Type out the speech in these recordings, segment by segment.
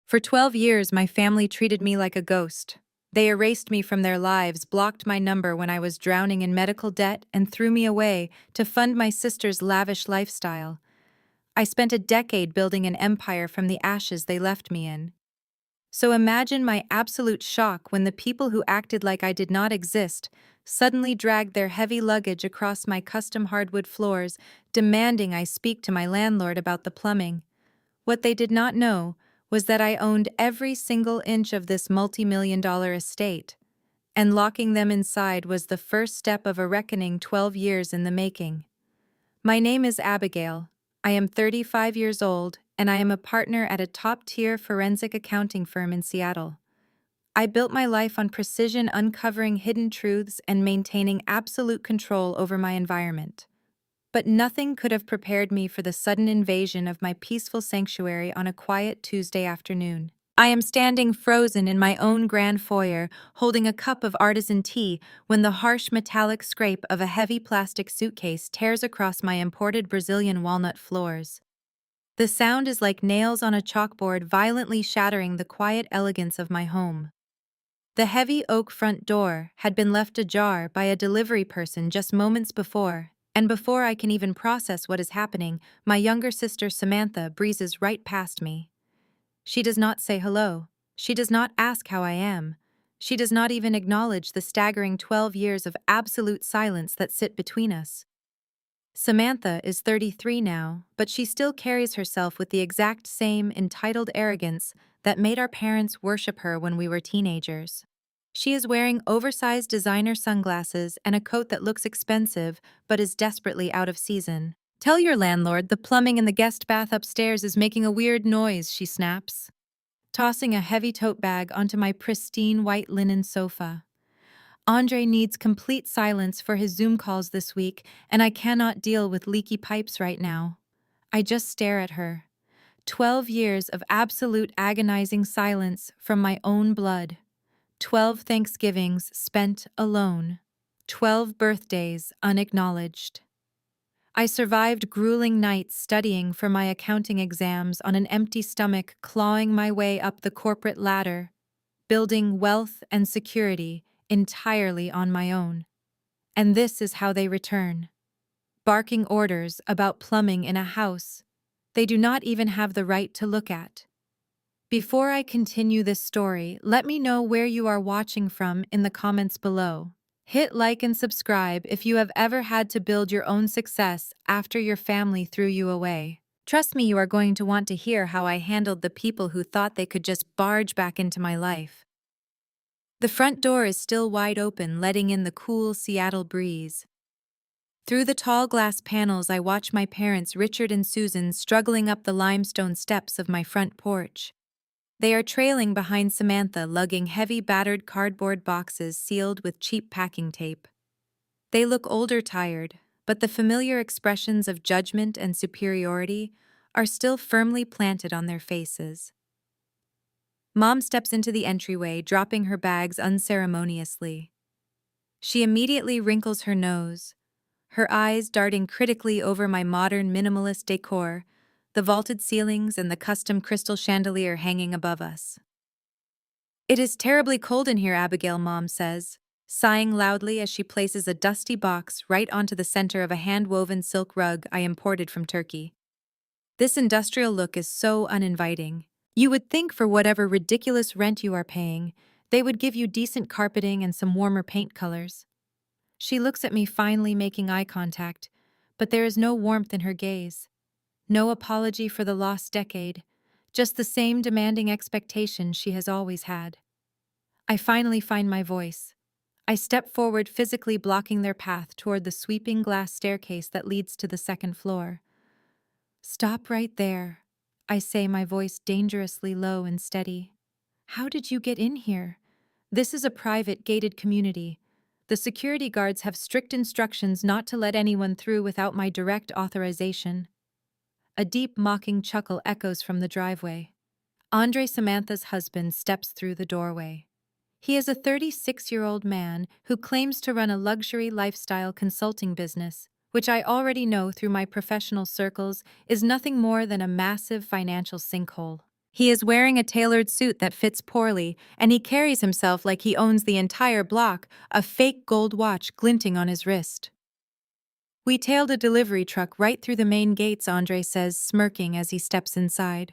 For 12 years, my family treated me like a ghost. They erased me from their lives, blocked my number when I was drowning in medical debt, and threw me away to fund my sister's lavish lifestyle. I spent a decade building an empire from the ashes they left me in. So imagine my absolute shock when the people who acted like I did not exist suddenly dragged their heavy luggage across my custom hardwood floors, demanding I speak to my landlord about the plumbing. What they did not know was that I owned every single inch of this multi-million-dollar estate, and locking them inside was the first step of a reckoning 12 years in the making. My name is Abigail. I am 35 years old, and I am a partner at a top-tier forensic accounting firm in Seattle. I built my life on precision, uncovering hidden truths and maintaining absolute control over my environment. But nothing could have prepared me for the sudden invasion of my peaceful sanctuary on a quiet Tuesday afternoon. I am standing frozen in my own grand foyer, holding a cup of artisan tea, when the harsh metallic scrape of a heavy plastic suitcase tears across my imported Brazilian walnut floors. The sound is like nails on a chalkboard, violently shattering the quiet elegance of my home. The heavy oak front door had been left ajar by a delivery person just moments before, and before I can even process what is happening, my younger sister Samantha breezes right past me. She does not say hello. She does not ask how I am. She does not even acknowledge the staggering 12 years of absolute silence that sit between us. Samantha is 33 now, but she still carries herself with the exact same entitled arrogance that made our parents worship her when we were teenagers. She is wearing oversized designer sunglasses and a coat that looks expensive but is desperately out of season. "Tell your landlord the plumbing in the guest bath upstairs is making a weird noise," she snaps, tossing a heavy tote bag onto my pristine white linen sofa. Andre needs complete silence for his Zoom calls this week, and I cannot deal with leaky pipes right now. I just stare at her. 12 years of absolute agonizing silence from my own blood. 12 Thanksgivings spent alone. 12 birthdays unacknowledged. I survived grueling nights studying for my accounting exams on an empty stomach, clawing my way up the corporate ladder, building wealth and security entirely on my own. And this is how they return. Barking orders about plumbing in a house they do not even have the right to look at. Before I continue this story, let me know where you are watching from in the comments below. Hit like and subscribe if you have ever had to build your own success after your family threw you away. Trust me, you are going to want to hear how I handled the people who thought they could just barge back into my life. The front door is still wide open, letting in the cool Seattle breeze. Through the tall glass panels, I watch my parents, Richard and Susan, struggling up the limestone steps of my front porch. They are trailing behind Samantha, lugging heavy battered cardboard boxes sealed with cheap packing tape. They look older, tired, but the familiar expressions of judgment and superiority are still firmly planted on their faces. Mom steps into the entryway, dropping her bags unceremoniously. She immediately wrinkles her nose, her eyes darting critically over my modern minimalist decor, the vaulted ceilings and the custom crystal chandelier hanging above us. "It is terribly cold in here," Abigail, Mom says, sighing loudly as she places a dusty box right onto the center of a hand-woven silk rug I imported from Turkey. This industrial look is so uninviting. You would think for whatever ridiculous rent you are paying, they would give you decent carpeting and some warmer paint colors. She looks at me, finally making eye contact, but there is no warmth in her gaze. No apology for the lost decade, just the same demanding expectation she has always had. I finally find my voice. I step forward, physically blocking their path toward the sweeping glass staircase that leads to the second floor. "Stop right there," I say, my voice dangerously low and steady. "How did you get in here? This is a private, gated community. The security guards have strict instructions not to let anyone through without my direct authorization." A deep, mocking chuckle echoes from the driveway. Andre, Samantha's husband, steps through the doorway. He is a 36-year-old man who claims to run a luxury lifestyle consulting business, which I already know through my professional circles is nothing more than a massive financial sinkhole. He is wearing a tailored suit that fits poorly, and he carries himself like he owns the entire block, a fake gold watch glinting on his wrist. We tailed a delivery truck right through the main gates, Andre says, smirking as he steps inside.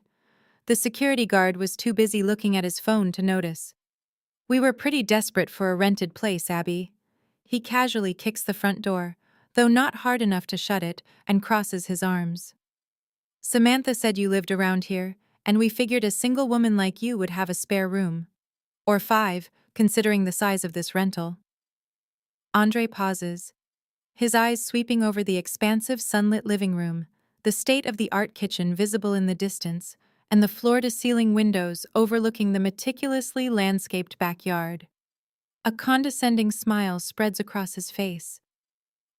The security guard was too busy looking at his phone to notice. We were pretty desperate for a rented place, Abby. He casually kicks the front door, though not hard enough to shut it, and crosses his arms. Samantha said you lived around here, and we figured a single woman like you would have a spare room. Or 5, considering the size of this rental. Andre pauses, his eyes sweeping over the expansive sunlit living room, the state-of-the-art kitchen visible in the distance, and the floor-to-ceiling windows overlooking the meticulously landscaped backyard. A condescending smile spreads across his face.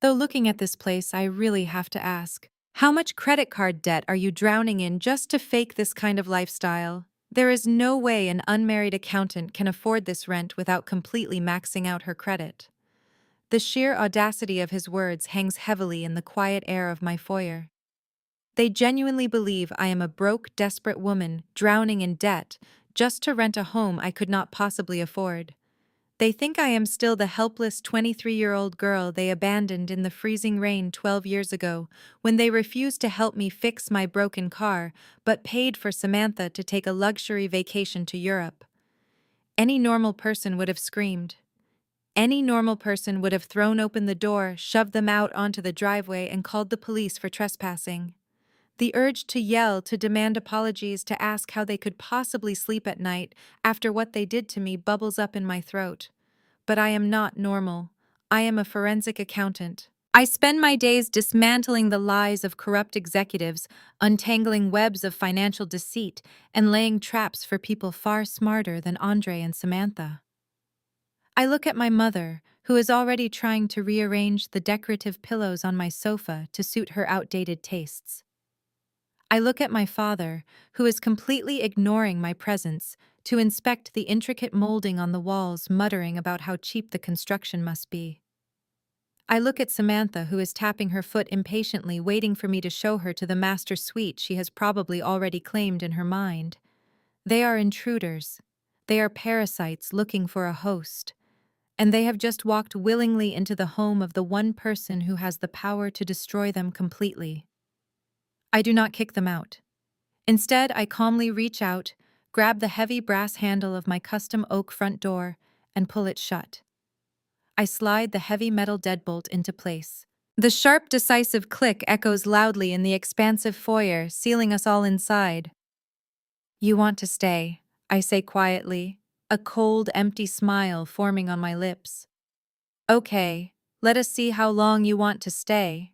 Though looking at this place, I really have to ask, how much credit card debt are you drowning in just to fake this kind of lifestyle? There is no way an unmarried accountant can afford this rent without completely maxing out her credit. The sheer audacity of his words hangs heavily in the quiet air of my foyer. They genuinely believe I am a broke, desperate woman drowning in debt just to rent a home I could not possibly afford. They think I am still the helpless 23-year-old girl they abandoned in the freezing rain 12 years ago when they refused to help me fix my broken car but paid for Samantha to take a luxury vacation to Europe. Any normal person would have screamed. Any normal person would have thrown open the door, shoved them out onto the driveway, and called the police for trespassing. The urge to yell, to demand apologies, to ask how they could possibly sleep at night after what they did to me bubbles up in my throat. But I am not normal. I am a forensic accountant. I spend my days dismantling the lies of corrupt executives, untangling webs of financial deceit, and laying traps for people far smarter than Andre and Samantha. I look at my mother, who is already trying to rearrange the decorative pillows on my sofa to suit her outdated tastes. I look at my father, who is completely ignoring my presence, to inspect the intricate molding on the walls, muttering about how cheap the construction must be. I look at Samantha, who is tapping her foot impatiently, waiting for me to show her to the master suite she has probably already claimed in her mind. They are intruders. They are parasites looking for a host. And they have just walked willingly into the home of the one person who has the power to destroy them completely. I do not kick them out. Instead, I calmly reach out, grab the heavy brass handle of my custom oak front door, and pull it shut. I slide the heavy metal deadbolt into place. The sharp, decisive click echoes loudly in the expansive foyer, sealing us all inside. You want to stay, I say quietly, a cold, empty smile forming on my lips. Okay, let us see how long you want to stay.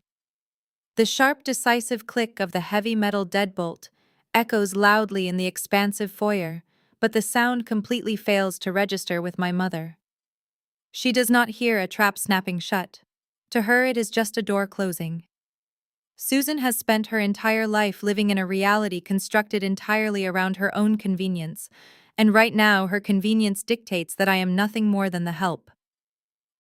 The sharp, decisive click of the heavy metal deadbolt echoes loudly in the expansive foyer, but the sound completely fails to register with my mother. She does not hear a trap snapping shut. To her, it is just a door closing. Susan has spent her entire life living in a reality constructed entirely around her own convenience, and right now her convenience dictates that I am nothing more than the help.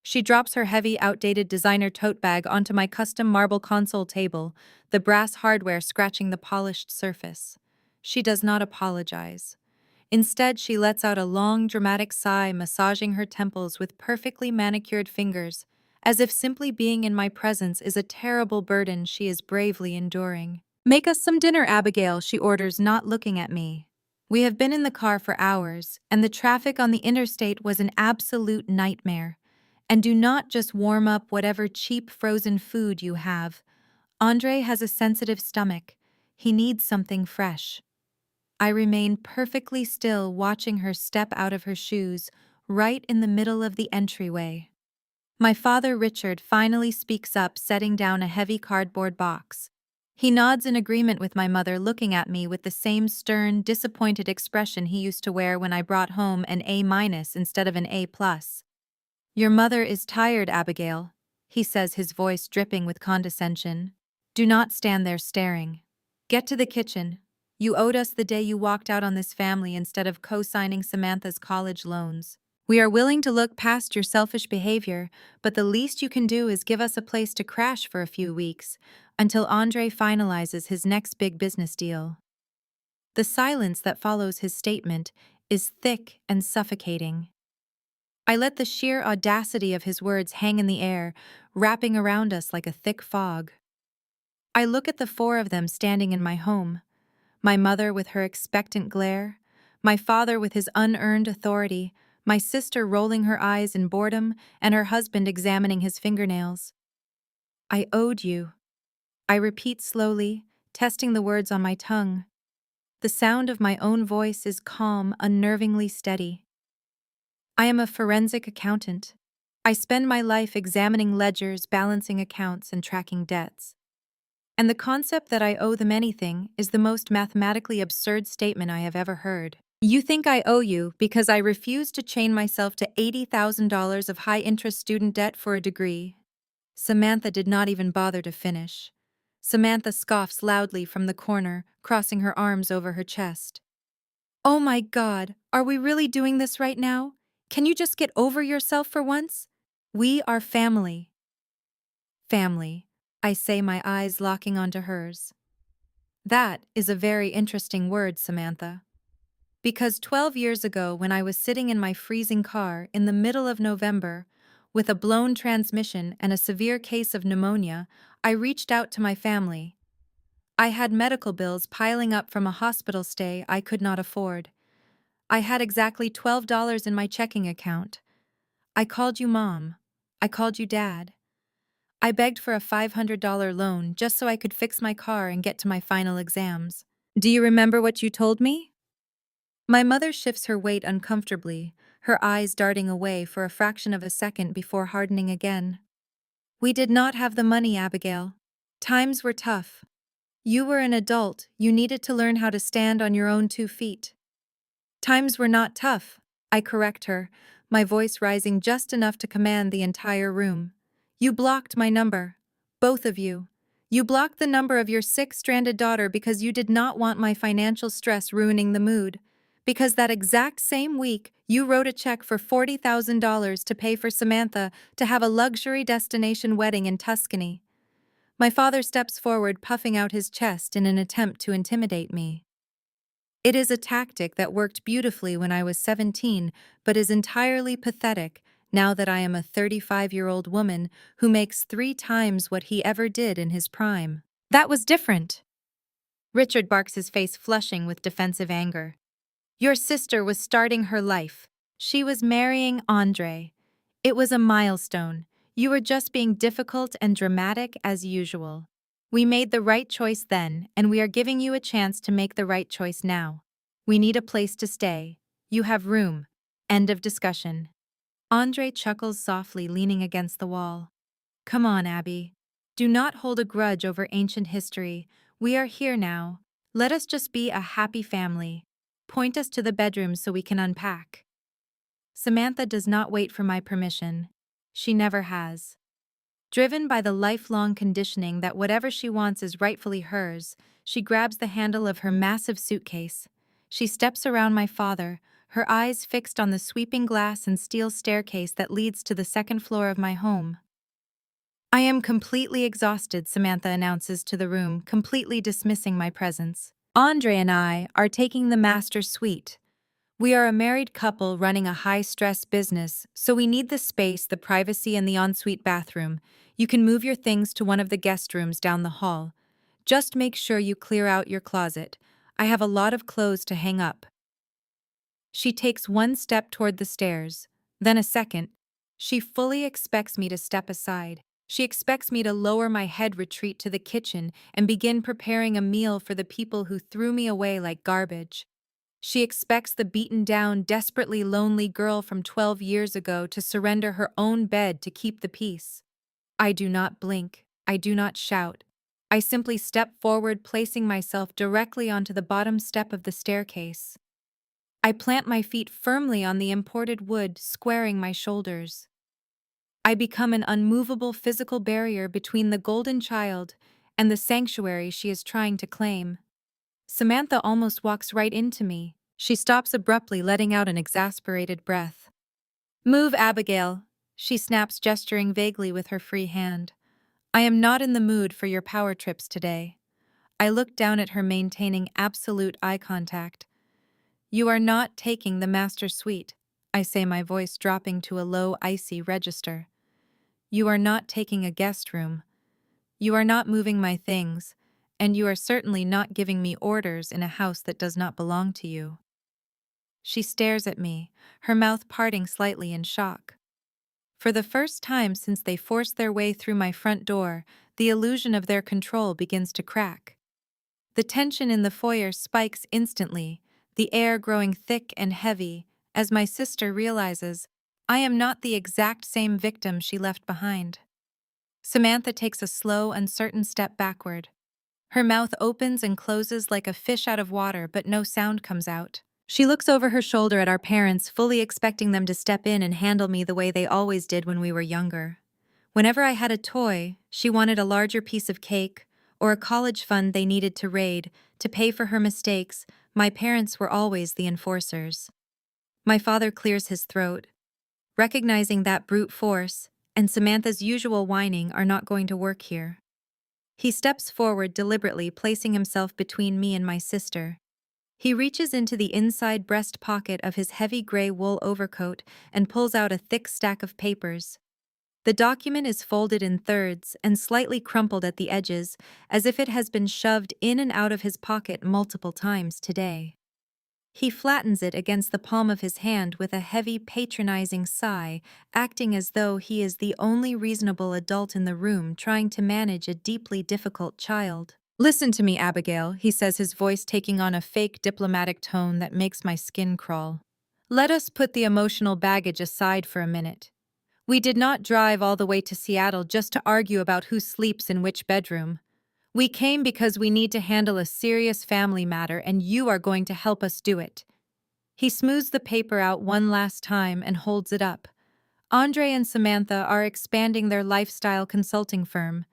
She drops her heavy, outdated designer tote bag onto my custom marble console table, the brass hardware scratching the polished surface. She does not apologize. Instead, she lets out a long, dramatic sigh, massaging her temples with perfectly manicured fingers, as if simply being in my presence is a terrible burden she is bravely enduring. Make us some dinner, Abigail, she orders, not looking at me. We have been in the car for hours, and the traffic on the interstate was an absolute nightmare. And do not just warm up whatever cheap frozen food you have. Andre has a sensitive stomach. He needs something fresh. I remain perfectly still, watching her step out of her shoes, right in the middle of the entryway. My father, Richard, finally speaks up, setting down a heavy cardboard box. He nods in agreement with my mother, looking at me with the same stern, disappointed expression he used to wear when I brought home an A- instead of an A+. Your mother is tired, Abigail, he says, his voice dripping with condescension. Do not stand there staring. Get to the kitchen. You owed us the day you walked out on this family instead of co-signing Samantha's college loans. We are willing to look past your selfish behavior, but the least you can do is give us a place to crash for a few weeks, until Andre finalizes his next big business deal. The silence that follows his statement is thick and suffocating. I let the sheer audacity of his words hang in the air, wrapping around us like a thick fog. I look at the four of them standing in my home, my mother with her expectant glare, my father with his unearned authority, my sister rolling her eyes in boredom, and her husband examining his fingernails. I owed you. I repeat slowly, testing the words on my tongue. The sound of my own voice is calm, unnervingly steady. I am a forensic accountant. I spend my life examining ledgers, balancing accounts, and tracking debts. And the concept that I owe them anything is the most mathematically absurd statement I have ever heard. You think I owe you because I refuse to chain myself to $80,000 of high-interest student debt for a degree. Samantha did not even bother to finish. Samantha scoffs loudly from the corner, crossing her arms over her chest. Oh my God, are we really doing this right now? Can you just get over yourself for once? We are family. Family, I say, my eyes locking onto hers. That is a very interesting word, Samantha. Because 12 years ago, when I was sitting in my freezing car in the middle of November, with a blown transmission and a severe case of pneumonia, I reached out to my family. I had medical bills piling up from a hospital stay I could not afford. I had exactly $12 in my checking account. I called you Mom. I called you Dad. I begged for a $500 loan just so I could fix my car and get to my final exams. Do you remember what you told me? My mother shifts her weight uncomfortably, her eyes darting away for a fraction of a second before hardening again. We did not have the money, Abigail. Times were tough. You were an adult, you needed to learn how to stand on your own 2 feet. Times were not tough, I correct her, my voice rising just enough to command the entire room. You blocked my number. Both of you. You blocked the number of your sick, stranded daughter because you did not want my financial stress ruining the mood. Because that exact same week, you wrote a check for $40,000 to pay for Samantha to have a luxury destination wedding in Tuscany. My father steps forward, puffing out his chest in an attempt to intimidate me. It is a tactic that worked beautifully when I was 17, but is entirely pathetic now that I am a 35-year-old woman who makes 3 times what he ever did in his prime. That was different. Richard barks, his face flushing with defensive anger. Your sister was starting her life. She was marrying Andre. It was a milestone. You were just being difficult and dramatic as usual. We made the right choice then, and we are giving you a chance to make the right choice now. We need a place to stay. You have room. End of discussion. Andre chuckles softly, leaning against the wall. Come on, Abby. Do not hold a grudge over ancient history. We are here now. Let us just be a happy family. Point us to the bedroom so we can unpack. Samantha does not wait for my permission. She never has. Driven by the lifelong conditioning that whatever she wants is rightfully hers, she grabs the handle of her massive suitcase. She steps around my father, her eyes fixed on the sweeping glass and steel staircase that leads to the second floor of my home. I am completely exhausted, Samantha announces to the room, completely dismissing my presence. Andre and I are taking the master suite. We are a married couple running a high-stress business, so we need the space, the privacy, and the ensuite bathroom. You can move your things to one of the guest rooms down the hall. Just make sure you clear out your closet. I have a lot of clothes to hang up. She takes one step toward the stairs, then a second. She fully expects me to step aside. She expects me to lower my head, retreat to the kitchen, and begin preparing a meal for the people who threw me away like garbage. She expects the beaten-down, desperately lonely girl from 12 years ago to surrender her own bed to keep the peace. I do not blink. I do not shout. I simply step forward, placing myself directly onto the bottom step of the staircase. I plant my feet firmly on the imported wood, squaring my shoulders. I become an unmovable physical barrier between the golden child and the sanctuary she is trying to claim. Samantha almost walks right into me. She stops abruptly, letting out an exasperated breath. Move, Abigail, she snaps, gesturing vaguely with her free hand. I am not in the mood for your power trips today. I look down at her, maintaining absolute eye contact. "You are not taking the master suite," I say, my voice dropping to a low, icy register. "You are not taking a guest room. You are not moving my things, and you are certainly not giving me orders in a house that does not belong to you." She stares at me, her mouth parting slightly in shock. For the first time since they forced their way through my front door, the illusion of their control begins to crack. The tension in the foyer spikes instantly, the air growing thick and heavy, as my sister realizes I am not the exact same victim she left behind. Samantha takes a slow, uncertain step backward. Her mouth opens and closes like a fish out of water, but no sound comes out. She looks over her shoulder at our parents, fully expecting them to step in and handle me the way they always did when we were younger. Whenever I had a toy, she wanted a larger piece of cake, or a college fund they needed to raid, to pay for her mistakes. My parents were always the enforcers. My father clears his throat, recognizing that brute force and Samantha's usual whining are not going to work here. He steps forward deliberately, placing himself between me and my sister. He reaches into the inside breast pocket of his heavy gray wool overcoat and pulls out a thick stack of papers. The document is folded in thirds and slightly crumpled at the edges, as if it has been shoved in and out of his pocket multiple times today. He flattens it against the palm of his hand with a heavy, patronizing sigh, acting as though he is the only reasonable adult in the room trying to manage a deeply difficult child. "Listen to me, Abigail," he says, his voice taking on a fake diplomatic tone that makes my skin crawl. "Let us put the emotional baggage aside for a minute. We did not drive all the way to Seattle just to argue about who sleeps in which bedroom. We came because we need to handle a serious family matter, and you are going to help us do it." He smooths the paper out one last time and holds it up. "Andre and Samantha are expanding their lifestyle consulting firm.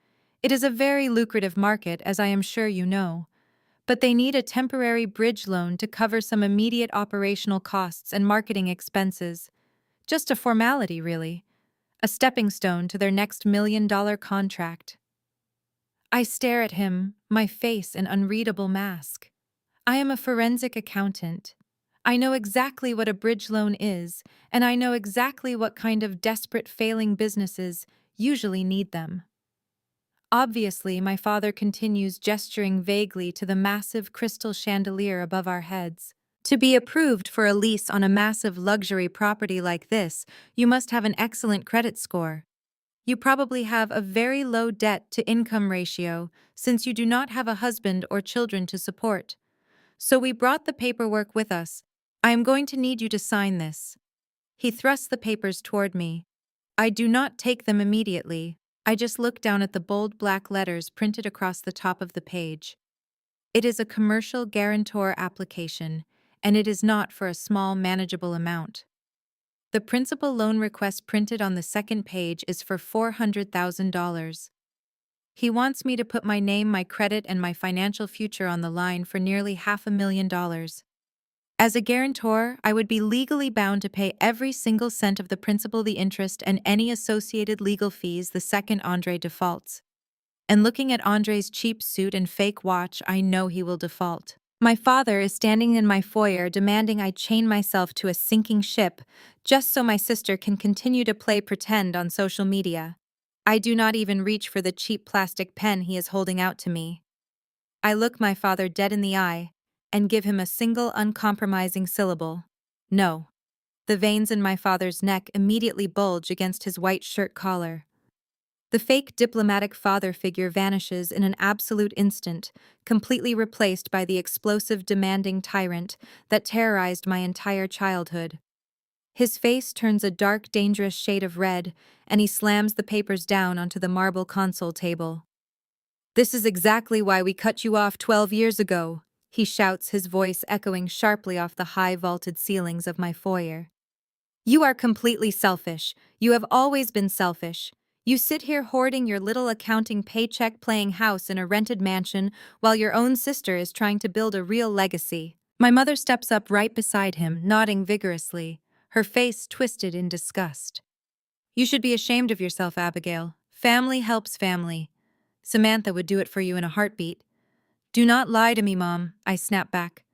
It is a very lucrative market, as I am sure you know. But they need a temporary bridge loan to cover some immediate operational costs and marketing expenses. Just a formality, really. A stepping stone to their next $1 million contract." I stare at him, my face an unreadable mask. I am a forensic accountant. I know exactly what a bridge loan is, and I know exactly what kind of desperate failing businesses usually need them. Obviously, my father continues, gesturing vaguely to the massive crystal chandelier above our heads. "To be approved for a lease on a massive luxury property like this, you must have an excellent credit score. You probably have a very low debt-to-income ratio, since you do not have a husband or children to support. So we brought the paperwork with us. I am going to need you to sign this." He thrusts the papers toward me. I do not take them immediately. I just look down at the bold black letters printed across the top of the page. It is a commercial guarantor application, and it is not for a small, manageable amount. The principal loan request printed on the second page is for $400,000. He wants me to put my name, my credit, and my financial future on the line for nearly $500,000. As a guarantor, I would be legally bound to pay every single cent of the principal, the interest, and any associated legal fees the second Andre defaults. And looking at Andre's cheap suit and fake watch, I know he will default. My father is standing in my foyer demanding I chain myself to a sinking ship just so my sister can continue to play pretend on social media. I do not even reach for the cheap plastic pen he is holding out to me. I look my father dead in the eye and give him a single uncompromising syllable: "No." The veins in my father's neck immediately bulge against his white shirt collar. The fake diplomatic father figure vanishes in an absolute instant, completely replaced by the explosive, demanding tyrant that terrorized my entire childhood. His face turns a dark, dangerous shade of red, and he slams the papers down onto the marble console table. "This is exactly why we cut you off 12 years ago," he shouts, his voice echoing sharply off the high vaulted ceilings of my foyer. "You are completely selfish. You have always been selfish. You sit here hoarding your little accounting paycheck, playing house in a rented mansion, while your own sister is trying to build a real legacy." My mother steps up right beside him, nodding vigorously, her face twisted in disgust. "You should be ashamed of yourself, Abigail. Family helps family. Samantha would do it for you in a heartbeat. Do not lie to me, Mom, I snap back,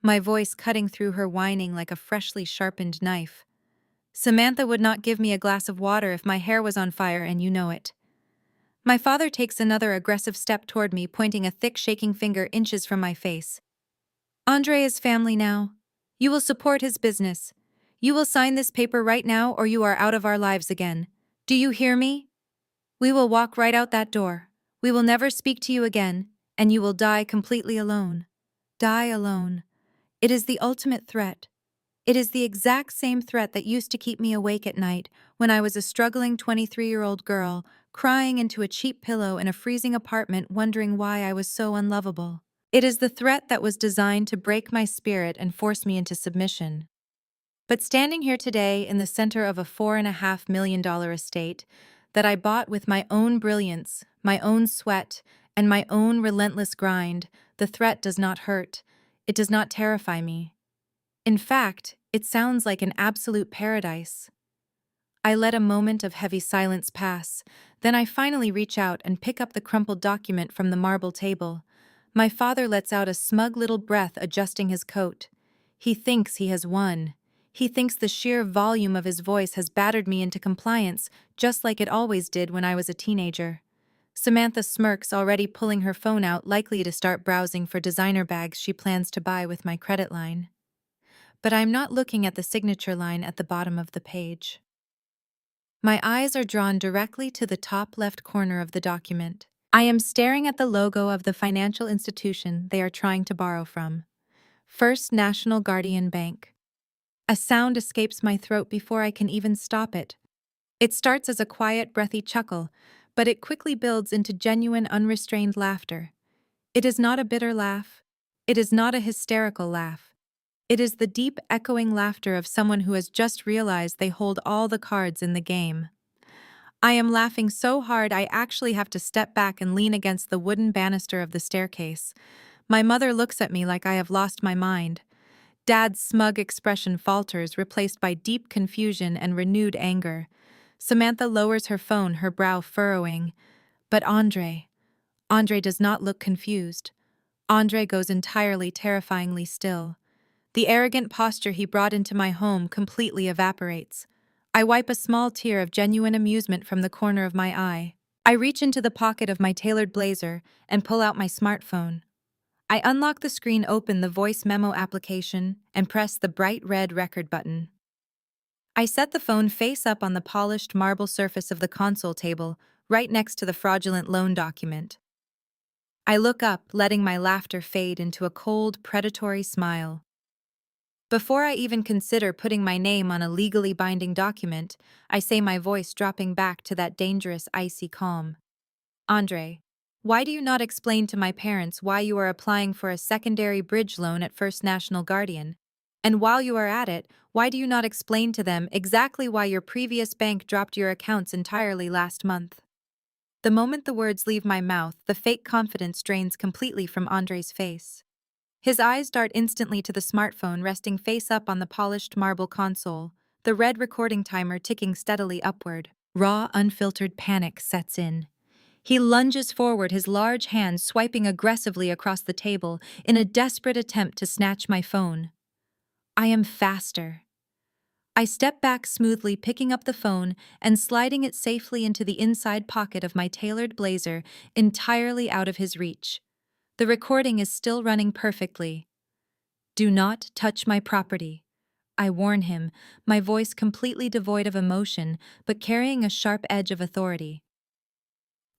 my voice cutting through her whining like a freshly sharpened knife. Samantha would not give me a glass of water if my hair was on fire, and you know it. My father takes another aggressive step toward me, pointing a thick, shaking finger inches from my face. Andre is family now. You will support his business. You will sign this paper right now, or you are out of our lives again. Do you hear me? We will walk right out that door. We will never speak to you again, and you will die completely alone. Die alone. It is the ultimate threat. It is the exact same threat that used to keep me awake at night when I was a struggling 23-year-old girl, crying into a cheap pillow in a freezing apartment, wondering why I was so unlovable. It is the threat that was designed to break my spirit and force me into submission. But standing here today in the center of a $4.5 million estate that I bought with my own brilliance, my own sweat, and my own relentless grind, the threat does not hurt. It does not terrify me. In fact, it sounds like an absolute paradise. I let a moment of heavy silence pass, then I finally reach out and pick up the crumpled document from the marble table. My father lets out a smug little breath, adjusting his coat. He thinks he has won. He thinks the sheer volume of his voice has battered me into compliance, just like it always did when I was a teenager. Samantha smirks, already pulling her phone out, likely to start browsing for designer bags she plans to buy with my credit line. But I'm not looking at the signature line at the bottom of the page. My eyes are drawn directly to the top left corner of the document. I am staring at the logo of the financial institution they are trying to borrow from. First National Guardian Bank. A sound escapes my throat before I can even stop it. It starts as a quiet, breathy chuckle, but it quickly builds into genuine, unrestrained laughter. It is not a bitter laugh. It is not a hysterical laugh. It is the deep, echoing laughter of someone who has just realized they hold all the cards in the game. I am laughing so hard I actually have to step back and lean against the wooden banister of the staircase. My mother looks at me like I have lost my mind. Dad's smug expression falters, replaced by deep confusion and renewed anger. Samantha lowers her phone, her brow furrowing. But Andre does not look confused. Andre goes entirely, terrifyingly still. The arrogant posture he brought into my home completely evaporates. I wipe a small tear of genuine amusement from the corner of my eye. I reach into the pocket of my tailored blazer and pull out my smartphone. I unlock the screen, open the voice memo application, and press the bright red record button. I set the phone face up on the polished marble surface of the console table, right next to the fraudulent loan document. I look up, letting my laughter fade into a cold, predatory smile. Before I even consider putting my name on a legally binding document, I say, my voice dropping back to that dangerous, icy calm. Andre, why do you not explain to my parents why you are applying for a secondary bridge loan at First National Guardian? And while you are at it, why do you not explain to them exactly why your previous bank dropped your accounts entirely last month? The moment the words leave my mouth, the fake confidence drains completely from Andre's face. His eyes dart instantly to the smartphone resting face up on the polished marble console, the red recording timer ticking steadily upward. Raw, unfiltered panic sets in. He lunges forward, his large hand swiping aggressively across the table in a desperate attempt to snatch my phone. I am faster. I step back smoothly, picking up the phone and sliding it safely into the inside pocket of my tailored blazer, entirely out of his reach. The recording is still running perfectly. Do not touch my property, I warn him, my voice completely devoid of emotion but carrying a sharp edge of authority.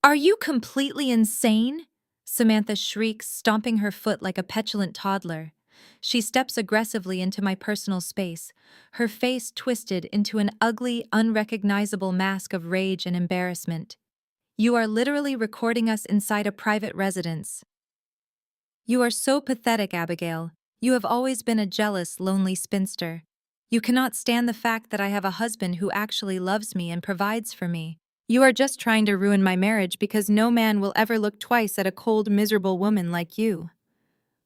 Are you completely insane? Samantha shrieks, stomping her foot like a petulant toddler. She steps aggressively into my personal space, her face twisted into an ugly, unrecognizable mask of rage and embarrassment. You are literally recording us inside a private residence. You are so pathetic, Abigail. You have always been a jealous, lonely spinster. You cannot stand the fact that I have a husband who actually loves me and provides for me. You are just trying to ruin my marriage because no man will ever look twice at a cold, miserable woman like you.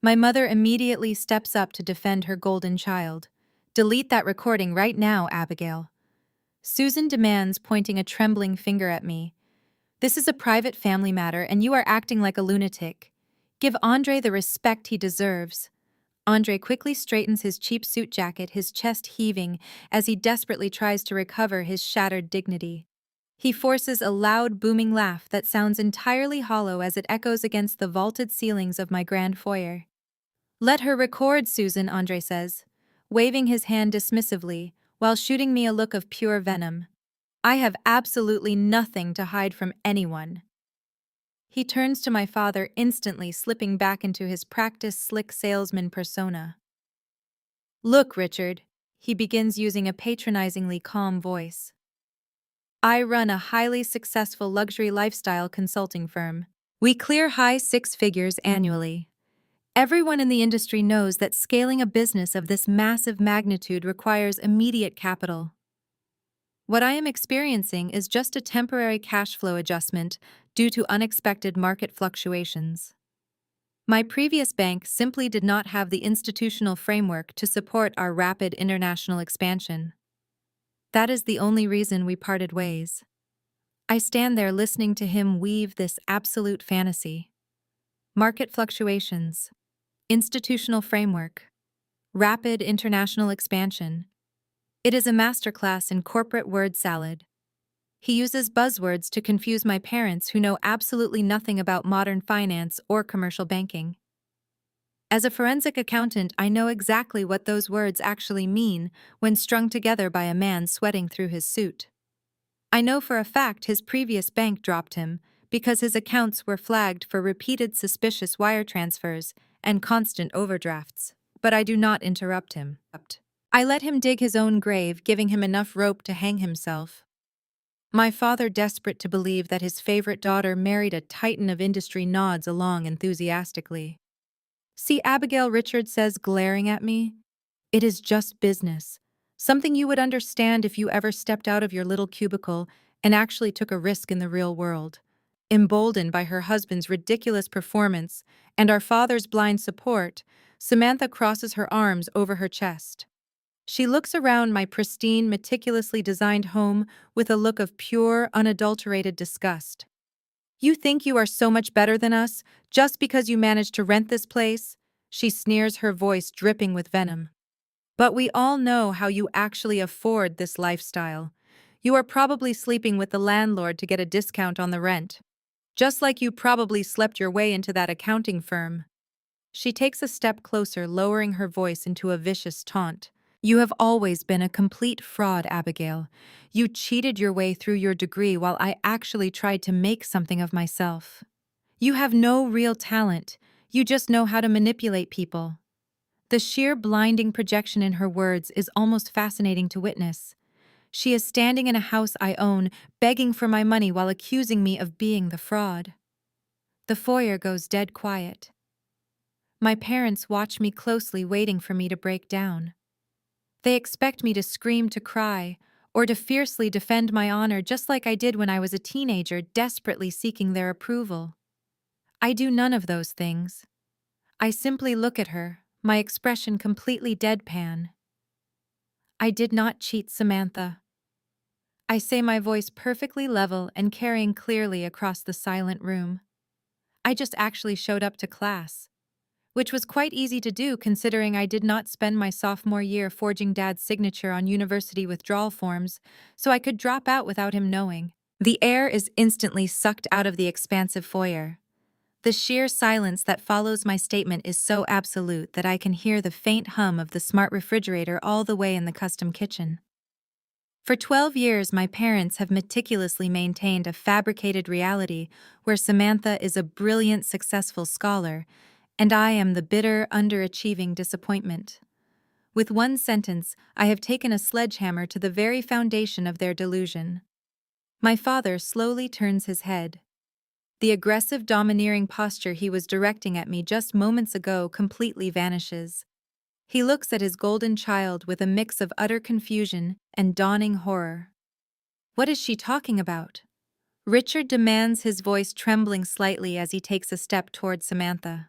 My mother immediately steps up to defend her golden child. Delete that recording right now, Abigail. Susan demands, pointing a trembling finger at me. This is a private family matter and you are acting like a lunatic. Give Andre the respect he deserves. Andre quickly straightens his cheap suit jacket, his chest heaving as he desperately tries to recover his shattered dignity. He forces a loud, booming laugh that sounds entirely hollow as it echoes against the vaulted ceilings of my grand foyer. Let her record, Susan, Andre says, waving his hand dismissively while shooting me a look of pure venom. I have absolutely nothing to hide from anyone. He turns to my father, instantly slipping back into his practiced slick salesman persona. Look, Richard, he begins using a patronizingly calm voice. I run a highly successful luxury lifestyle consulting firm. We clear high six figures annually. Everyone in the industry knows that scaling a business of this massive magnitude requires immediate capital. What I am experiencing is just a temporary cash flow adjustment due to unexpected market fluctuations. My previous bank simply did not have the institutional framework to support our rapid international expansion. That is the only reason we parted ways. I stand there listening to him weave this absolute fantasy. Market fluctuations, institutional framework, rapid international expansion. It is a masterclass in corporate word salad. He uses buzzwords to confuse my parents who know absolutely nothing about modern finance or commercial banking. As a forensic accountant, I know exactly what those words actually mean when strung together by a man sweating through his suit. I know for a fact his previous bank dropped him because his accounts were flagged for repeated suspicious wire transfers and constant overdrafts, but I do not interrupt him. I let him dig his own grave, giving him enough rope to hang himself. My father, desperate to believe that his favorite daughter married a titan of industry, nods along enthusiastically. See, Abigail, Richard says, glaring at me. It is just business. Something you would understand if you ever stepped out of your little cubicle and actually took a risk in the real world. Emboldened by her husband's ridiculous performance and our father's blind support, Samantha crosses her arms over her chest. She looks around my pristine, meticulously designed home with a look of pure, unadulterated disgust. You think you are so much better than us just because you managed to rent this place? She sneers, her voice dripping with venom. But we all know how you actually afford this lifestyle. You are probably sleeping with the landlord to get a discount on the rent. Just like you probably slept your way into that accounting firm. She takes a step closer, lowering her voice into a vicious taunt. You have always been a complete fraud, Abigail. You cheated your way through your degree while I actually tried to make something of myself. You have no real talent. You just know how to manipulate people. The sheer blinding projection in her words is almost fascinating to witness. She is standing in a house I own, begging for my money while accusing me of being the fraud. The foyer goes dead quiet. My parents watch me closely, waiting for me to break down. They expect me to scream, to cry, or to fiercely defend my honor just like I did when I was a teenager, desperately seeking their approval. I do none of those things. I simply look at her, my expression completely deadpan. I did not cheat, Samantha. I say, my voice perfectly level and carrying clearly across the silent room. I just actually showed up to class, which was quite easy to do considering I did not spend my sophomore year forging Dad's signature on university withdrawal forms, so I could drop out without him knowing. The air is instantly sucked out of the expansive foyer. The sheer silence that follows my statement is so absolute that I can hear the faint hum of the smart refrigerator all the way in the custom kitchen. For 12 years, my parents have meticulously maintained a fabricated reality where Samantha is a brilliant, successful scholar, and I am the bitter, underachieving disappointment. With one sentence, I have taken a sledgehammer to the very foundation of their delusion. My father slowly turns his head. The aggressive, domineering posture he was directing at me just moments ago completely vanishes. He looks at his golden child with a mix of utter confusion and dawning horror. What is she talking about? Richard demands, his voice trembling slightly as he takes a step toward Samantha.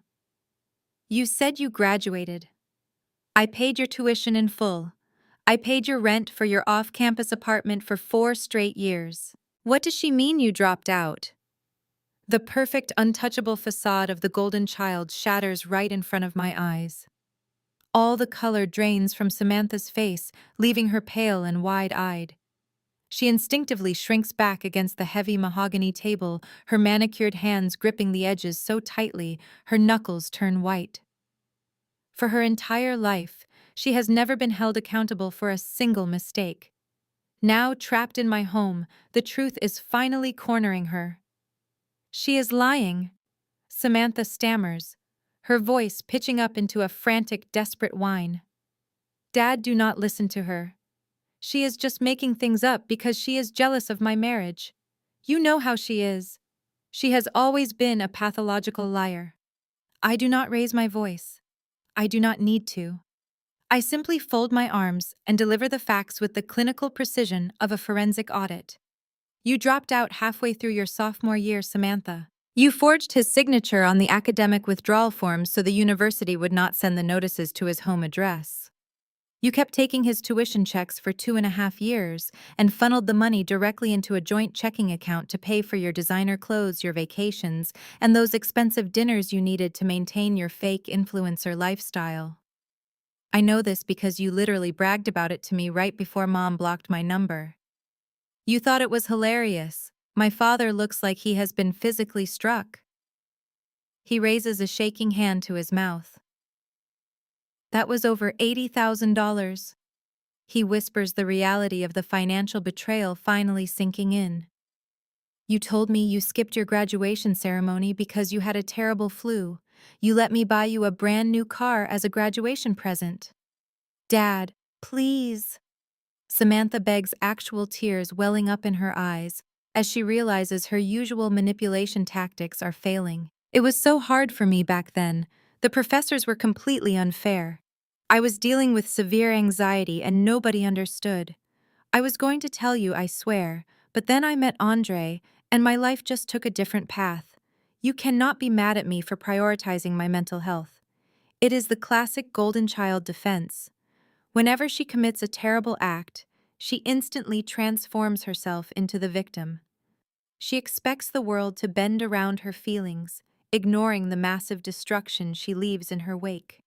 You said you graduated. I paid your tuition in full. I paid your rent for your off-campus apartment for 4 straight years. What does she mean you dropped out? The perfect, untouchable facade of the golden child shatters right in front of my eyes. All the color drains from Samantha's face, leaving her pale and wide-eyed. She instinctively shrinks back against the heavy mahogany table, her manicured hands gripping the edges so tightly her knuckles turn white. For her entire life, she has never been held accountable for a single mistake. Now, trapped in my home, the truth is finally cornering her. She is lying, Samantha stammers, her voice pitching up into a frantic, desperate whine. Dad, do not listen to her. She is just making things up because she is jealous of my marriage. You know how she is. She has always been a pathological liar. I do not raise my voice. I do not need to. I simply fold my arms and deliver the facts with the clinical precision of a forensic audit. You dropped out halfway through your sophomore year, Samantha. You forged his signature on the academic withdrawal forms so the university would not send the notices to his home address. You kept taking his tuition checks for 2.5 years and funneled the money directly into a joint checking account to pay for your designer clothes, your vacations, and those expensive dinners you needed to maintain your fake influencer lifestyle. I know this because you literally bragged about it to me right before Mom blocked my number. You thought it was hilarious. My father looks like he has been physically struck. He raises a shaking hand to his mouth. That was over $80,000. He whispers, the reality of the financial betrayal finally sinking in. You told me you skipped your graduation ceremony because you had a terrible flu. You let me buy you a brand new car as a graduation present. Dad, please. Samantha begs, actual tears welling up in her eyes as she realizes her usual manipulation tactics are failing. It was so hard for me back then. The professors were completely unfair. I was dealing with severe anxiety and nobody understood. I was going to tell you, I swear, but then I met Andre, and my life just took a different path. You cannot be mad at me for prioritizing my mental health. It is the classic golden child defense. Whenever she commits a terrible act, she instantly transforms herself into the victim. She expects the world to bend around her feelings, ignoring the massive destruction she leaves in her wake.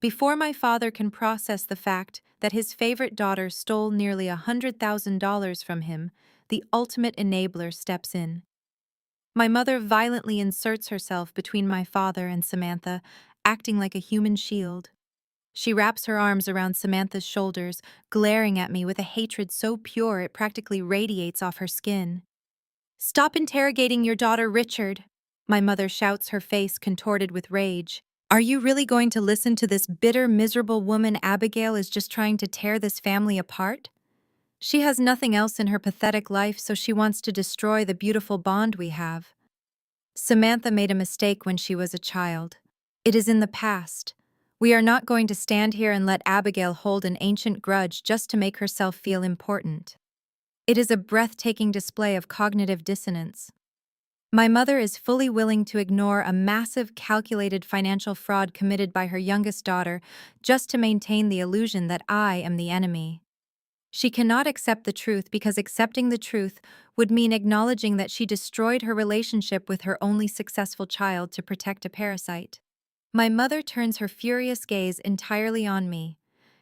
Before my father can process the fact that his favorite daughter stole nearly $100,000 from him, the ultimate enabler steps in. My mother violently inserts herself between my father and Samantha, acting like a human shield. She wraps her arms around Samantha's shoulders, glaring at me with a hatred so pure it practically radiates off her skin. Stop interrogating your daughter, Richard, my mother shouts, her face contorted with rage. Are you really going to listen to this bitter, miserable woman? Abigail is just trying to tear this family apart? She has nothing else in her pathetic life, so she wants to destroy the beautiful bond we have. Samantha made a mistake when she was a child. It is in the past. We are not going to stand here and let Abigail hold an ancient grudge just to make herself feel important. It is a breathtaking display of cognitive dissonance. My mother is fully willing to ignore a massive, calculated financial fraud committed by her youngest daughter just to maintain the illusion that I am the enemy. She cannot accept the truth because accepting the truth would mean acknowledging that she destroyed her relationship with her only successful child to protect a parasite. My mother turns her furious gaze entirely on me.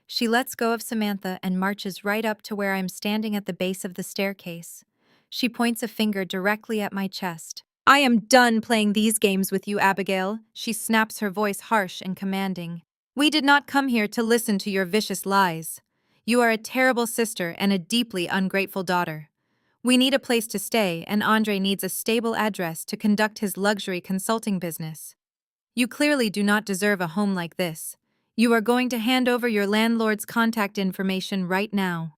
She lets go of Samantha and marches right up to where I'm standing at the base of the staircase. She points a finger directly at my chest. I am done playing these games with you, Abigail, she snaps, her voice harsh and commanding. We did not come here to listen to your vicious lies. You are a terrible sister and a deeply ungrateful daughter. We need a place to stay, and Andre needs a stable address to conduct his luxury consulting business. You clearly do not deserve a home like this. You are going to hand over your landlord's contact information right now.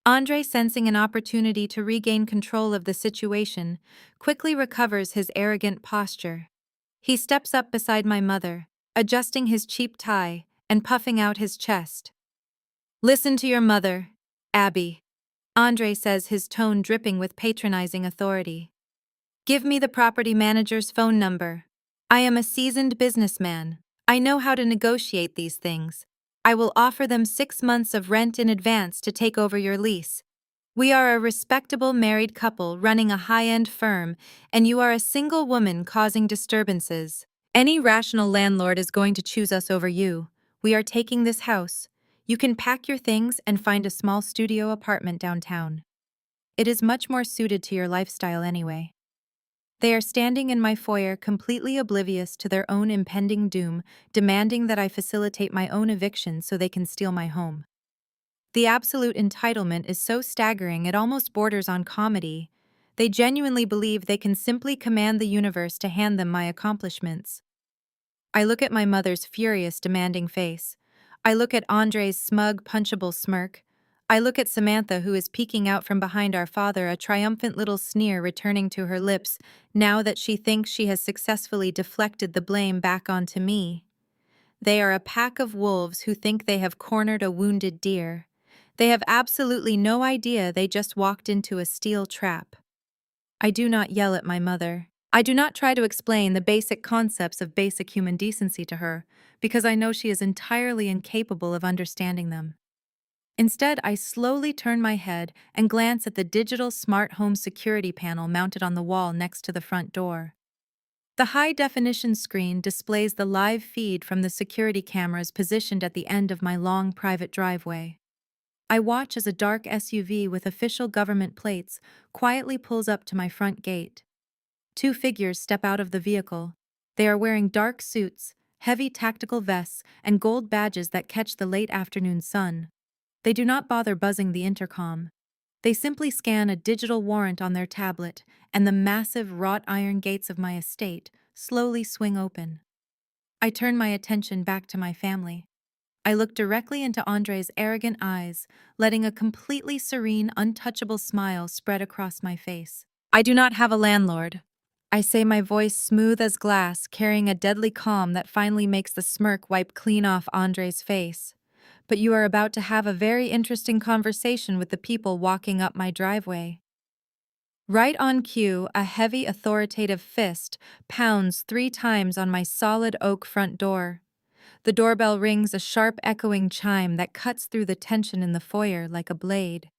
Andre, sensing an opportunity to regain control of the situation, quickly recovers his arrogant posture. He steps up beside my mother, adjusting his cheap tie and puffing out his chest. Listen to your mother, Abby, Andre says, his tone dripping with patronizing authority. Give me the property manager's phone number. I am a seasoned businessman. I know how to negotiate these things. I will offer them 6 months of rent in advance to take over your lease. We are a respectable married couple running a high-end firm, and you are a single woman causing disturbances. Any rational landlord is going to choose us over you. We are taking this house. You can pack your things and find a small studio apartment downtown. It is much more suited to your lifestyle anyway. They are standing in my foyer completely oblivious to their own impending doom, demanding that I facilitate my own eviction so they can steal my home. The absolute entitlement is so staggering it almost borders on comedy. They genuinely believe they can simply command the universe to hand them my accomplishments. I look at my mother's furious, demanding face. I look at Andre's smug, punchable smirk. I look at Samantha, who is peeking out from behind our father, a triumphant little sneer returning to her lips now that she thinks she has successfully deflected the blame back onto me. They are a pack of wolves who think they have cornered a wounded deer. They have absolutely no idea they just walked into a steel trap. I do not yell at my mother. I do not try to explain the basic concepts of basic human decency to her, because I know she is entirely incapable of understanding them. Instead, I slowly turn my head and glance at the digital smart home security panel mounted on the wall next to the front door. The high-definition screen displays the live feed from the security cameras positioned at the end of my long private driveway. I watch as a dark SUV with official government plates quietly pulls up to my front gate. Two figures step out of the vehicle. They are wearing dark suits, heavy tactical vests, and gold badges that catch the late afternoon sun. They do not bother buzzing the intercom. They simply scan a digital warrant on their tablet, and the massive wrought iron gates of my estate slowly swing open. I turn my attention back to my family. I look directly into Andre's arrogant eyes, letting a completely serene, untouchable smile spread across my face. I do not have a landlord. I say, my voice smooth as glass, carrying a deadly calm that finally makes the smirk wipe clean off Andre's face. But you are about to have a very interesting conversation with the people walking up my driveway. Right on cue, a heavy, authoritative fist pounds 3 times on my solid oak front door. The doorbell rings, a sharp, echoing chime that cuts through the tension in the foyer like a blade.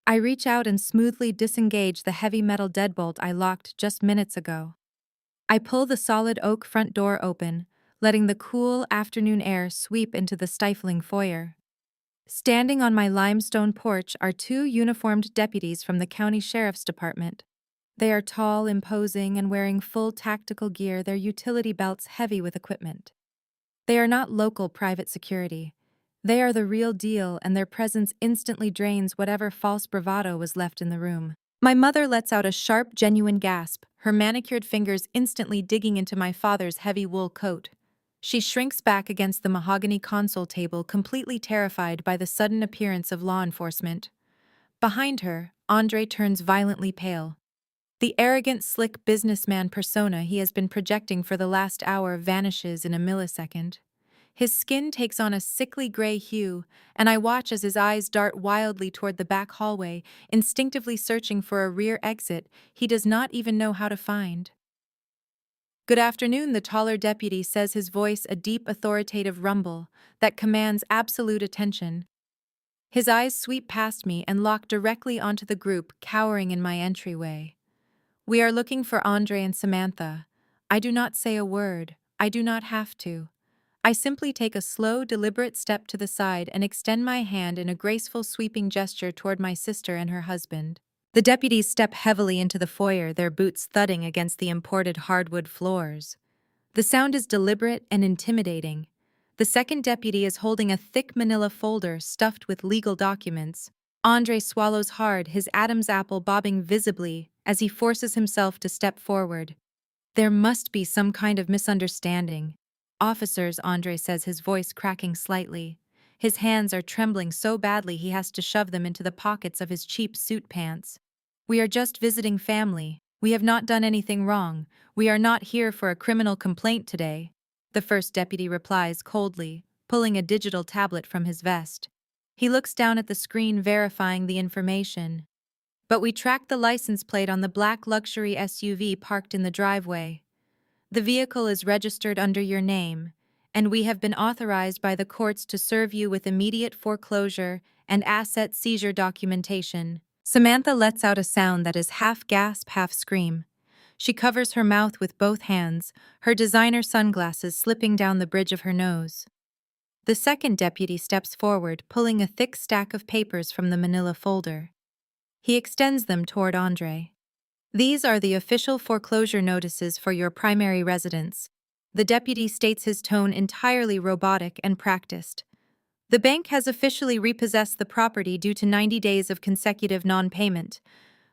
I reach out and smoothly disengage the heavy metal deadbolt I locked just minutes ago. I pull the solid oak front door open, letting the cool afternoon air sweep into the stifling foyer. Standing on my limestone porch are 2 uniformed deputies from the county sheriff's department. They are tall, imposing, and wearing full tactical gear, their utility belts heavy with equipment. They are not local private security. They are the real deal, and their presence instantly drains whatever false bravado was left in the room. My mother lets out a sharp, genuine gasp, her manicured fingers instantly digging into my father's heavy wool coat. She shrinks back against the mahogany console table, completely terrified by the sudden appearance of law enforcement. Behind her, Andre turns violently pale. The arrogant, slick businessman persona he has been projecting for the last hour vanishes in a millisecond. His skin takes on a sickly gray hue, and I watch as his eyes dart wildly toward the back hallway, instinctively searching for a rear exit he does not even know how to find. "Good afternoon," the taller deputy says, his voice a deep, authoritative rumble that commands absolute attention. His eyes sweep past me and lock directly onto the group cowering in my entryway. "We are looking for Andre and Samantha." I do not say a word. I do not have to. I simply take a slow, deliberate step to the side and extend my hand in a graceful, sweeping gesture toward my sister and her husband. The deputies step heavily into the foyer, their boots thudding against the imported hardwood floors. The sound is deliberate and intimidating. The second deputy is holding a thick manila folder stuffed with legal documents. Andre swallows hard, his Adam's apple bobbing visibly as he forces himself to step forward. "There must be some kind of misunderstanding." "Officers," Andre says, his voice cracking slightly. His hands are trembling so badly he has to shove them into the pockets of his cheap suit pants. "We are just visiting family. We have not done anything wrong. We are not here for a criminal complaint today," the first deputy replies coldly, pulling a digital tablet from his vest. He looks down at the screen verifying the information. "But we tracked the license plate on the black luxury SUV parked in the driveway. The vehicle is registered under your name, and we have been authorized by the courts to serve you with immediate foreclosure and asset seizure documentation." Samantha lets out a sound that is half gasp, half scream. She covers her mouth with both hands, her designer sunglasses slipping down the bridge of her nose. The second deputy steps forward, pulling a thick stack of papers from the manila folder. He extends them toward Andre. These are the official foreclosure notices for your primary residence. The deputy states, his tone entirely robotic and practiced. The bank has officially repossessed the property due to 90 days of consecutive non-payment.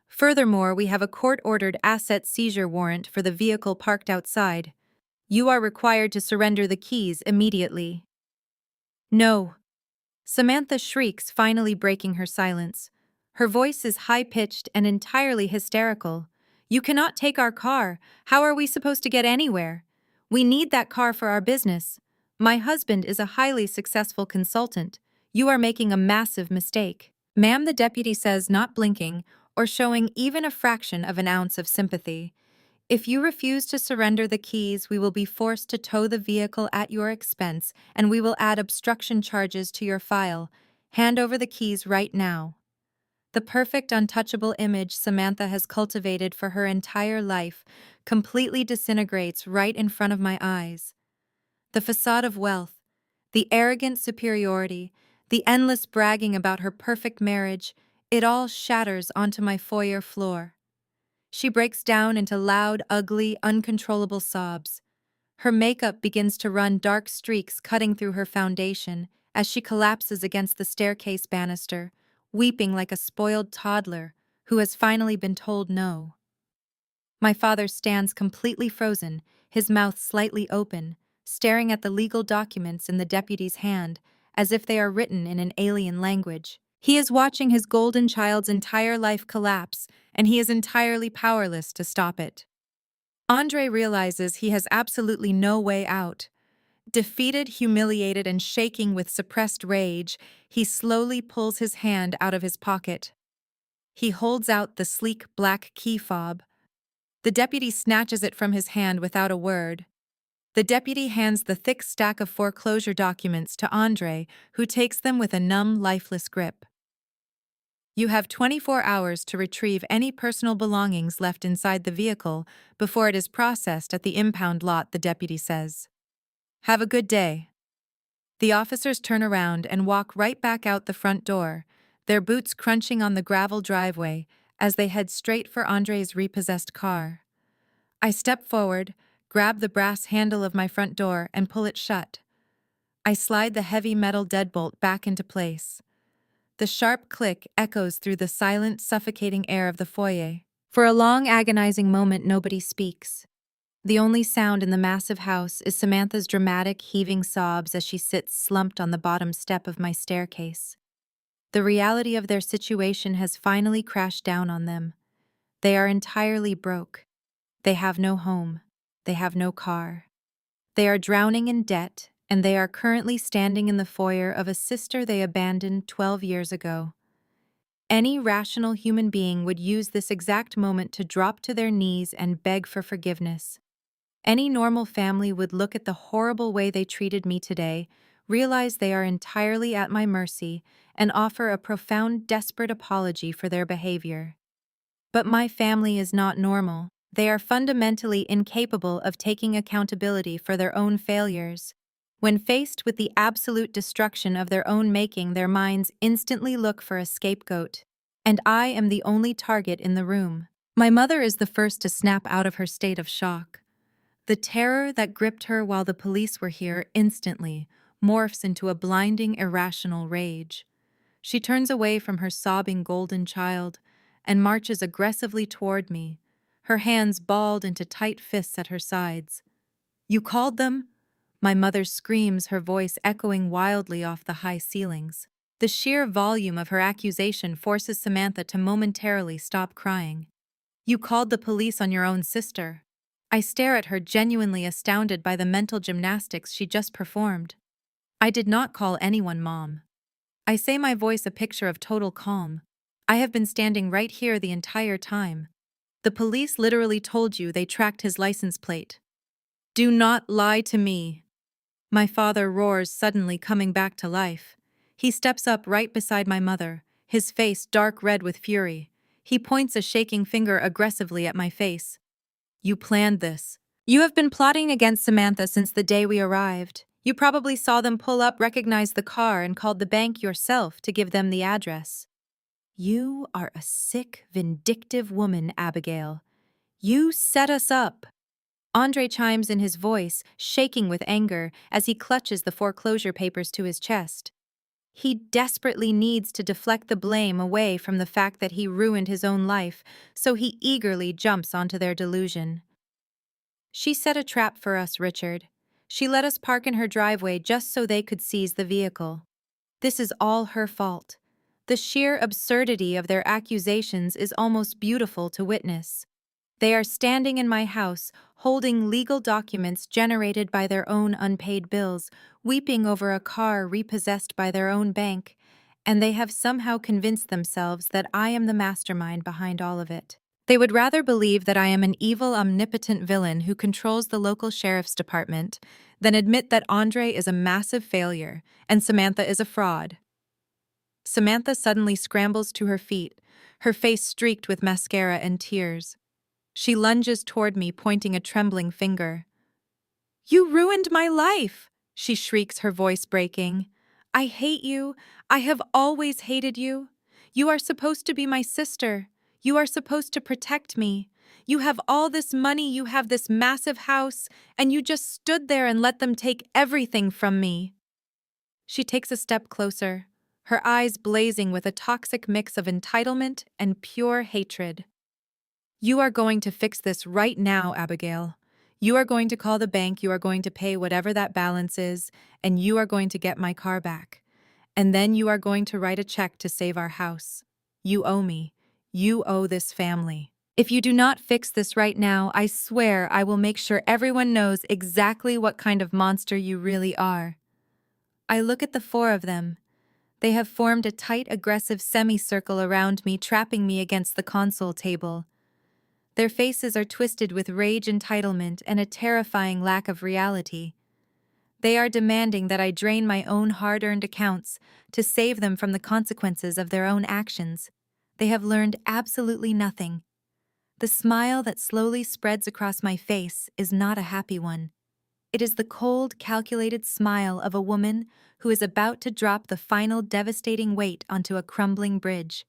Furthermore, we have a court-ordered asset seizure warrant for the vehicle parked outside. You are required to surrender the keys immediately. No. Samantha shrieks, finally breaking her silence. Her voice is high-pitched and entirely hysterical. You cannot take our car. How are we supposed to get anywhere? We need that car for our business. My husband is a highly successful consultant. You are making a massive mistake. Ma'am, the deputy says, not blinking or showing even a fraction of an ounce of sympathy. If you refuse to surrender the keys, we will be forced to tow the vehicle at your expense, and we will add obstruction charges to your file. Hand over the keys right now. The perfect, untouchable image Samantha has cultivated for her entire life completely disintegrates right in front of my eyes. The facade of wealth, the arrogant superiority, the endless bragging about her perfect marriage, it all shatters onto my foyer floor. She breaks down into loud, ugly, uncontrollable sobs. Her makeup begins to run dark streaks cutting through her foundation as she collapses against the staircase banister, weeping like a spoiled toddler who has finally been told no. My father stands completely frozen, his mouth slightly open, staring at the legal documents in the deputy's hand as if they are written in an alien language. He is watching his golden child's entire life collapse, and he is entirely powerless to stop it. Andre realizes he has absolutely no way out. Defeated, humiliated, and shaking with suppressed rage, he slowly pulls his hand out of his pocket. He holds out the sleek black key fob. The deputy snatches it from his hand without a word. The deputy hands the thick stack of foreclosure documents to Andre, who takes them with a numb, lifeless grip. You have 24 hours to retrieve any personal belongings left inside the vehicle before it is processed at the impound lot, the deputy says. Have a good day. The officers turn around and walk right back out the front door, their boots crunching on the gravel driveway as they head straight for Andre's repossessed car. I step forward, grab the brass handle of my front door, and pull it shut. I slide the heavy metal deadbolt back into place. The sharp click echoes through the silent, suffocating air of the foyer. For a long, agonizing moment, nobody speaks. The only sound in the massive house is Samantha's dramatic, heaving sobs as she sits slumped on the bottom step of my staircase. The reality of their situation has finally crashed down on them. They are entirely broke. They have no home. They have no car. They are drowning in debt, and they are currently standing in the foyer of a sister they abandoned 12 years ago. Any rational human being would use this exact moment to drop to their knees and beg for forgiveness. Any normal family would look at the horrible way they treated me today, realize they are entirely at my mercy, and offer a profound, desperate apology for their behavior. But my family is not normal. They are fundamentally incapable of taking accountability for their own failures. When faced with the absolute destruction of their own making, their minds instantly look for a scapegoat. And I am the only target in the room. My mother is the first to snap out of her state of shock. The terror that gripped her while the police were here instantly morphs into a blinding, irrational rage. She turns away from her sobbing golden child and marches aggressively toward me, her hands balled into tight fists at her sides. You called them? My mother screams, her voice echoing wildly off the high ceilings. The sheer volume of her accusation forces Samantha to momentarily stop crying. You called the police on your own sister. I stare at her, genuinely astounded by the mental gymnastics she just performed. I did not call anyone, Mom. I say, my voice a picture of total calm. I have been standing right here the entire time. The police literally told you they tracked his license plate. Do not lie to me. My father roars, suddenly coming back to life. He steps up right beside my mother, his face dark red with fury. He points a shaking finger aggressively at my face. You planned this. You have been plotting against Samantha since the day we arrived. You probably saw them pull up, recognized the car, and called the bank yourself to give them the address. You are a sick, vindictive woman, Abigail. You set us up. Andre chimes in, his voice shaking with anger as he clutches the foreclosure papers to his chest. He desperately needs to deflect the blame away from the fact that he ruined his own life, so he eagerly jumps onto their delusion. She set a trap for us, Richard. She let us park in her driveway just so they could seize the vehicle. This is all her fault. The sheer absurdity of their accusations is almost beautiful to witness. They are standing in my house, holding legal documents generated by their own unpaid bills, weeping over a car repossessed by their own bank, and they have somehow convinced themselves that I am the mastermind behind all of it. They would rather believe that I am an evil, omnipotent villain who controls the local sheriff's department than admit that Andre is a massive failure and Samantha is a fraud. Samantha suddenly scrambles to her feet, her face streaked with mascara and tears. She lunges toward me, pointing a trembling finger. You ruined my life, she shrieks, her voice breaking. I hate you. I have always hated you. You are supposed to be my sister. You are supposed to protect me. You have all this money, you have this massive house, and you just stood there and let them take everything from me. She takes a step closer, her eyes blazing with a toxic mix of entitlement and pure hatred. You are going to fix this right now, Abigail. You are going to call the bank, you are going to pay whatever that balance is, and you are going to get my car back. And then you are going to write a check to save our house. You owe me. You owe this family. If you do not fix this right now, I swear I will make sure everyone knows exactly what kind of monster you really are. I look at the four of them. They have formed a tight, aggressive semicircle around me, trapping me against the console table. Their faces are twisted with rage, entitlement, and a terrifying lack of reality. They are demanding that I drain my own hard-earned accounts to save them from the consequences of their own actions. They have learned absolutely nothing. The smile that slowly spreads across my face is not a happy one. It is the cold, calculated smile of a woman who is about to drop the final devastating weight onto a crumbling bridge.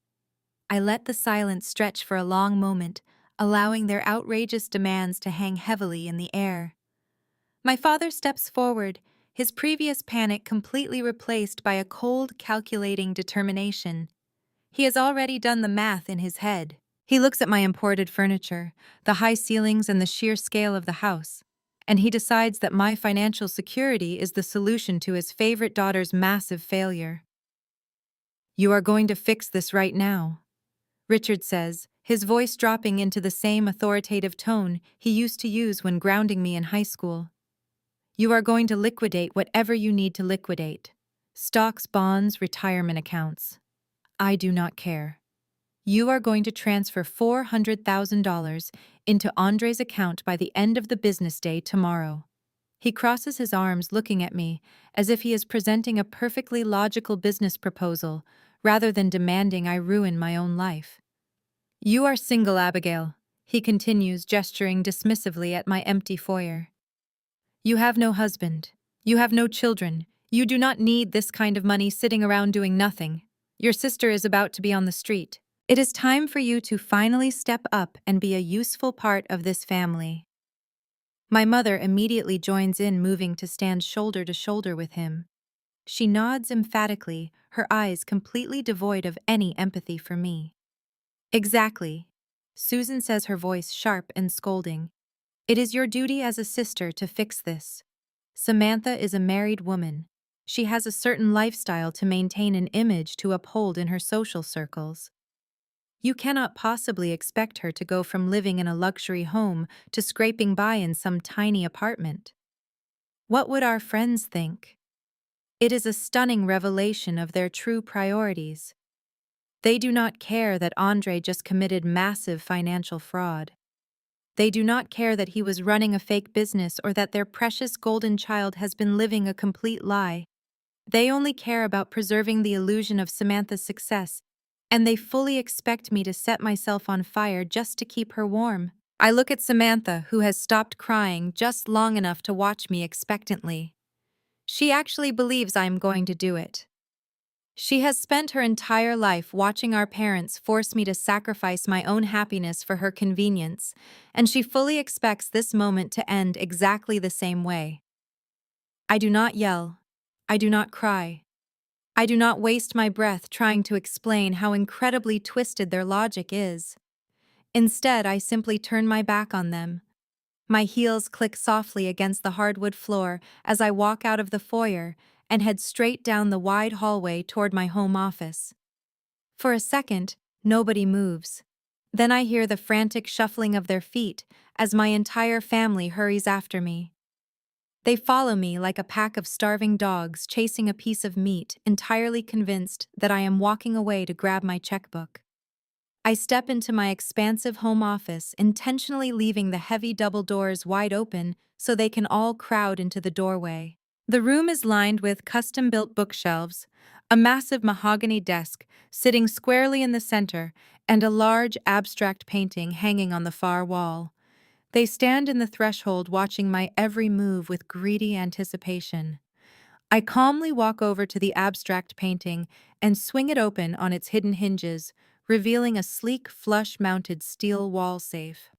I let the silence stretch for a long moment, allowing their outrageous demands to hang heavily in the air. My father steps forward, his previous panic completely replaced by a cold, calculating determination. He has already done the math in his head. He looks at my imported furniture, the high ceilings and the sheer scale of the house, and he decides that my financial security is the solution to his favorite daughter's massive failure. You are going to fix this right now, Richard says, his voice dropping into the same authoritative tone he used to use when grounding me in high school. You are going to liquidate whatever you need to liquidate. Stocks, bonds, retirement accounts. I do not care. You are going to transfer $400,000 into Andre's account by the end of the business day tomorrow. He crosses his arms, looking at me as if he is presenting a perfectly logical business proposal rather than demanding I ruin my own life. You are single, Abigail, he continues, gesturing dismissively at my empty foyer. You have no husband. You have no children. You do not need this kind of money sitting around doing nothing. Your sister is about to be on the street. It is time for you to finally step up and be a useful part of this family. My mother immediately joins in, moving to stand shoulder to shoulder with him. She nods emphatically, her eyes completely devoid of any empathy for me. Exactly, Susan says, her voice sharp and scolding. It is your duty as a sister to fix this. Samantha is a married woman. She has a certain lifestyle to maintain, an image to uphold in her social circles. You cannot possibly expect her to go from living in a luxury home to scraping by in some tiny apartment. What would our friends think? It is a stunning revelation of their true priorities. They do not care that Andre just committed massive financial fraud. They do not care that he was running a fake business or that their precious golden child has been living a complete lie. They only care about preserving the illusion of Samantha's success and they fully expect me to set myself on fire just to keep her warm. I look at Samantha, who has stopped crying just long enough to watch me expectantly. She actually believes I am going to do it. She has spent her entire life watching our parents force me to sacrifice my own happiness for her convenience, and she fully expects this moment to end exactly the same way. I do not yell. I do not cry. I do not waste my breath trying to explain how incredibly twisted their logic is. Instead, I simply turn my back on them. My heels click softly against the hardwood floor as I walk out of the foyer and head straight down the wide hallway toward my home office. For a second, nobody moves. Then I hear the frantic shuffling of their feet as my entire family hurries after me. They follow me like a pack of starving dogs chasing a piece of meat, entirely convinced that I am walking away to grab my checkbook. I step into my expansive home office, intentionally leaving the heavy double doors wide open so they can all crowd into the doorway. The room is lined with custom-built bookshelves, a massive mahogany desk sitting squarely in the center, and a large abstract painting hanging on the far wall. They stand in the threshold watching my every move with greedy anticipation. I calmly walk over to the abstract painting and swing it open on its hidden hinges, revealing a sleek, flush-mounted steel wall safe.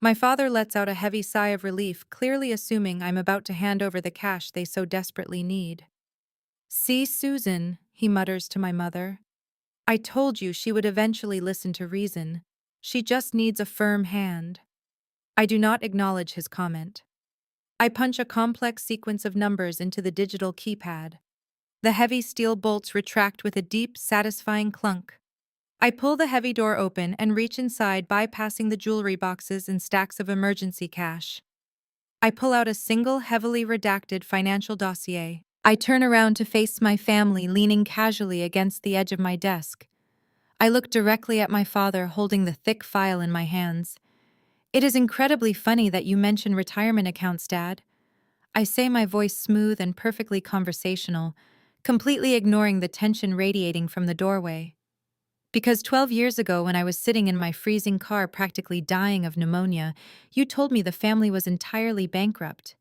My father lets out a heavy sigh of relief, clearly assuming I'm about to hand over the cash they so desperately need. "See, Susan," he mutters to my mother. "I told you she would eventually listen to reason. She just needs a firm hand." I do not acknowledge his comment. I punch a complex sequence of numbers into the digital keypad. The heavy steel bolts retract with a deep, satisfying clunk. I pull the heavy door open and reach inside, bypassing the jewelry boxes and stacks of emergency cash. I pull out a single, heavily redacted financial dossier. I turn around to face my family leaning casually against the edge of my desk. I look directly at my father holding the thick file in my hands. "It is incredibly funny that you mention retirement accounts, Dad." I say, my voice smooth and perfectly conversational, completely ignoring the tension radiating from the doorway. "Because 12 years ago, when I was sitting in my freezing car practically dying of pneumonia, you told me the family was entirely bankrupt.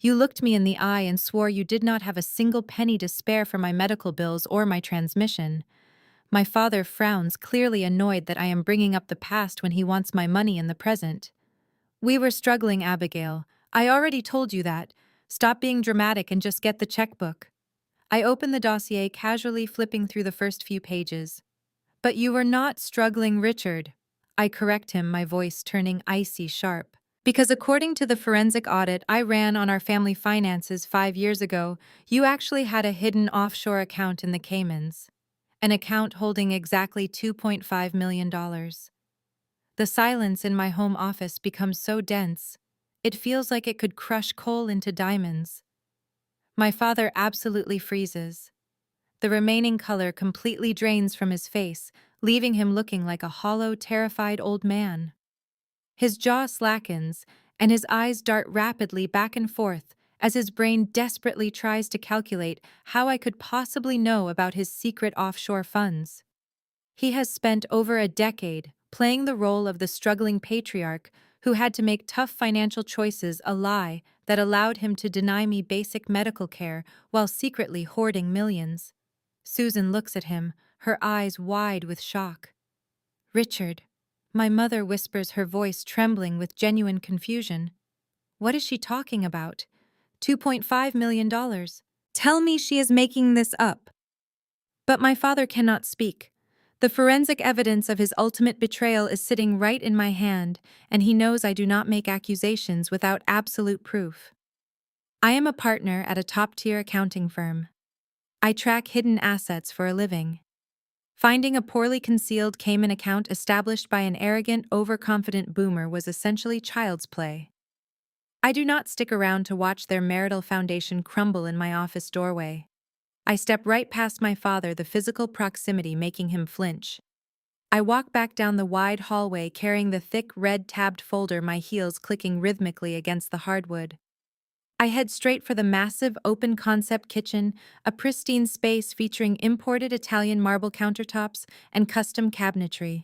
You looked me in the eye and swore you did not have a single penny to spare for my medical bills or my transmission." My father frowns, clearly annoyed that I am bringing up the past when he wants my money in the present. "We were struggling, Abigail. I already told you that. Stop being dramatic and just get the checkbook." I open the dossier, casually flipping through the first few pages. "But you were not struggling, Richard." I correct him, my voice turning icy sharp. "Because according to the forensic audit I ran on our family finances 5 years ago, you actually had a hidden offshore account in the Caymans. An account holding exactly $2.5 million. The silence in my home office becomes so dense, it feels like it could crush coal into diamonds. My father absolutely freezes. The remaining color completely drains from his face, leaving him looking like a hollow, terrified old man. His jaw slackens, and his eyes dart rapidly back and forth as his brain desperately tries to calculate how I could possibly know about his secret offshore funds. He has spent over a decade playing the role of the struggling patriarch who had to make tough financial choices, a lie that allowed him to deny me basic medical care while secretly hoarding millions. Susan looks at him, her eyes wide with shock. "Richard," my mother whispers, her voice trembling with genuine confusion. "What is she talking about? $2.5 million. Tell me she is making this up." But my father cannot speak. The forensic evidence of his ultimate betrayal is sitting right in my hand, and he knows I do not make accusations without absolute proof. I am a partner at a top-tier accounting firm. I track hidden assets for a living. Finding a poorly concealed Cayman account established by an arrogant, overconfident boomer was essentially child's play. I do not stick around to watch their marital foundation crumble in my office doorway. I step right past my father, the physical proximity making him flinch. I walk back down the wide hallway carrying the thick red tabbed folder, my heels clicking rhythmically against the hardwood. I head straight for the massive open-concept kitchen, a pristine space featuring imported Italian marble countertops and custom cabinetry.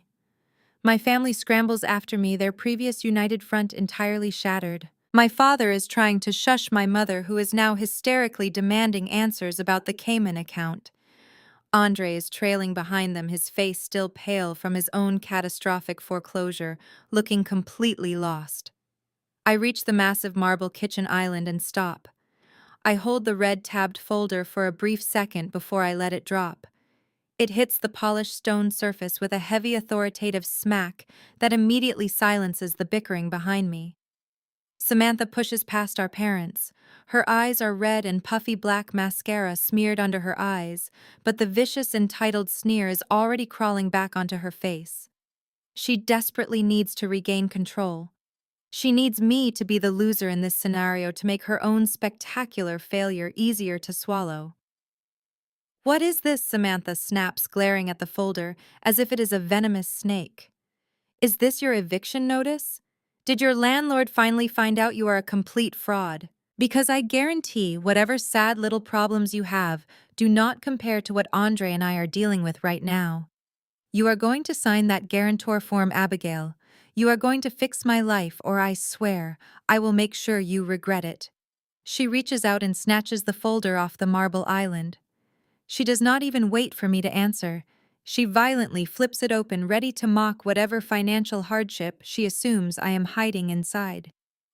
My family scrambles after me, their previous united front entirely shattered. My father is trying to shush my mother, who is now hysterically demanding answers about the Cayman account. Andre is trailing behind them, his face still pale from his own catastrophic foreclosure, looking completely lost. I reach the massive marble kitchen island and stop. I hold the red-tabbed folder for a brief second before I let it drop. It hits the polished stone surface with a heavy authoritative smack that immediately silences the bickering behind me. Samantha pushes past our parents. Her eyes are red and puffy black mascara smeared under her eyes, but the vicious entitled sneer is already crawling back onto her face. She desperately needs to regain control. She needs me to be the loser in this scenario to make her own spectacular failure easier to swallow. "What is this?" Samantha snaps, glaring at the folder as if it is a venomous snake. "Is this your eviction notice? Did your landlord finally find out you are a complete fraud? Because I guarantee whatever sad little problems you have do not compare to what Andre and I are dealing with right now. You are going to sign that guarantor form, Abigail. You are going to fix my life, or I swear, I will make sure you regret it." She reaches out and snatches the folder off the marble island. She does not even wait for me to answer. She violently flips it open, ready to mock whatever financial hardship she assumes I am hiding inside.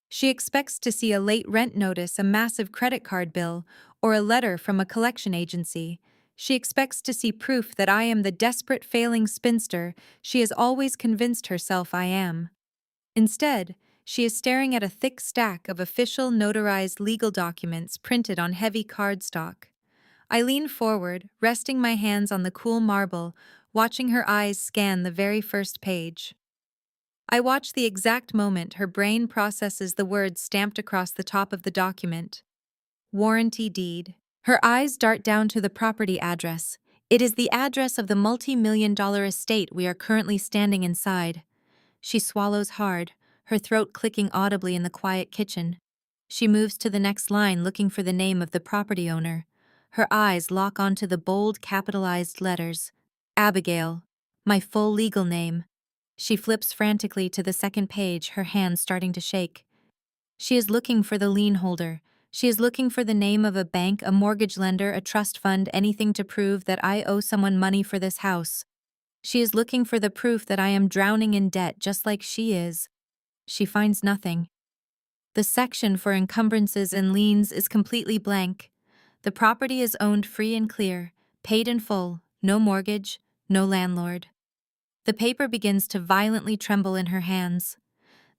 She expects to see a late rent notice, a massive credit card bill, or a letter from a collection agency. She expects to see proof that I am the desperate failing spinster she has always convinced herself I am. Instead, she is staring at a thick stack of official notarized legal documents printed on heavy cardstock. I lean forward, resting my hands on the cool marble, watching her eyes scan the very first page. I watch the exact moment her brain processes the words stamped across the top of the document. Warranty deed. Her eyes dart down to the property address. It is the address of the multi-million-dollar estate we are currently standing inside. She swallows hard, her throat clicking audibly in the quiet kitchen. She moves to the next line, looking for the name of the property owner. Her eyes lock onto the bold capitalized letters. Abigail. My full legal name. She flips frantically to the second page, her hands starting to shake. She is looking for the lien holder. She is looking for the name of a bank, a mortgage lender, a trust fund, anything to prove that I owe someone money for this house. She is looking for the proof that I am drowning in debt just like she is. She finds nothing. The section for encumbrances and liens is completely blank. The property is owned free and clear, paid in full, no mortgage, no landlord. The paper begins to violently tremble in her hands.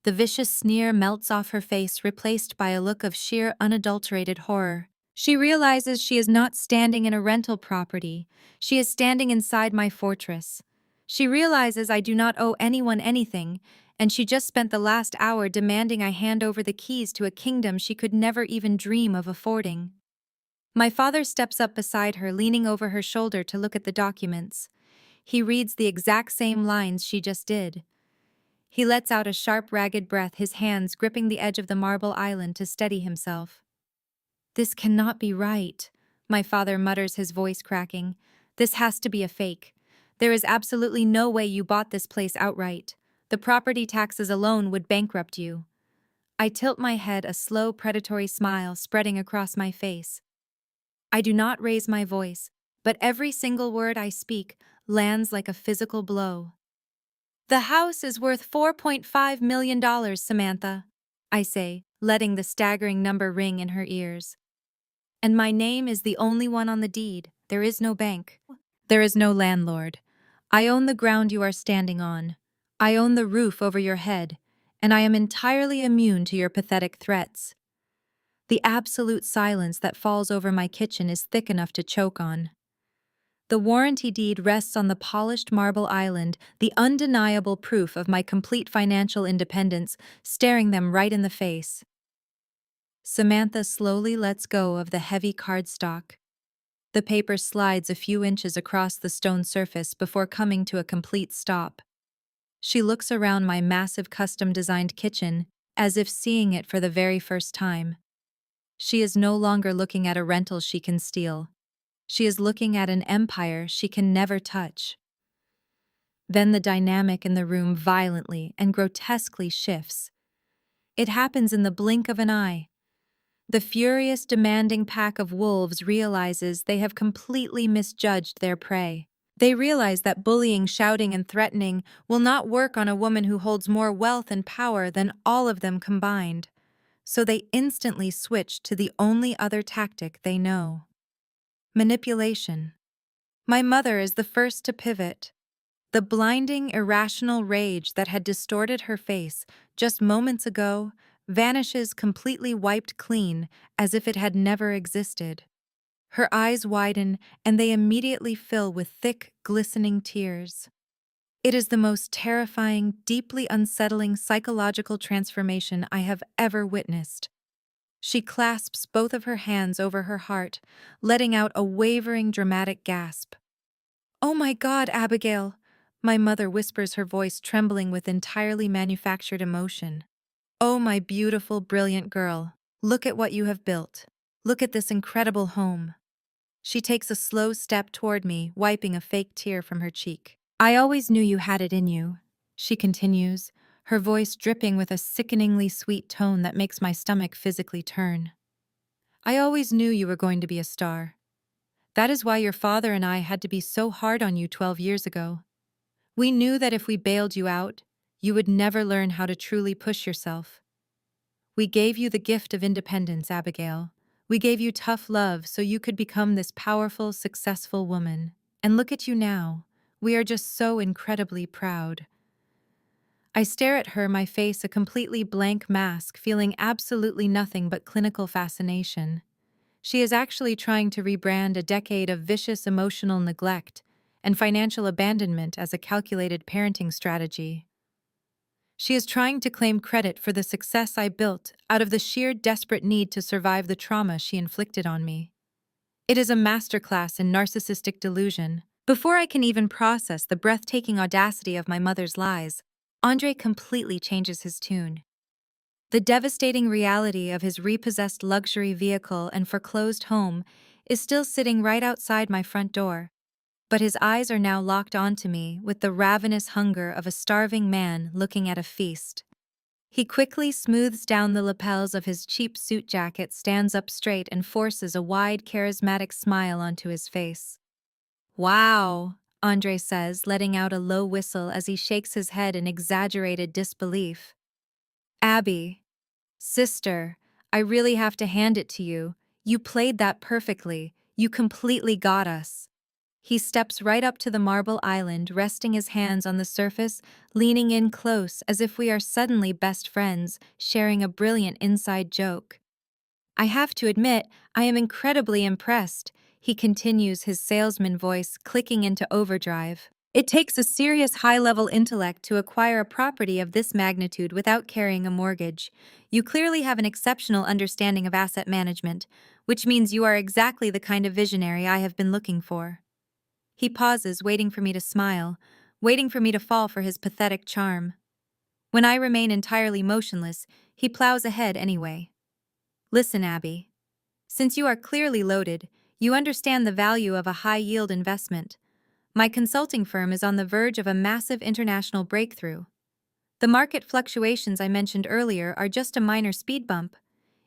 The vicious sneer melts off her face, replaced by a look of sheer unadulterated horror. She realizes she is not standing in a rental property. She is standing inside my fortress. She realizes I do not owe anyone anything, and she just spent the last hour demanding I hand over the keys to a kingdom she could never even dream of affording. My father steps up beside her, leaning over her shoulder to look at the documents. He reads the exact same lines she just did. He lets out a sharp, ragged breath, his hands gripping the edge of the marble island to steady himself. "This cannot be right," my father mutters, his voice cracking. "This has to be a fake. There is absolutely no way you bought this place outright. The property taxes alone would bankrupt you." I tilt my head, a slow, predatory smile spreading across my face. I do not raise my voice, but every single word I speak lands like a physical blow. "The house is worth $4.5 million, Samantha," I say, letting the staggering number ring in her ears. "And my name is the only one on the deed. There is no bank. There is no landlord. I own the ground you are standing on. I own the roof over your head, and I am entirely immune to your pathetic threats." The absolute silence that falls over my kitchen is thick enough to choke on. The warranty deed rests on the polished marble island, the undeniable proof of my complete financial independence, staring them right in the face. Samantha slowly lets go of the heavy cardstock. The paper slides a few inches across the stone surface before coming to a complete stop. She looks around my massive custom-designed kitchen, as if seeing it for the very first time. She is no longer looking at a rental she can steal. She is looking at an empire she can never touch. Then the dynamic in the room violently and grotesquely shifts. It happens in the blink of an eye. The furious, demanding pack of wolves realizes they have completely misjudged their prey. They realize that bullying, shouting, and threatening will not work on a woman who holds more wealth and power than all of them combined. So they instantly switch to the only other tactic they know: manipulation. My mother is the first to pivot. The blinding, irrational rage that had distorted her face just moments ago vanishes completely wiped clean, as if it had never existed. Her eyes widen, and they immediately fill with thick, glistening tears. It is the most terrifying, deeply unsettling psychological transformation I have ever witnessed. She clasps both of her hands over her heart, letting out a wavering, dramatic gasp. "Oh my God, Abigail!" My mother whispers, her voice trembling with entirely manufactured emotion. "Oh, my beautiful, brilliant girl, look at what you have built. Look at this incredible home." She takes a slow step toward me, wiping a fake tear from her cheek. "I always knew you had it in you," she continues, her voice dripping with a sickeningly sweet tone that makes my stomach physically turn. "I always knew you were going to be a star. That is why your father and I had to be so hard on you 12 years ago. We knew that if we bailed you out, you would never learn how to truly push yourself. We gave you the gift of independence, Abigail. We gave you tough love so you could become this powerful, successful woman. And look at you now. We are just so incredibly proud." I stare at her, my face a completely blank mask, feeling absolutely nothing but clinical fascination. She is actually trying to rebrand a decade of vicious emotional neglect and financial abandonment as a calculated parenting strategy. She is trying to claim credit for the success I built out of the sheer desperate need to survive the trauma she inflicted on me. It is a masterclass in narcissistic delusion. Before I can even process the breathtaking audacity of my mother's lies, Andre completely changes his tune. The devastating reality of his repossessed luxury vehicle and foreclosed home is still sitting right outside my front door, but his eyes are now locked onto me with the ravenous hunger of a starving man looking at a feast. He quickly smooths down the lapels of his cheap suit jacket, stands up straight, and forces a wide, charismatic smile onto his face. "Wow," Andre says, letting out a low whistle as he shakes his head in exaggerated disbelief. "Abby, sister, I really have to hand it to you. You played that perfectly. You completely got us." He steps right up to the marble island, resting his hands on the surface, leaning in close as if we are suddenly best friends, sharing a brilliant inside joke. "I have to admit, I am incredibly impressed," he continues, his salesman voice clicking into overdrive. "It takes a serious high-level intellect to acquire a property of this magnitude without carrying a mortgage. You clearly have an exceptional understanding of asset management, which means you are exactly the kind of visionary I have been looking for." He pauses, waiting for me to smile, waiting for me to fall for his pathetic charm. When I remain entirely motionless, he plows ahead anyway. "Listen, Abby. Since you are clearly loaded, you understand the value of a high-yield investment. My consulting firm is on the verge of a massive international breakthrough. The market fluctuations I mentioned earlier are just a minor speed bump.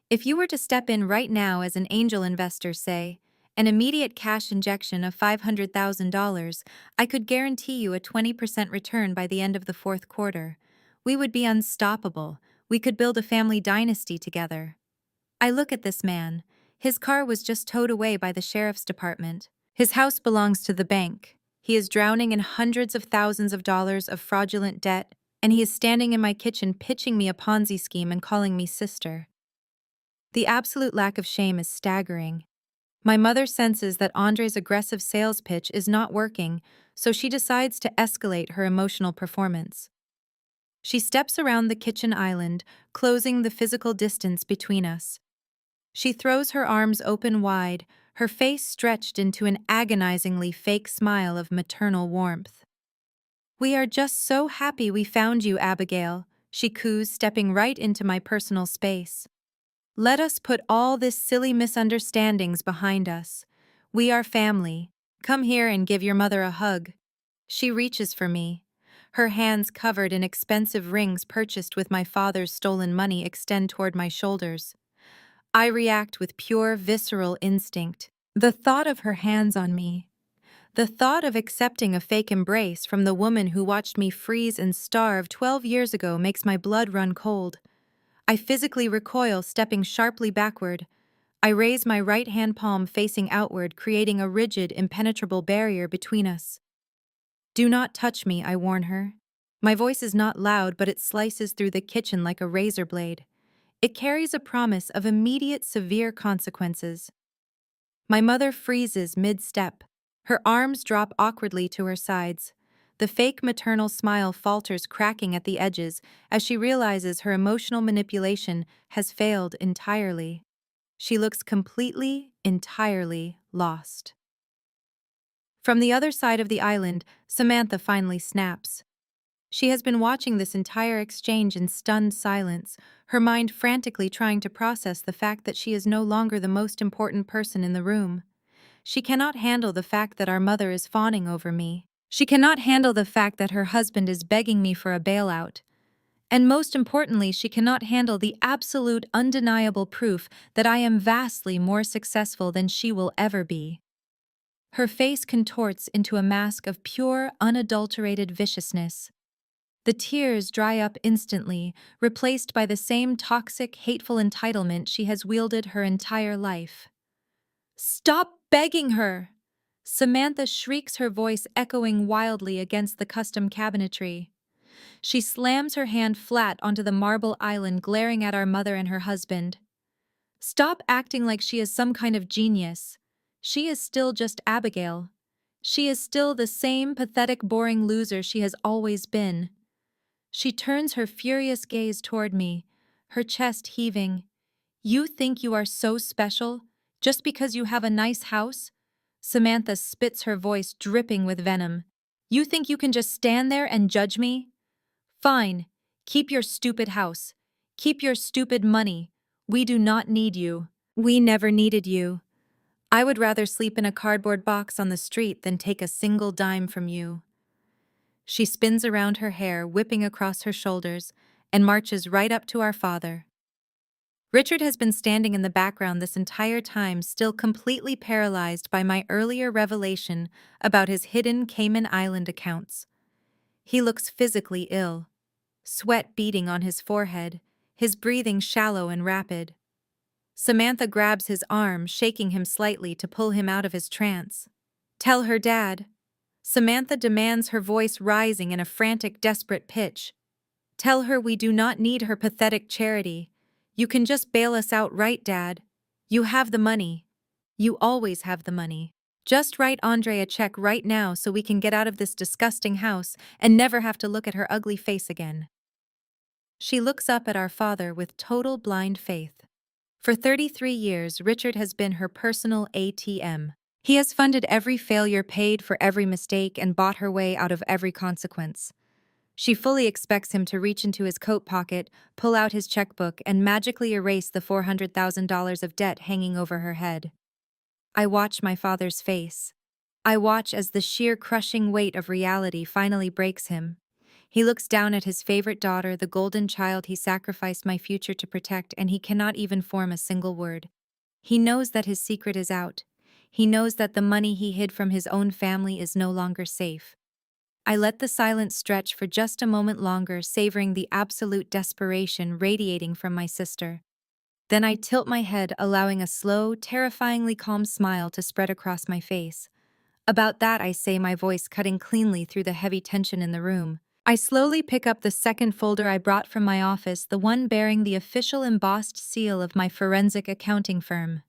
If you were to step in right now as an angel investor, say, an immediate cash injection of $500,000, I could guarantee you a 20% return by the end of the fourth quarter. We would be unstoppable. We could build a family dynasty together." I look at this man. His car was just towed away by the sheriff's department. His house belongs to the bank. He is drowning in hundreds of thousands of dollars of fraudulent debt, and he is standing in my kitchen pitching me a Ponzi scheme and calling me sister. The absolute lack of shame is staggering. My mother senses that Andre's aggressive sales pitch is not working, so she decides to escalate her emotional performance. She steps around the kitchen island, closing the physical distance between us. She throws her arms open wide, her face stretched into an agonizingly fake smile of maternal warmth. "We are just so happy we found you, Abigail," she coos, stepping right into my personal space. Let us put all this silly misunderstandings behind us. We are family. Come here and give your mother a hug. She reaches for me. Her hands covered in expensive rings purchased with my father's stolen money extend toward my shoulders. I react with pure, visceral instinct. The thought of her hands on me, the thought of accepting a fake embrace from the woman who watched me freeze and starve 12 years ago makes my blood run cold. I physically recoil, stepping sharply backward. I raise my right hand palm facing outward, creating a rigid, impenetrable barrier between us. Do not touch me, I warn her. My voice is not loud, but it slices through the kitchen like a razor blade. It carries a promise of immediate, severe consequences. My mother freezes mid-step. Her arms drop awkwardly to her sides. The fake maternal smile falters, cracking at the edges, as she realizes her emotional manipulation has failed entirely. She looks completely, entirely lost. From the other side of the island, Samantha finally snaps. She has been watching this entire exchange in stunned silence, her mind frantically trying to process the fact that she is no longer the most important person in the room. She cannot handle the fact that our mother is fawning over me. She cannot handle the fact that her husband is begging me for a bailout. And most importantly, she cannot handle the absolute, undeniable proof that I am vastly more successful than she will ever be. Her face contorts into a mask of pure, unadulterated viciousness. The tears dry up instantly, replaced by the same toxic, hateful entitlement she has wielded her entire life. Stop begging her! Samantha shrieks, her voice echoing wildly against the custom cabinetry. She slams her hand flat onto the marble island, glaring at our mother and her husband. Stop acting like she is some kind of genius. She is still just Abigail. She is still the same pathetic, boring loser she has always been. She turns her furious gaze toward me, her chest heaving. You think you are so special, just because you have a nice house? Samantha spits, her voice dripping with venom. You think you can just stand there and judge me? Fine. Keep your stupid house. Keep your stupid money. We do not need you. We never needed you. I would rather sleep in a cardboard box on the street than take a single dime from you. She spins around, her hair whipping across her shoulders, and marches right up to our father. Richard has been standing in the background this entire time, still completely paralyzed by my earlier revelation about his hidden Cayman Island accounts. He looks physically ill, sweat beading on his forehead, his breathing shallow and rapid. Samantha grabs his arm, shaking him slightly to pull him out of his trance. Tell her dad. Samantha demands, her voice rising in a frantic, desperate pitch. Tell her we do not need her pathetic charity. You can just bail us out, right, Dad? You have the money. You always have the money. Just write Andre a check right now so we can get out of this disgusting house and never have to look at her ugly face again. She looks up at our father with total blind faith. For 33 years, Richard has been her personal ATM. He has funded every failure, paid for every mistake, and bought her way out of every consequence. She fully expects him to reach into his coat pocket, pull out his checkbook, and magically erase the $400,000 of debt hanging over her head. I watch my father's face. I watch as the sheer crushing weight of reality finally breaks him. He looks down at his favorite daughter, the golden child he sacrificed my future to protect, and he cannot even form a single word. He knows that his secret is out. He knows that the money he hid from his own family is no longer safe. I let the silence stretch for just a moment longer, savoring the absolute desperation radiating from my sister. Then I tilt my head, allowing a slow, terrifyingly calm smile to spread across my face. About that, I say, my voice cutting cleanly through the heavy tension in the room. I slowly pick up the second folder I brought from my office, the one bearing the official embossed seal of my forensic accounting firm.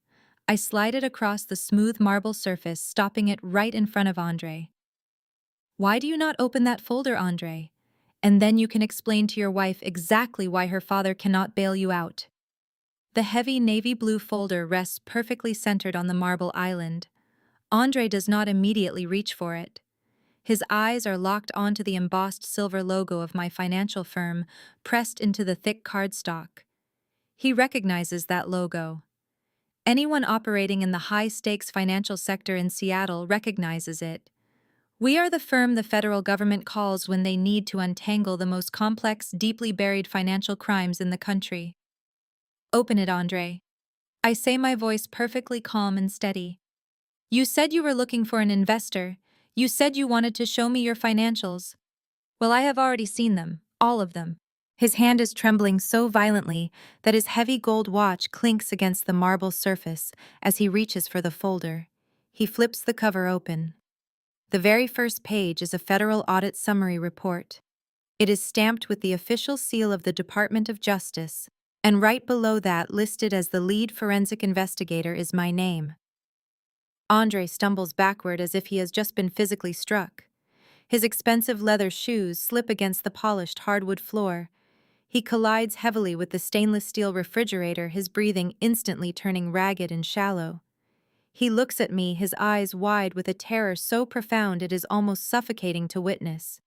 I slide it across the smooth marble surface, stopping it right in front of Andre. Why do you not open that folder, Andre? And then you can explain to your wife exactly why her father cannot bail you out. The heavy navy blue folder rests perfectly centered on the marble island. Andre does not immediately reach for it. His eyes are locked onto the embossed silver logo of my financial firm, pressed into the thick cardstock. He recognizes that logo. Anyone operating in the high-stakes financial sector in Seattle recognizes it. We are the firm the federal government calls when they need to untangle the most complex, deeply buried financial crimes in the country. Open it, Andre. I say, my voice perfectly calm and steady. You said you were looking for an investor. You said you wanted to show me your financials. Well, I have already seen them, all of them. His hand is trembling so violently that his heavy gold watch clinks against the marble surface as he reaches for the folder. He flips the cover open. The very first page is a federal audit summary report. It is stamped with the official seal of the Department of Justice, and right below that, listed as the lead forensic investigator, is my name. Andre stumbles backward as if he has just been physically struck. His expensive leather shoes slip against the polished hardwood floor. He collides heavily with the stainless steel refrigerator, his breathing instantly turning ragged and shallow. He looks at me, his eyes wide with a terror so profound it is almost suffocating to witness.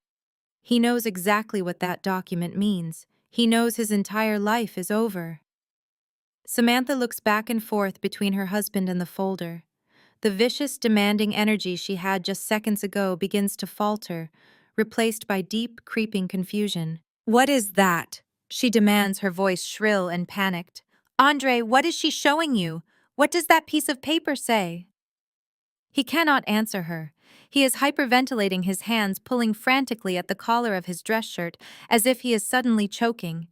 He knows exactly what that document means. He knows his entire life is over. Samantha looks back and forth between her husband and the folder. The vicious, demanding energy she had just seconds ago begins to falter, replaced by deep, creeping confusion. "What is that?" she demands, her voice shrill and panicked. "Andre, what is she showing you? What does that piece of paper say?" He cannot answer her. He is hyperventilating, his hands pulling frantically at the collar of his dress shirt as if he is suddenly choking.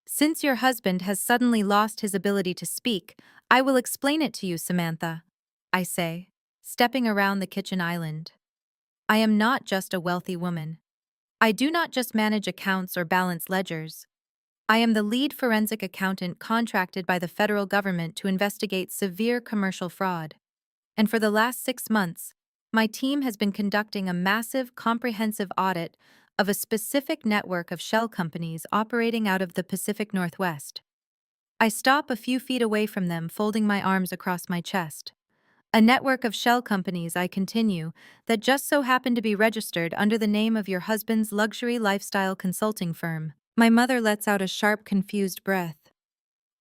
"Since your husband has suddenly lost his ability to speak, I will explain it to you, Samantha," I say, stepping around the kitchen island. I am not just a wealthy woman. I do not just manage accounts or balance ledgers. I am the lead forensic accountant contracted by the federal government to investigate severe commercial fraud. And for the last 6 months, my team has been conducting a massive, comprehensive audit of a specific network of shell companies operating out of the Pacific Northwest. I stop a few feet away from them, folding my arms across my chest. A network of shell companies, I continue, that just so happen to be registered under the name of your husband's luxury lifestyle consulting firm. My mother lets out a sharp, confused breath.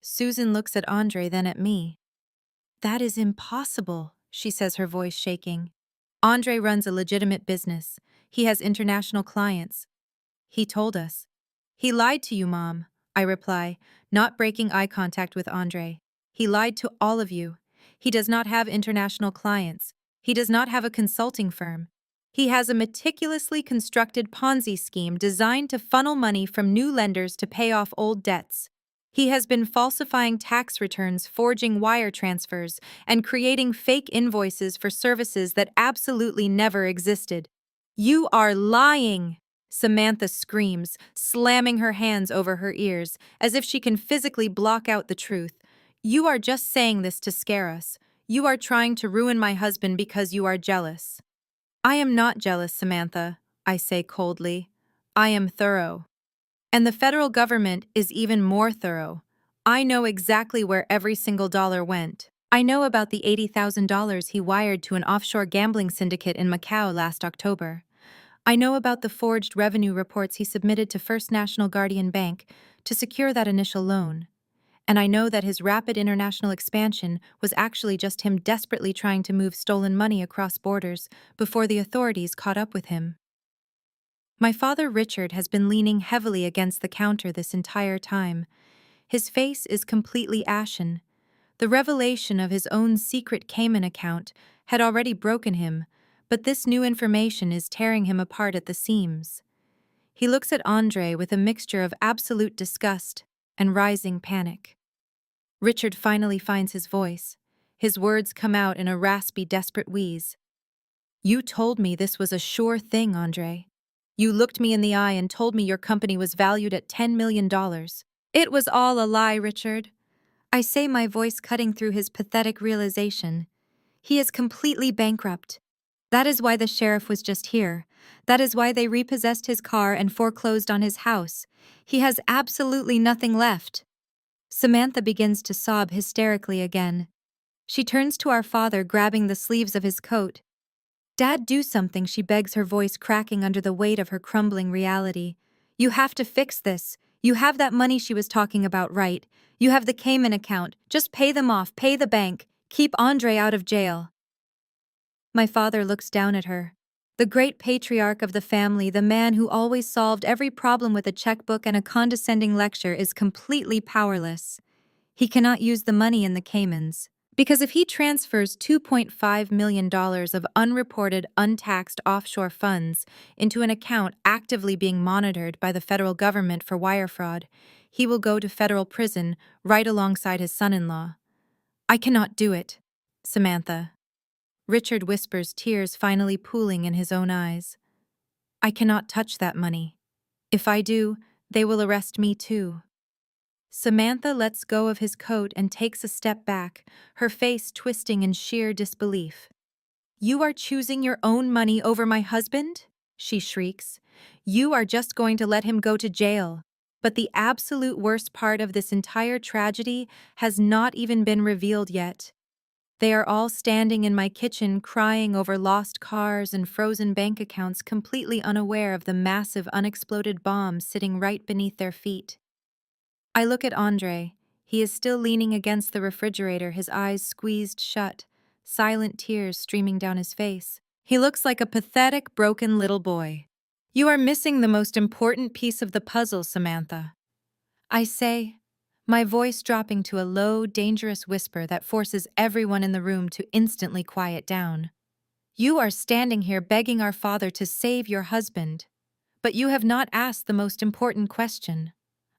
Susan looks at Andre, then at me. "That is impossible," she says, her voice shaking. "Andre runs a legitimate business. He has international clients. He told us." "He lied to you, Mom," I reply, not breaking eye contact with Andre. "He lied to all of you. He does not have international clients. He does not have a consulting firm. He has a meticulously constructed Ponzi scheme designed to funnel money from new lenders to pay off old debts. He has been falsifying tax returns, forging wire transfers, and creating fake invoices for services that absolutely never existed." "You are lying!" Samantha screams, slamming her hands over her ears, as if she can physically block out the truth. "You are just saying this to scare us. You are trying to ruin my husband because you are jealous." "I am not jealous, Samantha," I say coldly. "I am thorough. And the federal government is even more thorough. I know exactly where every single dollar went. I know about the $80,000 he wired to an offshore gambling syndicate in Macau last October. I know about the forged revenue reports he submitted to First National Guardian Bank to secure that initial loan. And I know that his rapid international expansion was actually just him desperately trying to move stolen money across borders before the authorities caught up with him. My father, Richard, has been leaning heavily against the counter this entire time. His face is completely ashen. The revelation of his own secret Cayman account had already broken him, but this new information is tearing him apart at the seams. He looks at Andre with a mixture of absolute disgust and rising panic. Richard finally finds his voice. His words come out in a raspy, desperate wheeze. "You told me this was a sure thing, Andre. You looked me in the eye and told me your company was valued at $10 million. It was all a lie, Richard." I say, my voice cutting through his pathetic realization. "He is completely bankrupt. That is why the sheriff was just here. That is why they repossessed his car and foreclosed on his house. He has absolutely nothing left." Samantha begins to sob hysterically again. She turns to our father, grabbing the sleeves of his coat. "Dad, do something," she begs, her voice cracking under the weight of her crumbling reality. "You have to fix this. You have that money she was talking about, right? You have the Cayman account. Just pay them off, pay the bank. Keep Andre out of jail. My father looks down at her. The great patriarch of the family, the man who always solved every problem with a checkbook and a condescending lecture, is completely powerless. He cannot use the money in the Caymans. Because if he transfers $2.5 million of unreported, untaxed offshore funds into an account actively being monitored by the federal government for wire fraud, he will go to federal prison right alongside his son-in-law. I cannot do it, Samantha. Richard whispers, tears finally pooling in his own eyes. I cannot touch that money. If I do, they will arrest me too. Samantha lets go of his coat and takes a step back, her face twisting in sheer disbelief. You are choosing your own money over my husband? She shrieks. You are just going to let him go to jail. But the absolute worst part of this entire tragedy has not even been revealed yet. They are all standing in my kitchen crying over lost cars and frozen bank accounts, completely unaware of the massive unexploded bomb sitting right beneath their feet. I look at Andre. He is still leaning against the refrigerator, his eyes squeezed shut, silent tears streaming down his face. He looks like a pathetic, broken little boy. You are missing the most important piece of the puzzle, Samantha. I say, my voice dropping to a low, dangerous whisper that forces everyone in the room to instantly quiet down. You are standing here begging our father to save your husband, but you have not asked the most important question.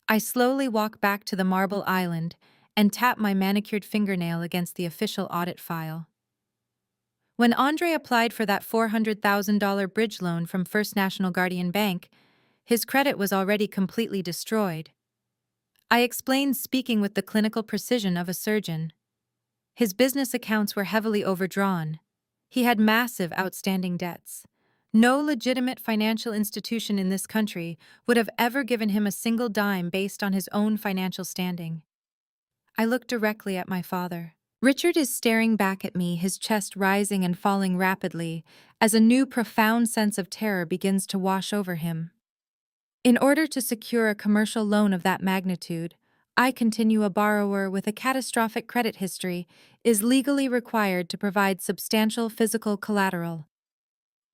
I slowly walk back to the marble island and tap my manicured fingernail against the official audit file. When Andre applied for that $400,000 bridge loan from First National Guardian Bank, his credit was already completely destroyed. I explained, speaking with the clinical precision of a surgeon. His business accounts were heavily overdrawn. He had massive outstanding debts. No legitimate financial institution in this country would have ever given him a single dime based on his own financial standing. I look directly at my father. Richard is staring back at me, his chest rising and falling rapidly, as a new profound sense of terror begins to wash over him. In order to secure a commercial loan of that magnitude, I continue, a borrower with a catastrophic credit history is legally required to provide substantial physical collateral,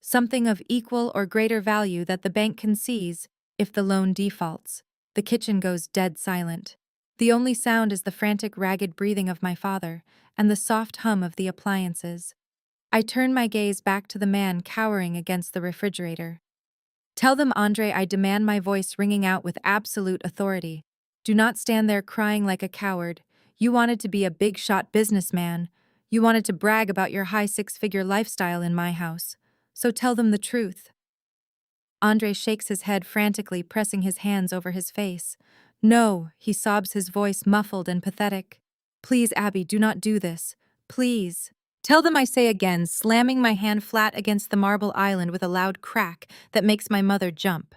something of equal or greater value that the bank can seize if the loan defaults. The kitchen goes dead silent. The only sound is the frantic, ragged breathing of my father and the soft hum of the appliances. I turn my gaze back to the man cowering against the refrigerator. Tell them, Andre, I demand, my voice ringing out with absolute authority. Do not stand there crying like a coward. You wanted to be a big-shot businessman. You wanted to brag about your high six-figure lifestyle in my house. So tell them the truth. Andre shakes his head frantically, pressing his hands over his face. No, he sobs, his voice muffled and pathetic. Please, Abby, do not do this. Please. Tell them, I say again, slamming my hand flat against the marble island with a loud crack that makes my mother jump.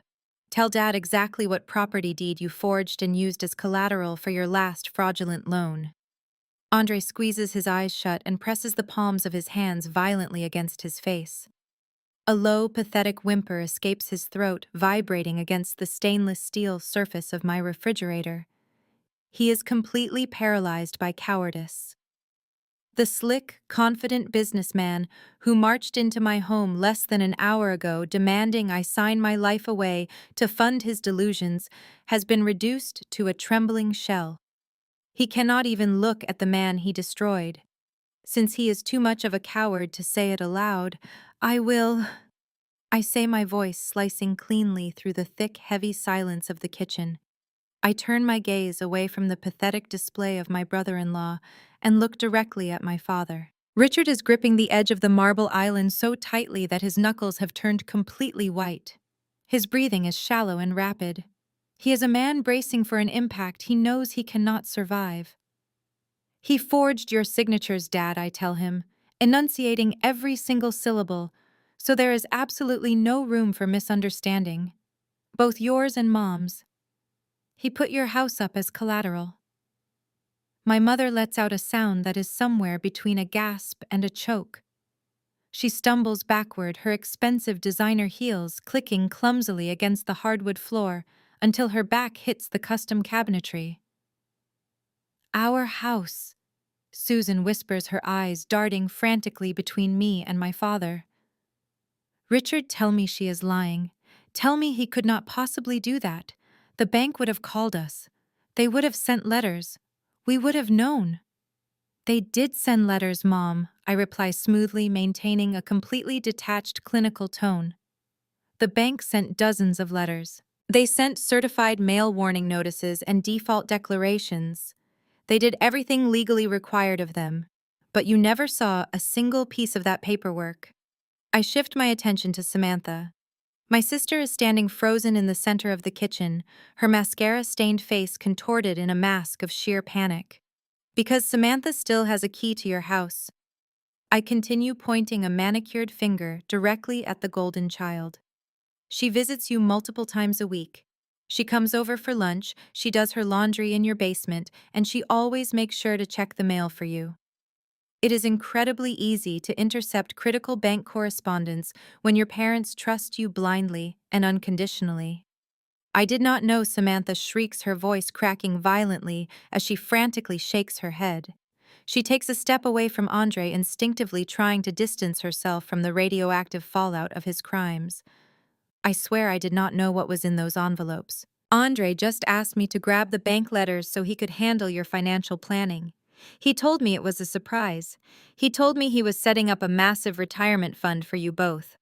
Tell Dad exactly what property deed you forged and used as collateral for your last fraudulent loan. Andre squeezes his eyes shut and presses the palms of his hands violently against his face. A low, pathetic whimper escapes his throat, vibrating against the stainless steel surface of my refrigerator. He is completely paralyzed by cowardice. The slick, confident businessman who marched into my home less than an hour ago demanding I sign my life away to fund his delusions has been reduced to a trembling shell. He cannot even look at the man he destroyed. Since he is too much of a coward to say it aloud, I say, my voice slicing cleanly through the thick, heavy silence of the kitchen. I turn my gaze away from the pathetic display of my brother-in-law and look directly at my father. Richard is gripping the edge of the marble island so tightly that his knuckles have turned completely white. His breathing is shallow and rapid. He is a man bracing for an impact he knows he cannot survive. He forged your signatures, Dad, I tell him, enunciating every single syllable, so there is absolutely no room for misunderstanding. Both yours and Mom's. He put your house up as collateral. My mother lets out a sound that is somewhere between a gasp and a choke. She stumbles backward, her expensive designer heels clicking clumsily against the hardwood floor, until her back hits the custom cabinetry. Our house, Susan whispers, her eyes darting frantically between me and my father. Richard, tell me she is lying. Tell me he could not possibly do that. The bank would have called us. They would have sent letters. We would have known. They did send letters, Mom, I reply smoothly, maintaining a completely detached clinical tone. The bank sent dozens of letters. They sent certified mail warning notices and default declarations. They did everything legally required of them. But you never saw a single piece of that paperwork. I shift my attention to Samantha. My sister is standing frozen in the center of the kitchen, her mascara-stained face contorted in a mask of sheer panic. Because Samantha still has a key to your house. I continue, pointing a manicured finger directly at the golden child. She visits you multiple times a week. She comes over for lunch, she does her laundry in your basement, and she always makes sure to check the mail for you. It is incredibly easy to intercept critical bank correspondence when your parents trust you blindly and unconditionally. I did not know, Samantha shrieks, her voice cracking violently as she frantically shakes her head. She takes a step away from Andre, instinctively trying to distance herself from the radioactive fallout of his crimes. I swear I did not know what was in those envelopes. Andre just asked me to grab the bank letters so he could handle your financial planning. He told me it was a surprise. He told me he was setting up a massive retirement fund for you both.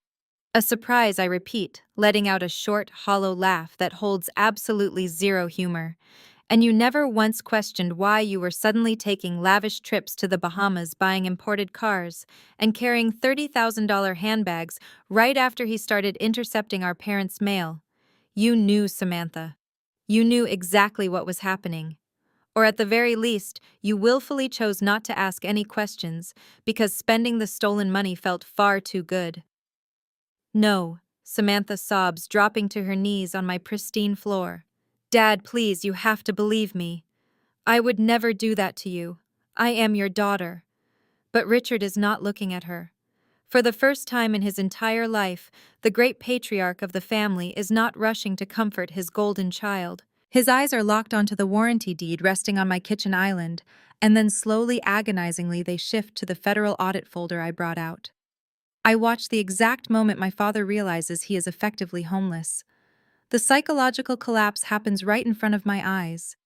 A surprise, I repeat, letting out a short, hollow laugh that holds absolutely zero humor. And you never once questioned why you were suddenly taking lavish trips to the Bahamas, buying imported cars, and carrying $30,000 handbags right after he started intercepting our parents' mail. You knew, Samantha. You knew exactly what was happening. Or at the very least, you willfully chose not to ask any questions because spending the stolen money felt far too good. No, Samantha sobs, dropping to her knees on my pristine floor. Dad, please, you have to believe me. I would never do that to you. I am your daughter. But Richard is not looking at her. For the first time in his entire life, the great patriarch of the family is not rushing to comfort his golden child. His eyes are locked onto the warranty deed resting on my kitchen island, and then slowly, agonizingly, they shift to the federal audit folder I brought out. I watch the exact moment my father realizes he is effectively homeless. The psychological collapse happens right in front of my eyes.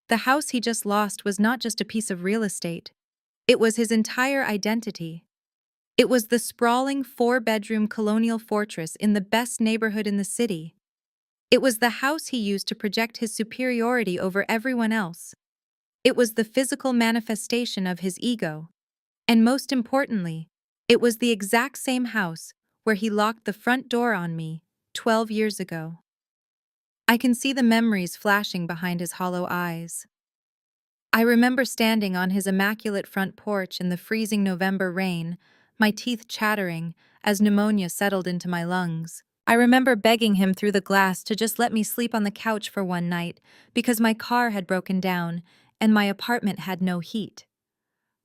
The house he just lost was not just a piece of real estate. It was his entire identity. It was the sprawling 4-bedroom colonial fortress in the best neighborhood in the city. It was the house he used to project his superiority over everyone else. It was the physical manifestation of his ego. And most importantly, it was the exact same house where he locked the front door on me 12 years ago. I can see the memories flashing behind his hollow eyes. I remember standing on his immaculate front porch in the freezing November rain, my teeth chattering as pneumonia settled into my lungs. I remember begging him through the glass to just let me sleep on the couch for one night because my car had broken down and my apartment had no heat.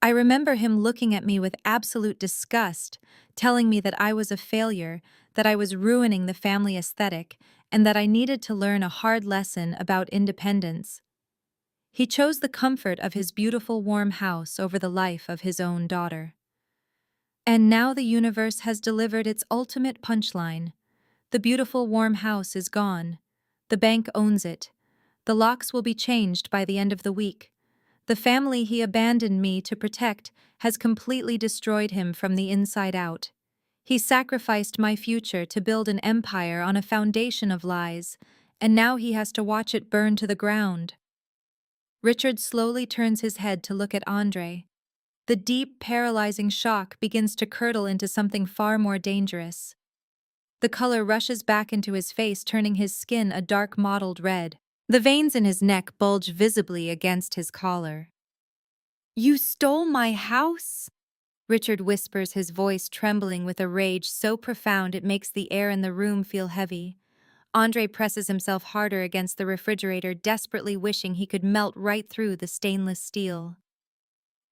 I remember him looking at me with absolute disgust, telling me that I was a failure, that I was ruining the family aesthetic, and that I needed to learn a hard lesson about independence. He chose the comfort of his beautiful, warm house over the life of his own daughter. And now the universe has delivered its ultimate punchline. The beautiful, warm house is gone. The bank owns it. The locks will be changed by the end of the week. The family he abandoned me to protect has completely destroyed him from the inside out. He sacrificed my future to build an empire on a foundation of lies, and now he has to watch it burn to the ground. Richard slowly turns his head to look at Andre. The deep, paralyzing shock begins to curdle into something far more dangerous. The color rushes back into his face, turning his skin a dark mottled red. The veins in his neck bulge visibly against his collar. "You stole my house?" Richard whispers, his voice trembling with a rage so profound it makes the air in the room feel heavy. Andre presses himself harder against the refrigerator, desperately wishing he could melt right through the stainless steel.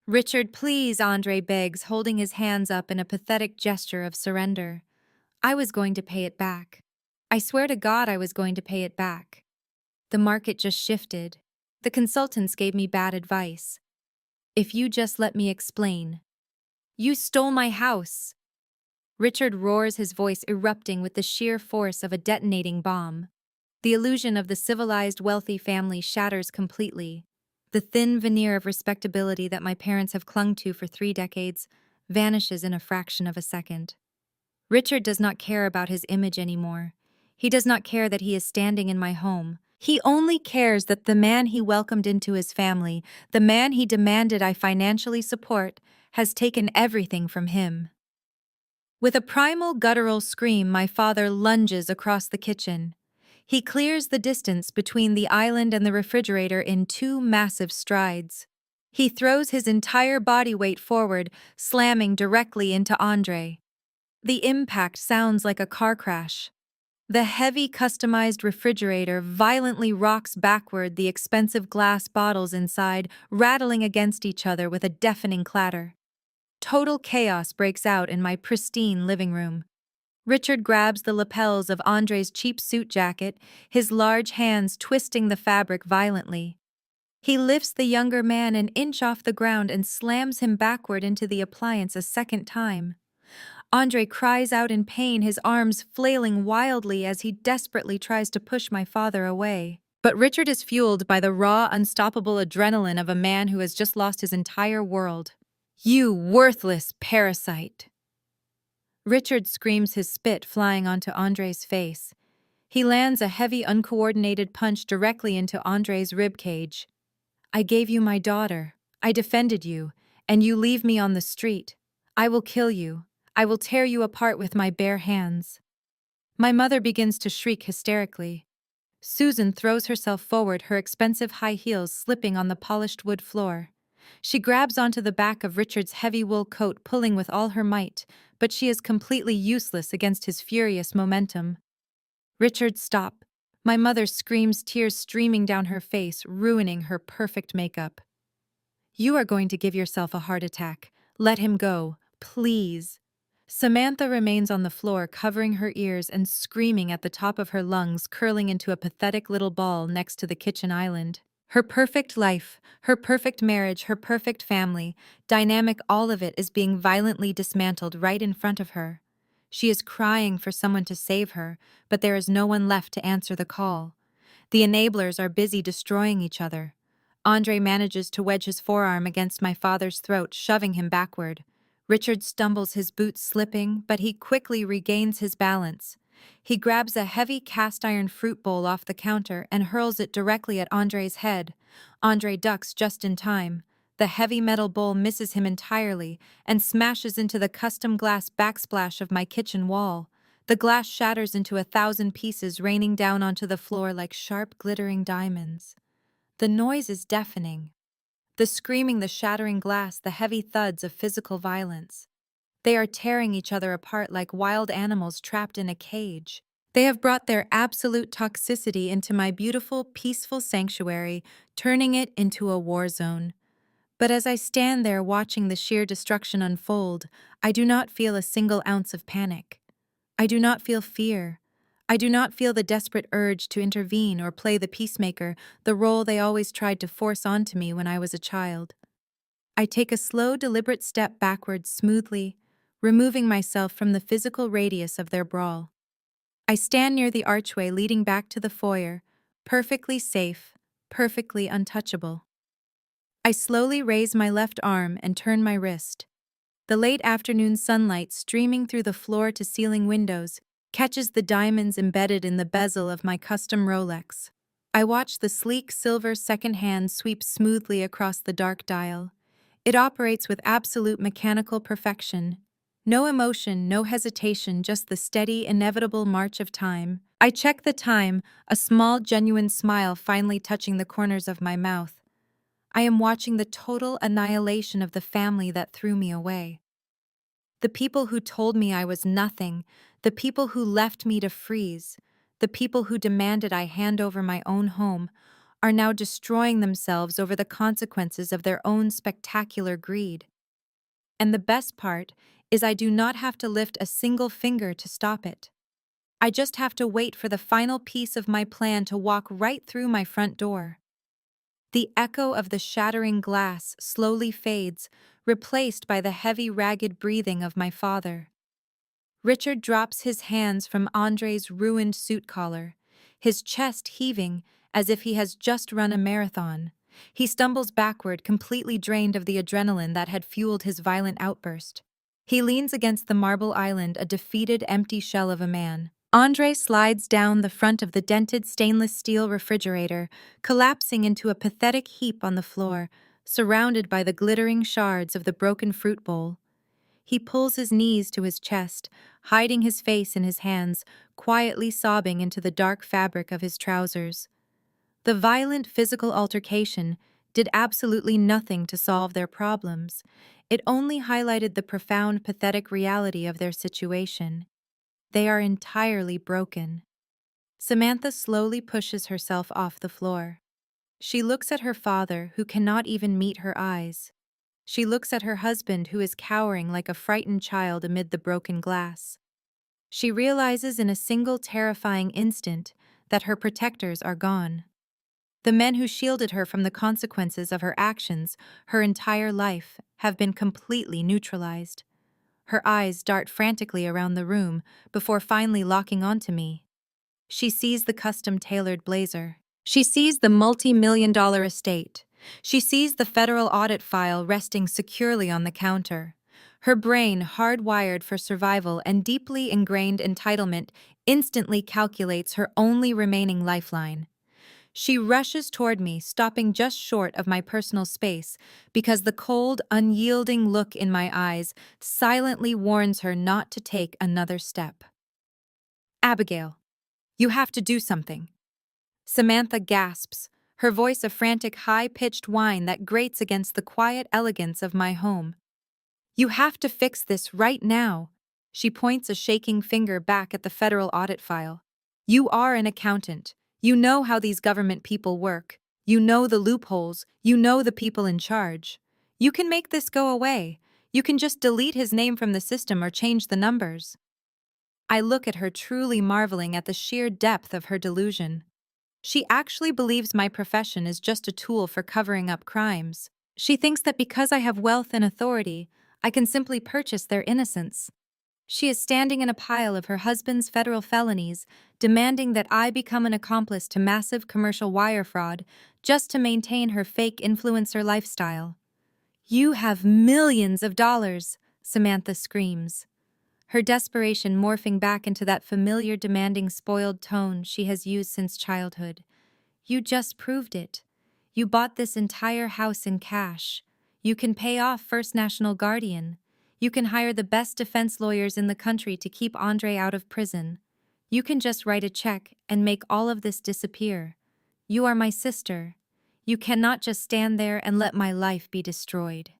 "Richard, please," Andre begs, holding his hands up in a pathetic gesture of surrender. "I was going to pay it back. I swear to God I was going to pay it back." The market just shifted. The consultants gave me bad advice. If you just let me explain. You stole my house. Richard roars, his voice erupting with the sheer force of a detonating bomb. The illusion of the civilized, wealthy family shatters completely. The thin veneer of respectability that my parents have clung to for 3 decades vanishes in a fraction of a second. Richard does not care about his image anymore. He does not care that he is standing in my home. He only cares that the man he welcomed into his family, the man he demanded I financially support, has taken everything from him. With a primal guttural scream, my father lunges across the kitchen. He clears the distance between the island and the refrigerator in 2 massive strides. He throws his entire body weight forward, slamming directly into Andre. The impact sounds like a car crash. The heavy customized refrigerator violently rocks backward, the expensive glass bottles inside rattling against each other with a deafening clatter. Total chaos breaks out in my pristine living room. Richard grabs the lapels of Andre's cheap suit jacket, his large hands twisting the fabric violently. He lifts the younger man an inch off the ground and slams him backward into the appliance a second time. Andre cries out in pain, his arms flailing wildly as he desperately tries to push my father away. But Richard is fueled by the raw, unstoppable adrenaline of a man who has just lost his entire world. You worthless parasite! Richard screams, his spit flying onto Andre's face. He lands a heavy, uncoordinated punch directly into Andre's rib cage. I gave you my daughter. I defended you, and you leave me on the street. I will kill you. I will tear you apart with my bare hands. My mother begins to shriek hysterically. Susan throws herself forward, her expensive high heels slipping on the polished wood floor. She grabs onto the back of Richard's heavy wool coat, pulling with all her might, but she is completely useless against his furious momentum. Richard, stop. My mother screams, tears streaming down her face, ruining her perfect makeup. You are going to give yourself a heart attack. Let him go, please. Samantha remains on the floor, covering her ears and screaming at the top of her lungs, curling into a pathetic little ball next to the kitchen island. Her perfect life, her perfect marriage, her perfect family, dynamic, all of it is being violently dismantled right in front of her. She is crying for someone to save her, but there is no one left to answer the call. The enablers are busy destroying each other. Andre manages to wedge his forearm against my father's throat, shoving him backward. Richard stumbles, his boots slipping, but he quickly regains his balance. He grabs a heavy cast-iron fruit bowl off the counter and hurls it directly at Andre's head. Andre ducks just in time. The heavy metal bowl misses him entirely and smashes into the custom glass backsplash of my kitchen wall. The glass shatters into 1,000 pieces, raining down onto the floor like sharp, glittering diamonds. The noise is deafening. The screaming, the shattering glass, the heavy thuds of physical violence. They are tearing each other apart like wild animals trapped in a cage. They have brought their absolute toxicity into my beautiful, peaceful sanctuary, turning it into a war zone. But as I stand there watching the sheer destruction unfold, I do not feel a single ounce of panic. I do not feel fear. I do not feel the desperate urge to intervene or play the peacemaker, the role they always tried to force onto me when I was a child. I take a slow, deliberate step backwards smoothly, removing myself from the physical radius of their brawl. I stand near the archway leading back to the foyer, perfectly safe, perfectly untouchable. I slowly raise my left arm and turn my wrist. The late afternoon sunlight streaming through the floor-to-ceiling windows catches the diamonds embedded in the bezel of my custom Rolex. I watch the sleek silver second hand sweep smoothly across the dark dial. It operates with absolute mechanical perfection. No emotion, no hesitation, just the steady, inevitable march of time. I check the time, a small, genuine smile finally touching the corners of my mouth. I am watching the total annihilation of the family that threw me away. The people who told me I was nothing, the people who left me to freeze, the people who demanded I hand over my own home, are now destroying themselves over the consequences of their own spectacular greed. And the best part is I do not have to lift a single finger to stop it. I just have to wait for the final piece of my plan to walk right through my front door. The echo of the shattering glass slowly fades, replaced by the heavy, ragged breathing of my father. Richard drops his hands from Andre's ruined suit collar, his chest heaving as if he has just run a marathon. He stumbles backward, completely drained of the adrenaline that had fueled his violent outburst. He leans against the marble island, a defeated, empty shell of a man. Andre slides down the front of the dented stainless steel refrigerator, collapsing into a pathetic heap on the floor, surrounded by the glittering shards of the broken fruit bowl. He pulls his knees to his chest, hiding his face in his hands, quietly sobbing into the dark fabric of his trousers. The violent physical altercation did absolutely nothing to solve their problems. It only highlighted the profound, pathetic reality of their situation. They are entirely broken. Samantha slowly pushes herself off the floor. She looks at her father, who cannot even meet her eyes. She looks at her husband, who is cowering like a frightened child amid the broken glass. She realizes in a single terrifying instant that her protectors are gone. The men who shielded her from the consequences of her actions her entire life have been completely neutralized. Her eyes dart frantically around the room before finally locking onto me. She sees the custom-tailored blazer. She sees the multi-million-dollar estate. She sees the federal audit file resting securely on the counter. Her brain, hardwired for survival and deeply ingrained entitlement, instantly calculates her only remaining lifeline. She rushes toward me, stopping just short of my personal space, because the cold, unyielding look in my eyes silently warns her not to take another step. Abigail, you have to do something. Samantha gasps, her voice a frantic, high-pitched whine that grates against the quiet elegance of my home. You have to fix this right now. She points a shaking finger back at the federal audit file. You are an accountant. You know how these government people work. You know the loopholes. You know the people in charge. You can make this go away. You can just delete his name from the system or change the numbers. I look at her, truly marveling at the sheer depth of her delusion. She actually believes my profession is just a tool for covering up crimes. She thinks that because I have wealth and authority, I can simply purchase their innocence. She is standing in a pile of her husband's federal felonies, demanding that I become an accomplice to massive commercial wire fraud just to maintain her fake influencer lifestyle. You have millions of dollars, Samantha screams, her desperation morphing back into that familiar, demanding, spoiled tone she has used since childhood. You just proved it. You bought this entire house in cash. You can pay off First National Guardian. You can hire the best defense lawyers in the country to keep Andre out of prison. You can just write a check and make all of this disappear. You are my sister. You cannot just stand there and let my life be destroyed.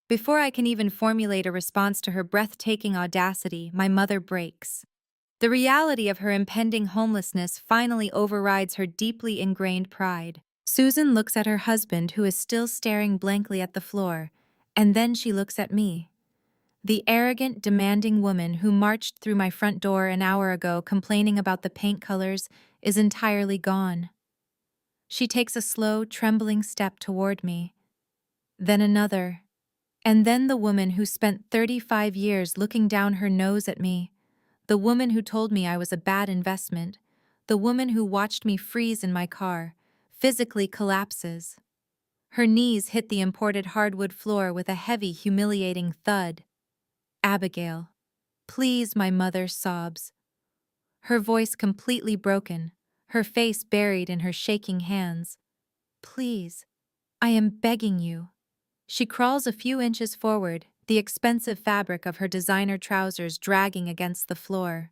Before I can even formulate a response to her breathtaking audacity, my mother breaks. The reality of her impending homelessness finally overrides her deeply ingrained pride. Susan looks at her husband, who is still staring blankly at the floor, and then she looks at me. The arrogant, demanding woman who marched through my front door an hour ago complaining about the paint colors is entirely gone. She takes a slow, trembling step toward me. Then another. And then the woman who spent 35 years looking down her nose at me. The woman who told me I was a bad investment. The woman who watched me freeze in my car, physically collapses. Her knees hit the imported hardwood floor with a heavy, humiliating thud. Abigail. Please, my mother sobs. Her voice completely broken, her face buried in her shaking hands. Please, I am begging you. She crawls a few inches forward, the expensive fabric of her designer trousers dragging against the floor.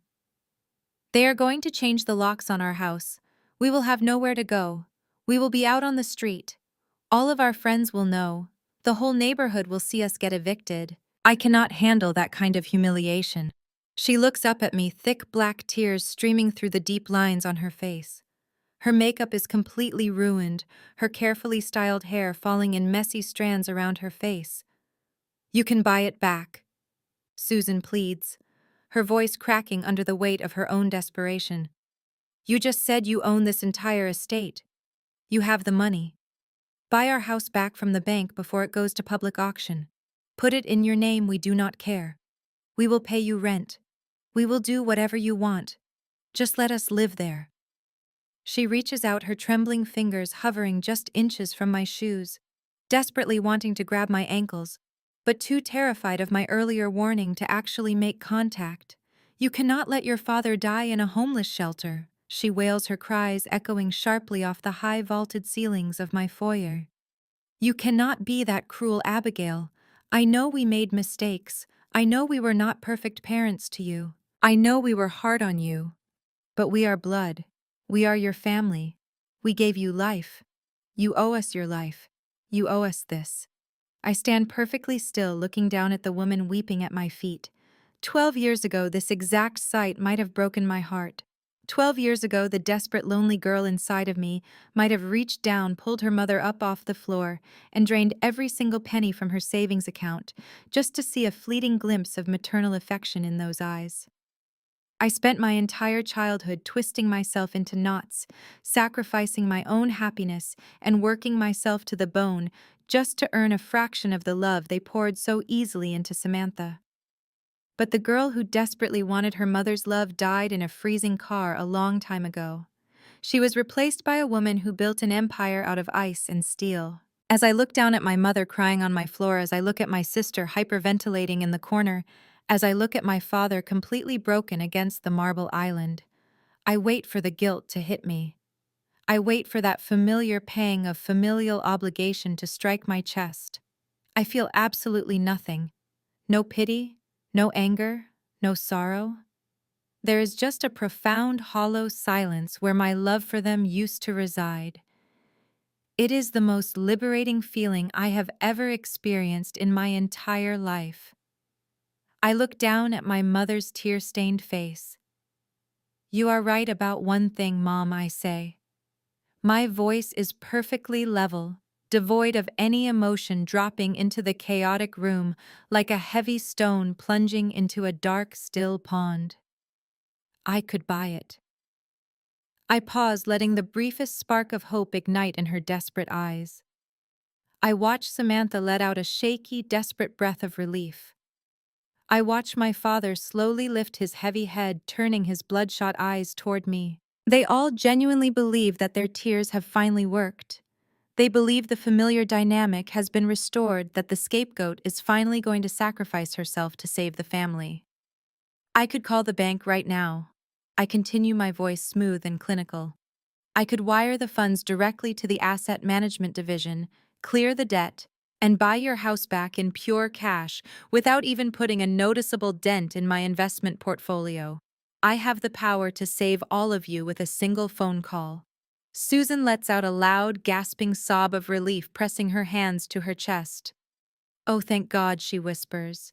They are going to change the locks on our house. We will have nowhere to go. We will be out on the street. All of our friends will know. The whole neighborhood will see us get evicted. I cannot handle that kind of humiliation. She looks up at me, thick black tears streaming through the deep lines on her face. Her makeup is completely ruined, her carefully styled hair falling in messy strands around her face. You can buy it back, Susan pleads. her voice cracking under the weight of her own desperation. You just said you own this entire estate. You have the money. Buy our house back from the bank before it goes to public auction. Put it in your name, we do not care. We will pay you rent. We will do whatever you want. Just let us live there. She reaches out, her trembling fingers hovering just inches from my shoes, desperately wanting to grab my ankles, but too terrified of my earlier warning to actually make contact. You cannot let your father die in a homeless shelter, she wails, her cries echoing sharply off the high vaulted ceilings of my foyer. You cannot be that cruel, Abigail. I know we made mistakes. I know we were not perfect parents to you. I know we were hard on you. But we are blood. We are your family. We gave you life. You owe us your life. You owe us this. I stand perfectly still, looking down at the woman weeping at my feet. 12 years ago, this exact sight might have broken my heart. 12 years ago, the desperate, lonely girl inside of me might have reached down, pulled her mother up off the floor, and drained every single penny from her savings account, just to see a fleeting glimpse of maternal affection in those eyes. I spent my entire childhood twisting myself into knots, sacrificing my own happiness and working myself to the bone just to earn a fraction of the love they poured so easily into Samantha. But the girl who desperately wanted her mother's love died in a freezing car a long time ago. She was replaced by a woman who built an empire out of ice and steel. As I look down at my mother crying on my floor, as I look at my sister hyperventilating in the corner, as I look at my father completely broken against the marble island, I wait for the guilt to hit me. I wait for that familiar pang of familial obligation to strike my chest. I feel absolutely nothing. No pity, no anger, no sorrow. There is just a profound, hollow silence where my love for them used to reside. It is the most liberating feeling I have ever experienced in my entire life. I look down at my mother's tear-stained face. You are right about one thing, Mom, I say. My voice is perfectly level, devoid of any emotion, dropping into the chaotic room like a heavy stone plunging into a dark, still pond. I could buy it. I pause, letting the briefest spark of hope ignite in her desperate eyes. I watch Samantha let out a shaky, desperate breath of relief. I watch my father slowly lift his heavy head, turning his bloodshot eyes toward me. They all genuinely believe that their tears have finally worked. They believe the familiar dynamic has been restored, that the scapegoat is finally going to sacrifice herself to save the family. I could call the bank right now. I continue, my voice smooth and clinical. I could wire the funds directly to the asset management division, clear the debt, and buy your house back in pure cash without even putting a noticeable dent in my investment portfolio. I have the power to save all of you with a single phone call. Susan lets out a loud, gasping sob of relief, pressing her hands to her chest. Oh, thank God, she whispers.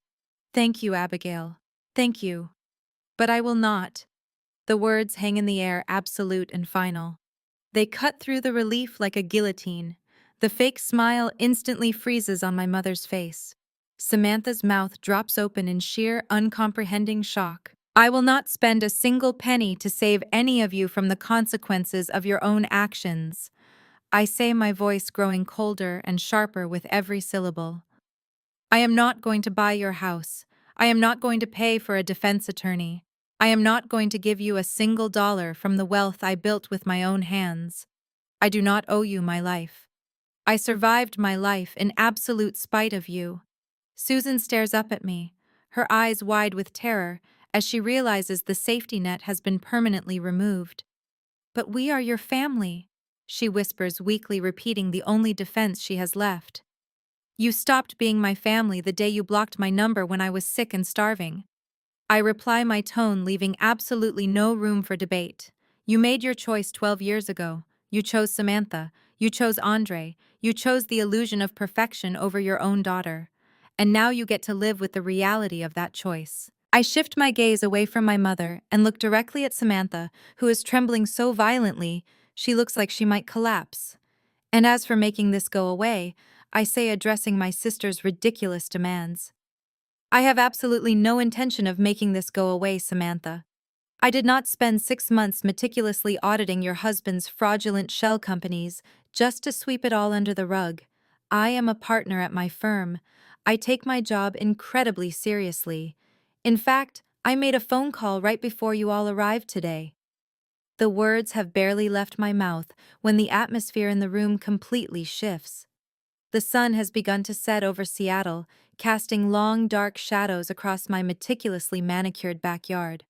Thank you, Abigail. Thank you. But I will not. The words hang in the air, absolute and final. They cut through the relief like a guillotine. The fake smile instantly freezes on my mother's face. Samantha's mouth drops open in sheer, uncomprehending shock. I will not spend a single penny to save any of you from the consequences of your own actions. I say, my voice growing colder and sharper with every syllable. I am not going to buy your house. I am not going to pay for a defense attorney. I am not going to give you a single dollar from the wealth I built with my own hands. I do not owe you my life. I survived my life in absolute spite of you. Susan stares up at me, her eyes wide with terror, as she realizes the safety net has been permanently removed. But we are your family, she whispers, weakly repeating the only defense she has left. You stopped being my family the day you blocked my number when I was sick and starving. I reply, my tone leaving absolutely no room for debate. You made your choice 12 years ago. You chose Samantha. You chose Andre. You chose the illusion of perfection over your own daughter. And now you get to live with the reality of that choice. I shift my gaze away from my mother and look directly at Samantha, who is trembling so violently she looks like she might collapse. And as for making this go away, I say, addressing my sister's ridiculous demands. I have absolutely no intention of making this go away, Samantha. I did not spend 6 months meticulously auditing your husband's fraudulent shell companies just to sweep it all under the rug. I am a partner at my firm. I take my job incredibly seriously. In fact, I made a phone call right before you all arrived today. The words have barely left my mouth when the atmosphere in the room completely shifts. The sun has begun to set over Seattle, casting long, dark shadows across my meticulously manicured backyard.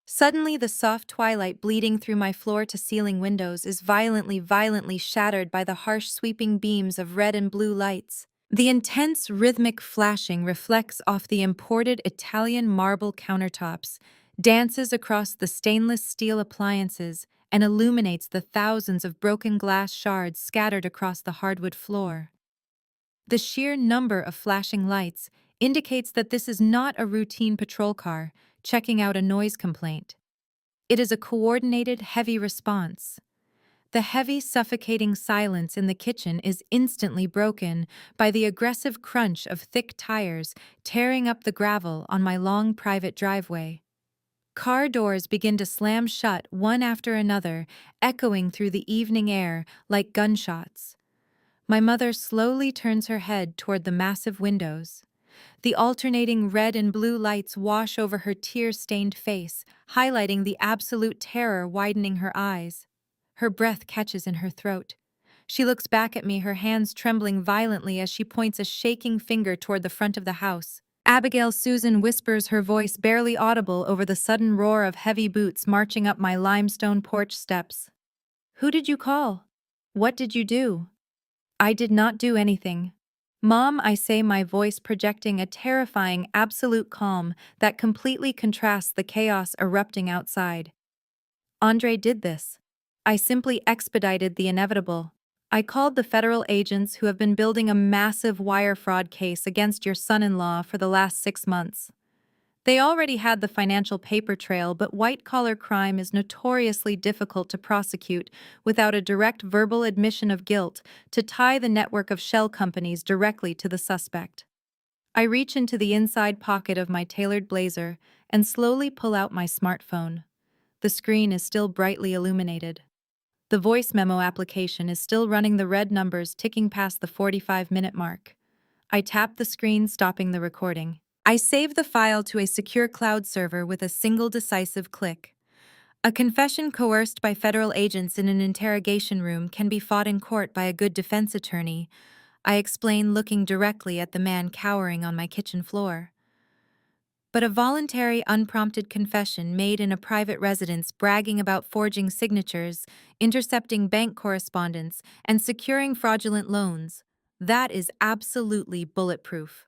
Suddenly, the soft twilight bleeding through my floor-to-ceiling windows is violently shattered by the harsh sweeping beams of red and blue lights. The intense rhythmic flashing reflects off the imported Italian marble countertops, dances across the stainless steel appliances, and illuminates the thousands of broken glass shards scattered across the hardwood floor. The sheer number of flashing lights indicates that this is not a routine patrol car checking out a noise complaint. It is a coordinated, heavy response. The heavy, suffocating silence in the kitchen is instantly broken by the aggressive crunch of thick tires tearing up the gravel on my long private driveway. Car doors begin to slam shut one after another, echoing through the evening air like gunshots. My mother slowly turns her head toward the massive windows. The alternating red and blue lights wash over her tear-stained face, highlighting the absolute terror widening her eyes. Her breath catches in her throat. She looks back at me, her hands trembling violently as she points a shaking finger toward the front of the house. Abigail Susan whispers, her voice barely audible over the sudden roar of heavy boots marching up my limestone porch steps. "Who did you call? What did you do?" "I did not do anything. Mom," I say, my voice projecting a terrifying, absolute calm that completely contrasts the chaos erupting outside. "Andre did this. I simply expedited the inevitable. I called the federal agents who have been building a massive wire fraud case against your son-in-law for the last 6 months. They already had the financial paper trail, but white-collar crime is notoriously difficult to prosecute without a direct verbal admission of guilt to tie the network of shell companies directly to the suspect." I reach into the inside pocket of my tailored blazer and slowly pull out my smartphone. The screen is still brightly illuminated. The voice memo application is still running, the red numbers ticking past the 45-minute mark. I tap the screen, stopping the recording. I save the file to a secure cloud server with a single decisive click. A confession coerced by federal agents in an interrogation room can be fought in court by a good defense attorney, I explain, looking directly at the man cowering on my kitchen floor. But a voluntary, unprompted confession made in a private residence, bragging about forging signatures, intercepting bank correspondence, and securing fraudulent loans, that is absolutely bulletproof.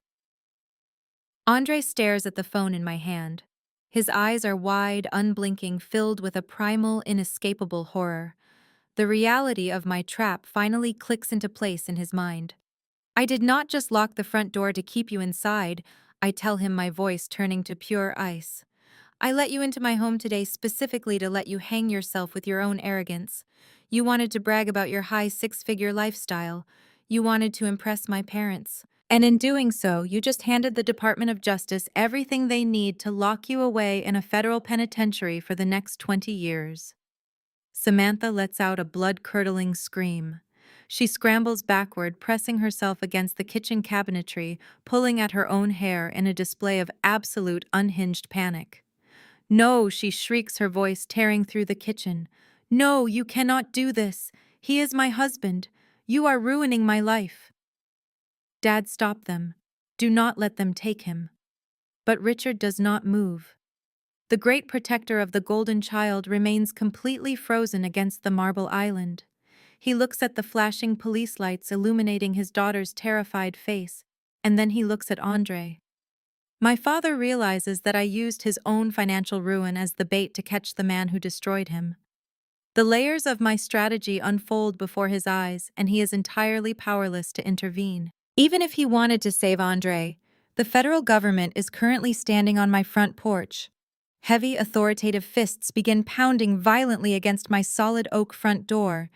Andre stares at the phone in my hand. His eyes are wide, unblinking, filled with a primal, inescapable horror. The reality of my trap finally clicks into place in his mind. "I did not just lock the front door to keep you inside," I tell him, my voice turning to pure ice. "I let you into my home today specifically to let you hang yourself with your own arrogance. You wanted to brag about your high six-figure lifestyle. You wanted to impress my parents. And in doing so, you just handed the Department of Justice everything they need to lock you away in a federal penitentiary for the next 20 years. Samantha lets out a blood-curdling scream. She scrambles backward, pressing herself against the kitchen cabinetry, pulling at her own hair in a display of absolute unhinged panic. "No," she shrieks, her voice tearing through the kitchen. "No, you cannot do this. He is my husband. You are ruining my life." "Dad, stop them. Do not let them take him." But Richard does not move. The great protector of the golden child remains completely frozen against the marble island. He looks at the flashing police lights illuminating his daughter's terrified face, and then he looks at Andre. My father realizes that I used his own financial ruin as the bait to catch the man who destroyed him. The layers of my strategy unfold before his eyes, and he is entirely powerless to intervene. Even if he wanted to save Andre, the federal government is currently standing on my front porch. Heavy, authoritative fists begin pounding violently against my solid oak front door.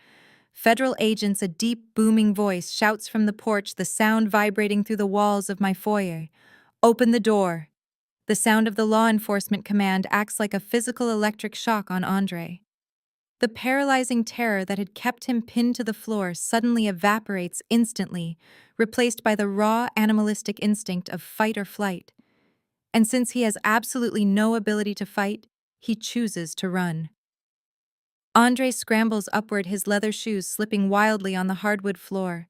Federal agents, a deep, booming voice shouts from the porch, the sound vibrating through the walls of my foyer. Open the door. The sound of the law enforcement command acts like a physical electric shock on Andre. The paralyzing terror that had kept him pinned to the floor suddenly evaporates instantly, replaced by the raw animalistic instinct of fight or flight. And since he has absolutely no ability to fight, he chooses to run. Andre scrambles upward, his leather shoes slipping wildly on the hardwood floor.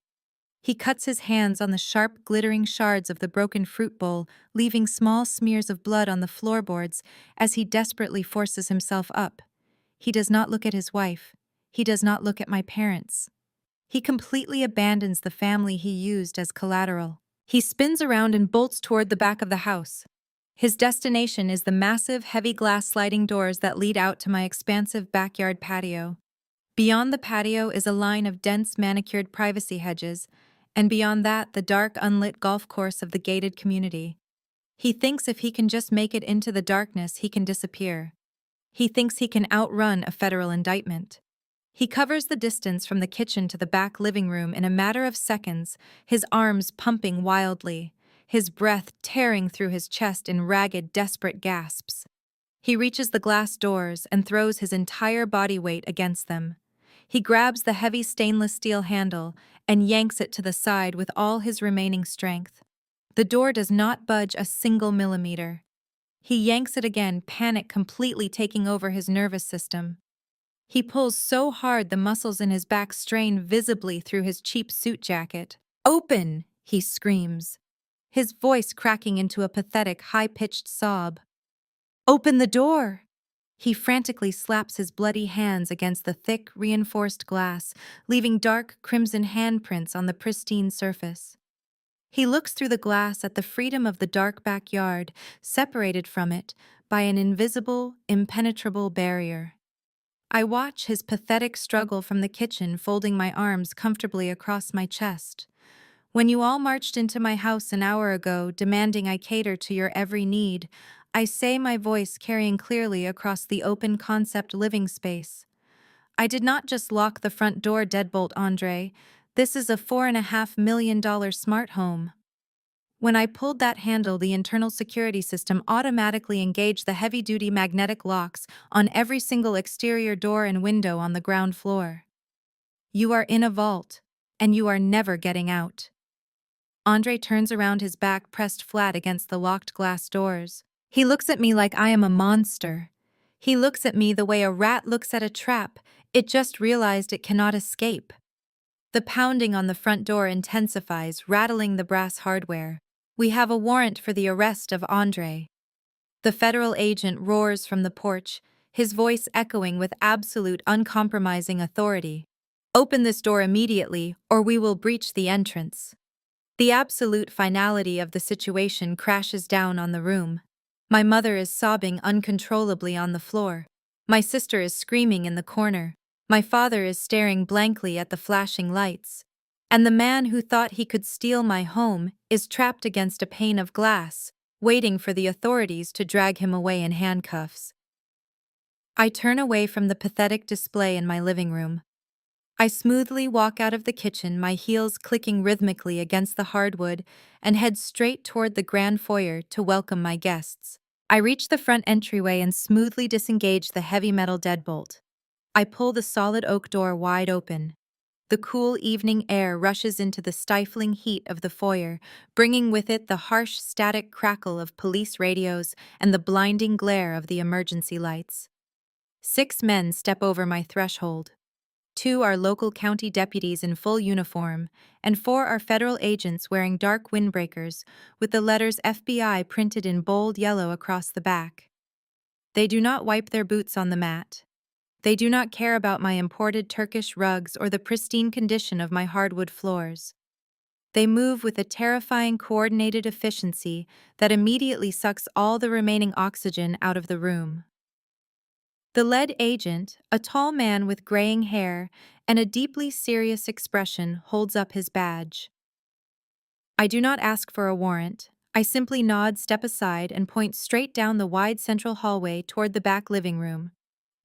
He cuts his hands on the sharp, glittering shards of the broken fruit bowl, leaving small smears of blood on the floorboards as he desperately forces himself up. He does not look at his wife. He does not look at my parents. He completely abandons the family he used as collateral. He spins around and bolts toward the back of the house. His destination is the massive, heavy glass sliding doors that lead out to my expansive backyard patio. Beyond the patio is a line of dense, manicured privacy hedges, and beyond that, the dark, unlit golf course of the gated community. He thinks if he can just make it into the darkness, he can disappear. He thinks he can outrun a federal indictment. He covers the distance from the kitchen to the back living room in a matter of seconds, his arms pumping wildly, his breath tearing through his chest in ragged, desperate gasps. He reaches the glass doors and throws his entire body weight against them. He grabs the heavy stainless steel handle and yanks it to the side with all his remaining strength. The door does not budge a single millimeter. He yanks it again, panic completely taking over his nervous system. He pulls so hard the muscles in his back strain visibly through his cheap suit jacket. "Open!" he screams, his voice cracking into a pathetic, high-pitched sob. "Open the door!" He frantically slaps his bloody hands against the thick, reinforced glass, leaving dark, crimson handprints on the pristine surface. He looks through the glass at the freedom of the dark backyard, separated from it by an invisible, impenetrable barrier. I watch his pathetic struggle from the kitchen, folding my arms comfortably across my chest. "When you all marched into my house an hour ago, demanding I cater to your every need," I say, my voice carrying clearly across the open concept living space. "I did not just lock the front door, deadbolt Andre. This is a $4.5 million smart home." When I pulled that handle, the internal security system automatically engaged the heavy-duty magnetic locks on every single exterior door and window on the ground floor. "You are in a vault, and you are never getting out." Andre turns around, his back pressed flat against the locked glass doors. He looks at me like I am a monster. He looks at me the way a rat looks at a trap. It just realized it cannot escape. The pounding on the front door intensifies, rattling the brass hardware. "We have a warrant for the arrest of Andre." The federal agent roars from the porch, his voice echoing with absolute, uncompromising authority. "Open this door immediately, or we will breach the entrance." The absolute finality of the situation crashes down on the room. My mother is sobbing uncontrollably on the floor. My sister is screaming in the corner. My father is staring blankly at the flashing lights. And the man who thought he could steal my home is trapped against a pane of glass, waiting for the authorities to drag him away in handcuffs. I turn away from the pathetic display in my living room. I smoothly walk out of the kitchen, my heels clicking rhythmically against the hardwood, and head straight toward the grand foyer to welcome my guests. I reach the front entryway and smoothly disengage the heavy metal deadbolt. I pull the solid oak door wide open. The cool evening air rushes into the stifling heat of the foyer, bringing with it the harsh static crackle of police radios and the blinding glare of the emergency lights. 6 men step over my threshold. 2 are local county deputies in full uniform, and 4 are federal agents wearing dark windbreakers with the letters FBI printed in bold yellow across the back. They do not wipe their boots on the mat. They do not care about my imported Turkish rugs or the pristine condition of my hardwood floors. They move with a terrifying coordinated efficiency that immediately sucks all the remaining oxygen out of the room. The lead agent, a tall man with graying hair and a deeply serious expression, holds up his badge. I do not ask for a warrant. I simply nod, step aside, and point straight down the wide central hallway toward the back living room.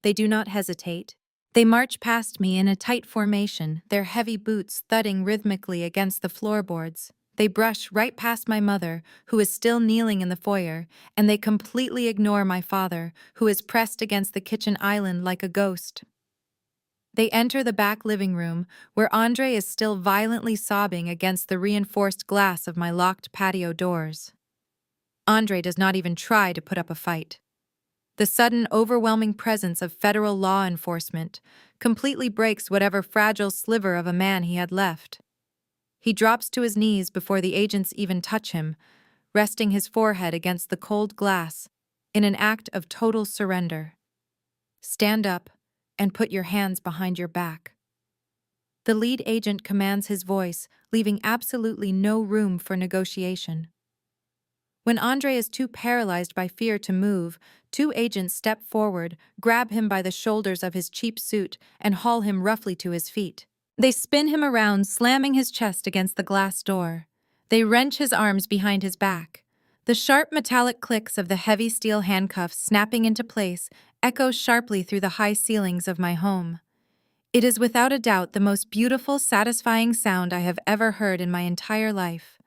They do not hesitate. They march past me in a tight formation, their heavy boots thudding rhythmically against the floorboards. They brush right past my mother, who is still kneeling in the foyer, and they completely ignore my father, who is pressed against the kitchen island like a ghost. They enter the back living room, where Andre is still violently sobbing against the reinforced glass of my locked patio doors. Andre does not even try to put up a fight. The sudden, overwhelming presence of federal law enforcement completely breaks whatever fragile sliver of a man he had left. He drops to his knees before the agents even touch him, resting his forehead against the cold glass, in an act of total surrender. Stand up and put your hands behind your back. The lead agent commands his voice, leaving absolutely no room for negotiation. When Andre is too paralyzed by fear to move, two agents step forward, grab him by the shoulders of his cheap suit, and haul him roughly to his feet. They spin him around, slamming his chest against the glass door. They wrench his arms behind his back. The sharp metallic clicks of the heavy steel handcuffs snapping into place echo sharply through the high ceilings of my home. It is without a doubt the most beautiful, satisfying sound I have ever heard in my entire life.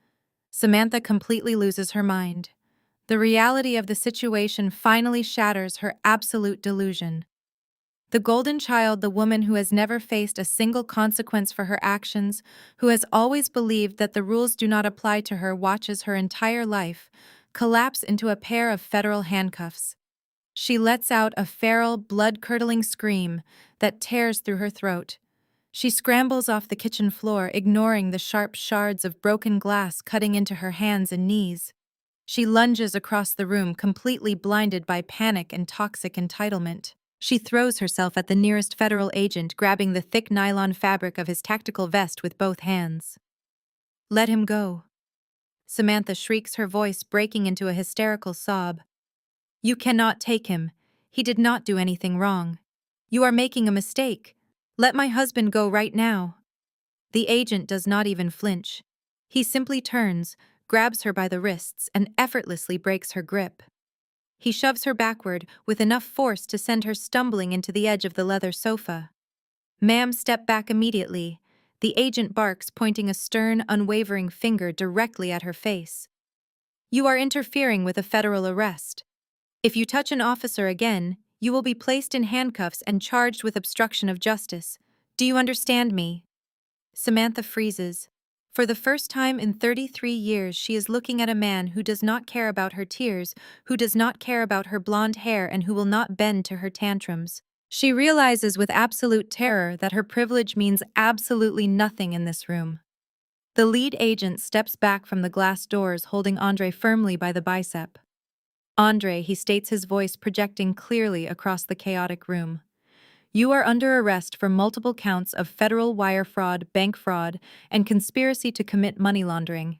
Samantha completely loses her mind. The reality of the situation finally shatters her absolute delusion. The golden child, the woman who has never faced a single consequence for her actions, who has always believed that the rules do not apply to her, watches her entire life collapse into a pair of federal handcuffs. She lets out a feral, blood-curdling scream that tears through her throat. She scrambles off the kitchen floor, ignoring the sharp shards of broken glass cutting into her hands and knees. She lunges across the room, completely blinded by panic and toxic entitlement. She throws herself at the nearest federal agent, grabbing the thick nylon fabric of his tactical vest with both hands. "Let him go." Samantha shrieks, her voice breaking into a hysterical sob. "You cannot take him. He did not do anything wrong. You are making a mistake. Let my husband go right now." The agent does not even flinch. He simply turns, grabs her by the wrists, and effortlessly breaks her grip. He shoves her backward with enough force to send her stumbling into the edge of the leather sofa. "Ma'am, step back immediately." The agent barks, pointing a stern, unwavering finger directly at her face. "You are interfering with a federal arrest. If you touch an officer again, you will be placed in handcuffs and charged with obstruction of justice. Do you understand me?" Samantha freezes. For the first time in 33 years, she is looking at a man who does not care about her tears, who does not care about her blonde hair, and who will not bend to her tantrums. She realizes with absolute terror that her privilege means absolutely nothing in this room. The lead agent steps back from the glass doors, holding Andre firmly by the bicep. "Andre," he states, his voice projecting clearly across the chaotic room. "You are under arrest for multiple counts of federal wire fraud, bank fraud, and conspiracy to commit money laundering.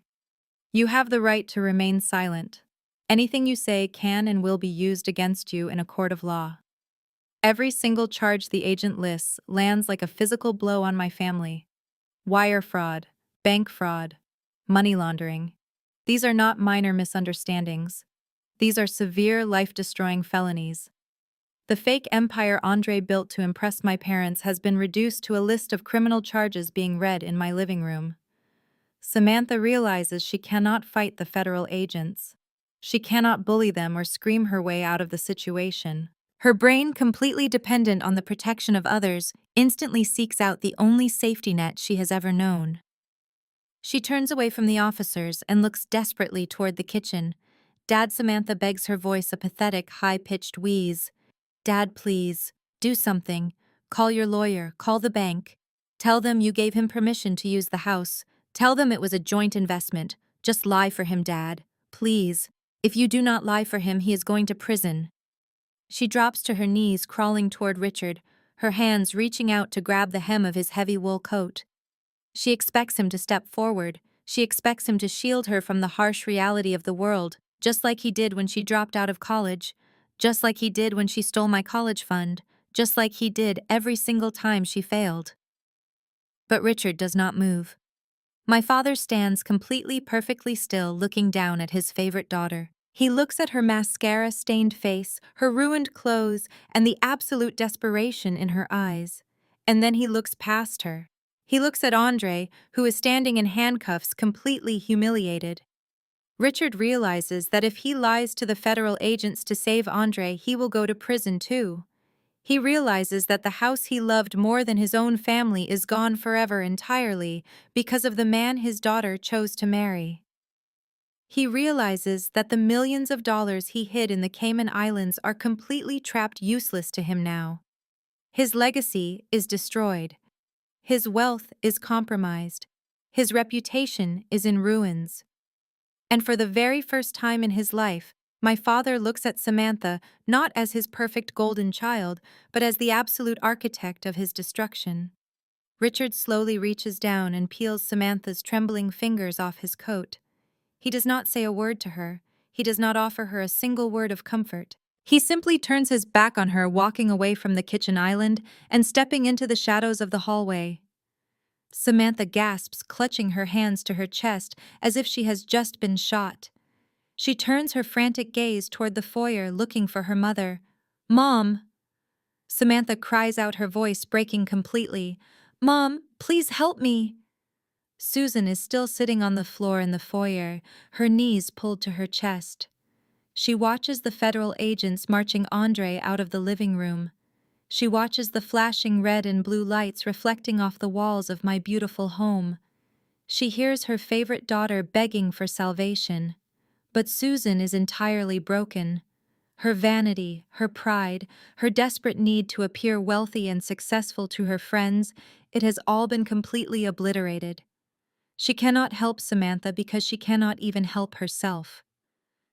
You have the right to remain silent. Anything you say can and will be used against you in a court of law." Every single charge the agent lists lands like a physical blow on my family. Wire fraud, bank fraud, money laundering. These are not minor misunderstandings. These are severe, life-destroying felonies. The fake empire Andre built to impress my parents has been reduced to a list of criminal charges being read in my living room. Samantha realizes she cannot fight the federal agents. She cannot bully them or scream her way out of the situation. Her brain, completely dependent on the protection of others, instantly seeks out the only safety net she has ever known. She turns away from the officers and looks desperately toward the kitchen. "Dad," Samantha begs, her voice a pathetic, high-pitched wheeze. "Dad, please, do something. Call your lawyer, call the bank. Tell them you gave him permission to use the house. Tell them it was a joint investment. Just lie for him, Dad. Please. If you do not lie for him, he is going to prison." She drops to her knees, crawling toward Richard, her hands reaching out to grab the hem of his heavy wool coat. She expects him to step forward. She expects him to shield her from the harsh reality of the world, just like he did when she dropped out of college, just like he did when she stole my college fund, just like he did every single time she failed. But Richard does not move. My father stands completely, perfectly still, looking down at his favorite daughter. He looks at her mascara-stained face, her ruined clothes, and the absolute desperation in her eyes. And then he looks past her. He looks at Andre, who is standing in handcuffs, completely humiliated. Richard realizes that if he lies to the federal agents to save Andre, he will go to prison too. He realizes that the house he loved more than his own family is gone forever entirely because of the man his daughter chose to marry. He realizes that the millions of dollars he hid in the Cayman Islands are completely trapped, useless to him now. His legacy is destroyed. His wealth is compromised. His reputation is in ruins. And for the very first time in his life, my father looks at Samantha not as his perfect golden child, but as the absolute architect of his destruction. Richard slowly reaches down and peels Samantha's trembling fingers off his coat. He does not say a word to her. He does not offer her a single word of comfort. He simply turns his back on her, walking away from the kitchen island and stepping into the shadows of the hallway. Samantha gasps, clutching her hands to her chest as if she has just been shot. She turns her frantic gaze toward the foyer, looking for her mother. "Mom!" Samantha cries out, her voice breaking completely. "Mom, please help me!" Susan is still sitting on the floor in the foyer, her knees pulled to her chest. She watches the federal agents marching Andre out of the living room. She watches the flashing red and blue lights reflecting off the walls of my beautiful home. She hears her favorite daughter begging for salvation. But Susan is entirely broken. Her vanity, her pride, her desperate need to appear wealthy and successful to her friends, it has all been completely obliterated. She cannot help Samantha because she cannot even help herself.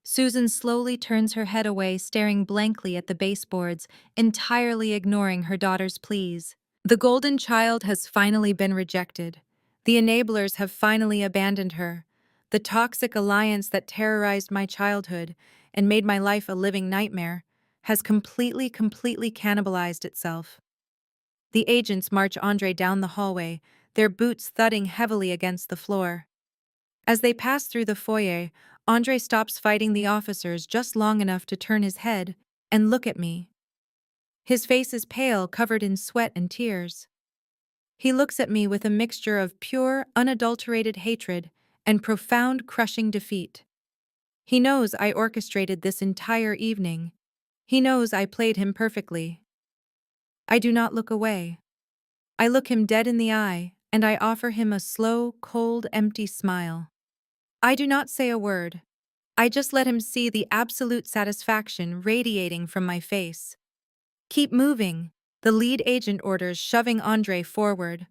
Susan slowly turns her head away, staring blankly at the baseboards, entirely ignoring her daughter's pleas. The golden child has finally been rejected. The enablers have finally abandoned her. The toxic alliance that terrorized my childhood and made my life a living nightmare has completely cannibalized itself. The agents march Andre down the hallway, their boots thudding heavily against the floor. As they pass through the foyer, Andre stops fighting the officers just long enough to turn his head and look at me. His face is pale, covered in sweat and tears. He looks at me with a mixture of pure, unadulterated hatred and profound, crushing defeat. He knows I orchestrated this entire evening. He knows I played him perfectly. I do not look away. I look him dead in the eye, and I offer him a slow, cold, empty smile. I do not say a word. I just let him see the absolute satisfaction radiating from my face. "Keep moving," the lead agent orders, shoving Andre forward.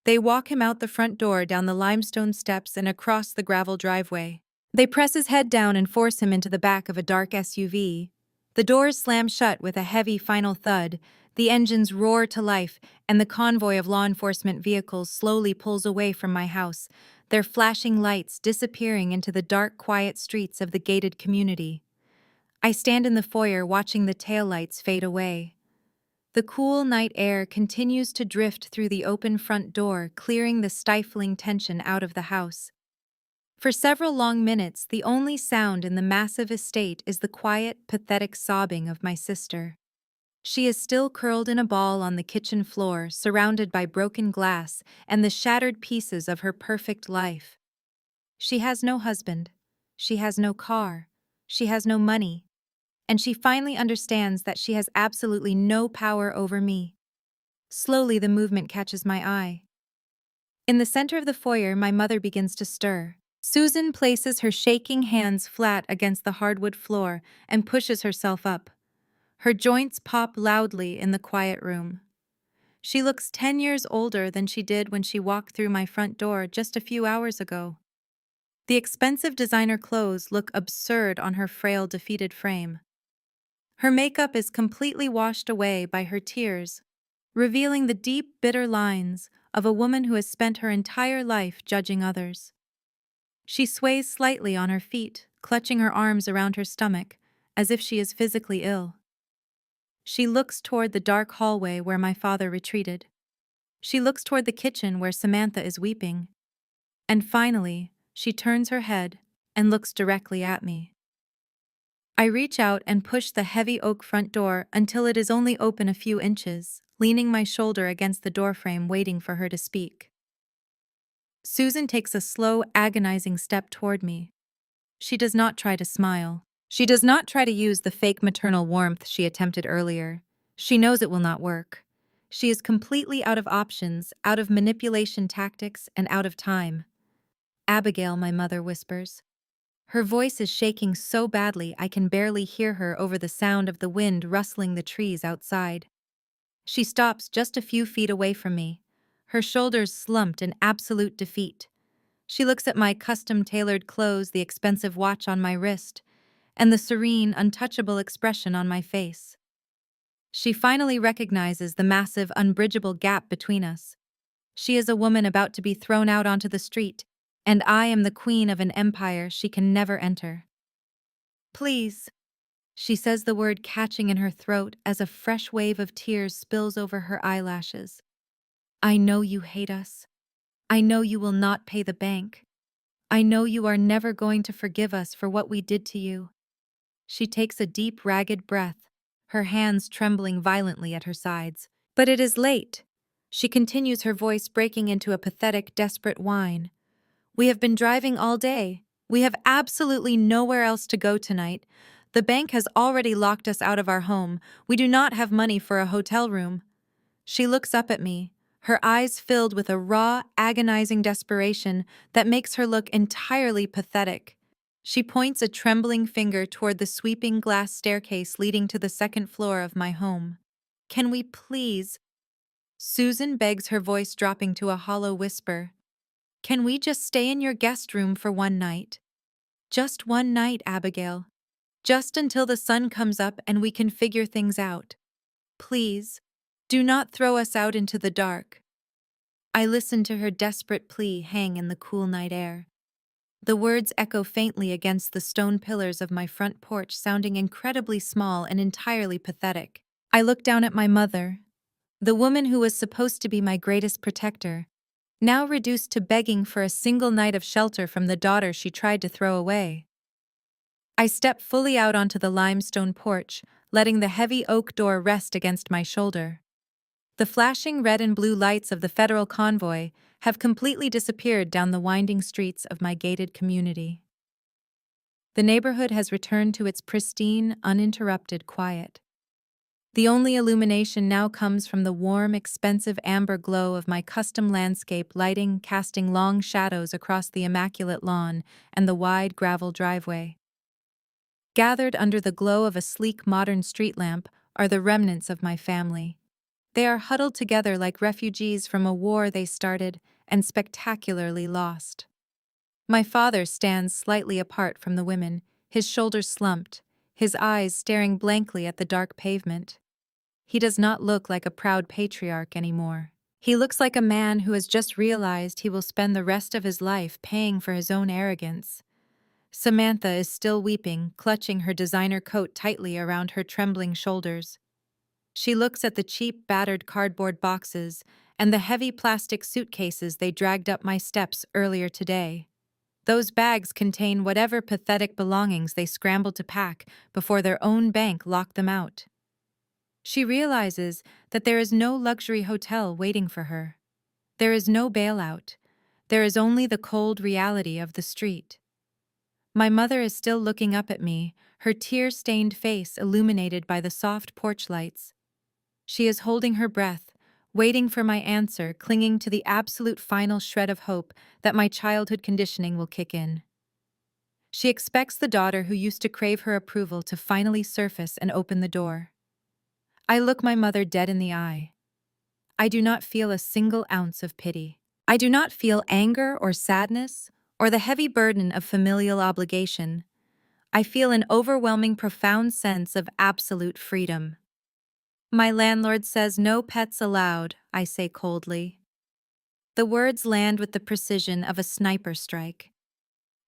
They walk him out the front door, down the limestone steps, and across the gravel driveway. They press his head down and force him into the back of a dark SUV. The doors slam shut with a heavy final thud, the engines roar to life, and the convoy of law enforcement vehicles slowly pulls away from my house, their flashing lights disappearing into the dark, quiet streets of the gated community. I stand in the foyer watching the taillights fade away. The cool night air continues to drift through the open front door, clearing the stifling tension out of the house. For several long minutes, the only sound in the massive estate is the quiet, pathetic sobbing of my sister. She is still curled in a ball on the kitchen floor, surrounded by broken glass and the shattered pieces of her perfect life. She has no husband. She has no car. She has no money. And she finally understands that she has absolutely no power over me. Slowly, the movement catches my eye. In the center of the foyer, my mother begins to stir. Susan places her shaking hands flat against the hardwood floor and pushes herself up. Her joints pop loudly in the quiet room. She looks 10 years older than she did when she walked through my front door just a few hours ago. The expensive designer clothes look absurd on her frail, defeated frame. Her makeup is completely washed away by her tears, revealing the deep, bitter lines of a woman who has spent her entire life judging others. She sways slightly on her feet, clutching her arms around her stomach, as if she is physically ill. She looks toward the dark hallway where my father retreated. She looks toward the kitchen where Samantha is weeping. And finally, she turns her head and looks directly at me. I reach out and push the heavy oak front door until it is only open a few inches, leaning my shoulder against the doorframe, waiting for her to speak. Susan takes a slow, agonizing step toward me. She does not try to smile. She does not try to use the fake maternal warmth she attempted earlier. She knows it will not work. She is completely out of options, out of manipulation tactics, and out of time. Abigail, my mother whispers. Her voice is shaking so badly I can barely hear her over the sound of the wind rustling the trees outside. She stops just a few feet away from me, her shoulders slumped in absolute defeat. She looks at my custom-tailored clothes, the expensive watch on my wrist, and the serene, untouchable expression on my face. She finally recognizes the massive, unbridgeable gap between us. She is a woman about to be thrown out onto the street, and I am the queen of an empire she can never enter. Please, she says, the word catching in her throat as a fresh wave of tears spills over her eyelashes. I know you hate us. I know you will not pay the bank. I know you are never going to forgive us for what we did to you. She takes a deep, ragged breath, her hands trembling violently at her sides. But it is late. She continues, her voice breaking into a pathetic, desperate whine. We have been driving all day. We have absolutely nowhere else to go tonight. The bank has already locked us out of our home. We do not have money for a hotel room. She looks up at me, her eyes filled with a raw, agonizing desperation that makes her look entirely pathetic. She points a trembling finger toward the sweeping glass staircase leading to the second floor of my home. Can we please? Susan begs, her voice dropping to a hollow whisper. Can we just stay in your guest room for one night? Just one night, Abigail. Just until the sun comes up and we can figure things out. Please, do not throw us out into the dark. I listen to her desperate plea hang in the cool night air. The words echo faintly against the stone pillars of my front porch, sounding incredibly small and entirely pathetic. I look down at my mother, the woman who was supposed to be my greatest protector, now reduced to begging for a single night of shelter from the daughter she tried to throw away. I step fully out onto the limestone porch, letting the heavy oak door rest against my shoulder. The flashing red and blue lights of the federal convoy have completely disappeared down the winding streets of my gated community. The neighborhood has returned to its pristine, uninterrupted quiet. The only illumination now comes from the warm, expensive amber glow of my custom landscape lighting, casting long shadows across the immaculate lawn and the wide gravel driveway. Gathered under the glow of a sleek modern street lamp are the remnants of my family. They are huddled together like refugees from a war they started and spectacularly lost. My father stands slightly apart from the women, his shoulders slumped, his eyes staring blankly at the dark pavement. He does not look like a proud patriarch anymore. He looks like a man who has just realized he will spend the rest of his life paying for his own arrogance. Samantha is still weeping, clutching her designer coat tightly around her trembling shoulders. She looks at the cheap, battered cardboard boxes and the heavy plastic suitcases they dragged up my steps earlier today. Those bags contain whatever pathetic belongings they scrambled to pack before their own bank locked them out. She realizes that there is no luxury hotel waiting for her. There is no bailout. There is only the cold reality of the street. My mother is still looking up at me, her tear-stained face illuminated by the soft porch lights. She is holding her breath, waiting for my answer, clinging to the absolute final shred of hope that my childhood conditioning will kick in. She expects the daughter who used to crave her approval to finally surface and open the door. I look my mother dead in the eye. I do not feel a single ounce of pity. I do not feel anger or sadness or the heavy burden of familial obligation. I feel an overwhelming, profound sense of absolute freedom. My landlord says no pets allowed, I say coldly. The words land with the precision of a sniper strike.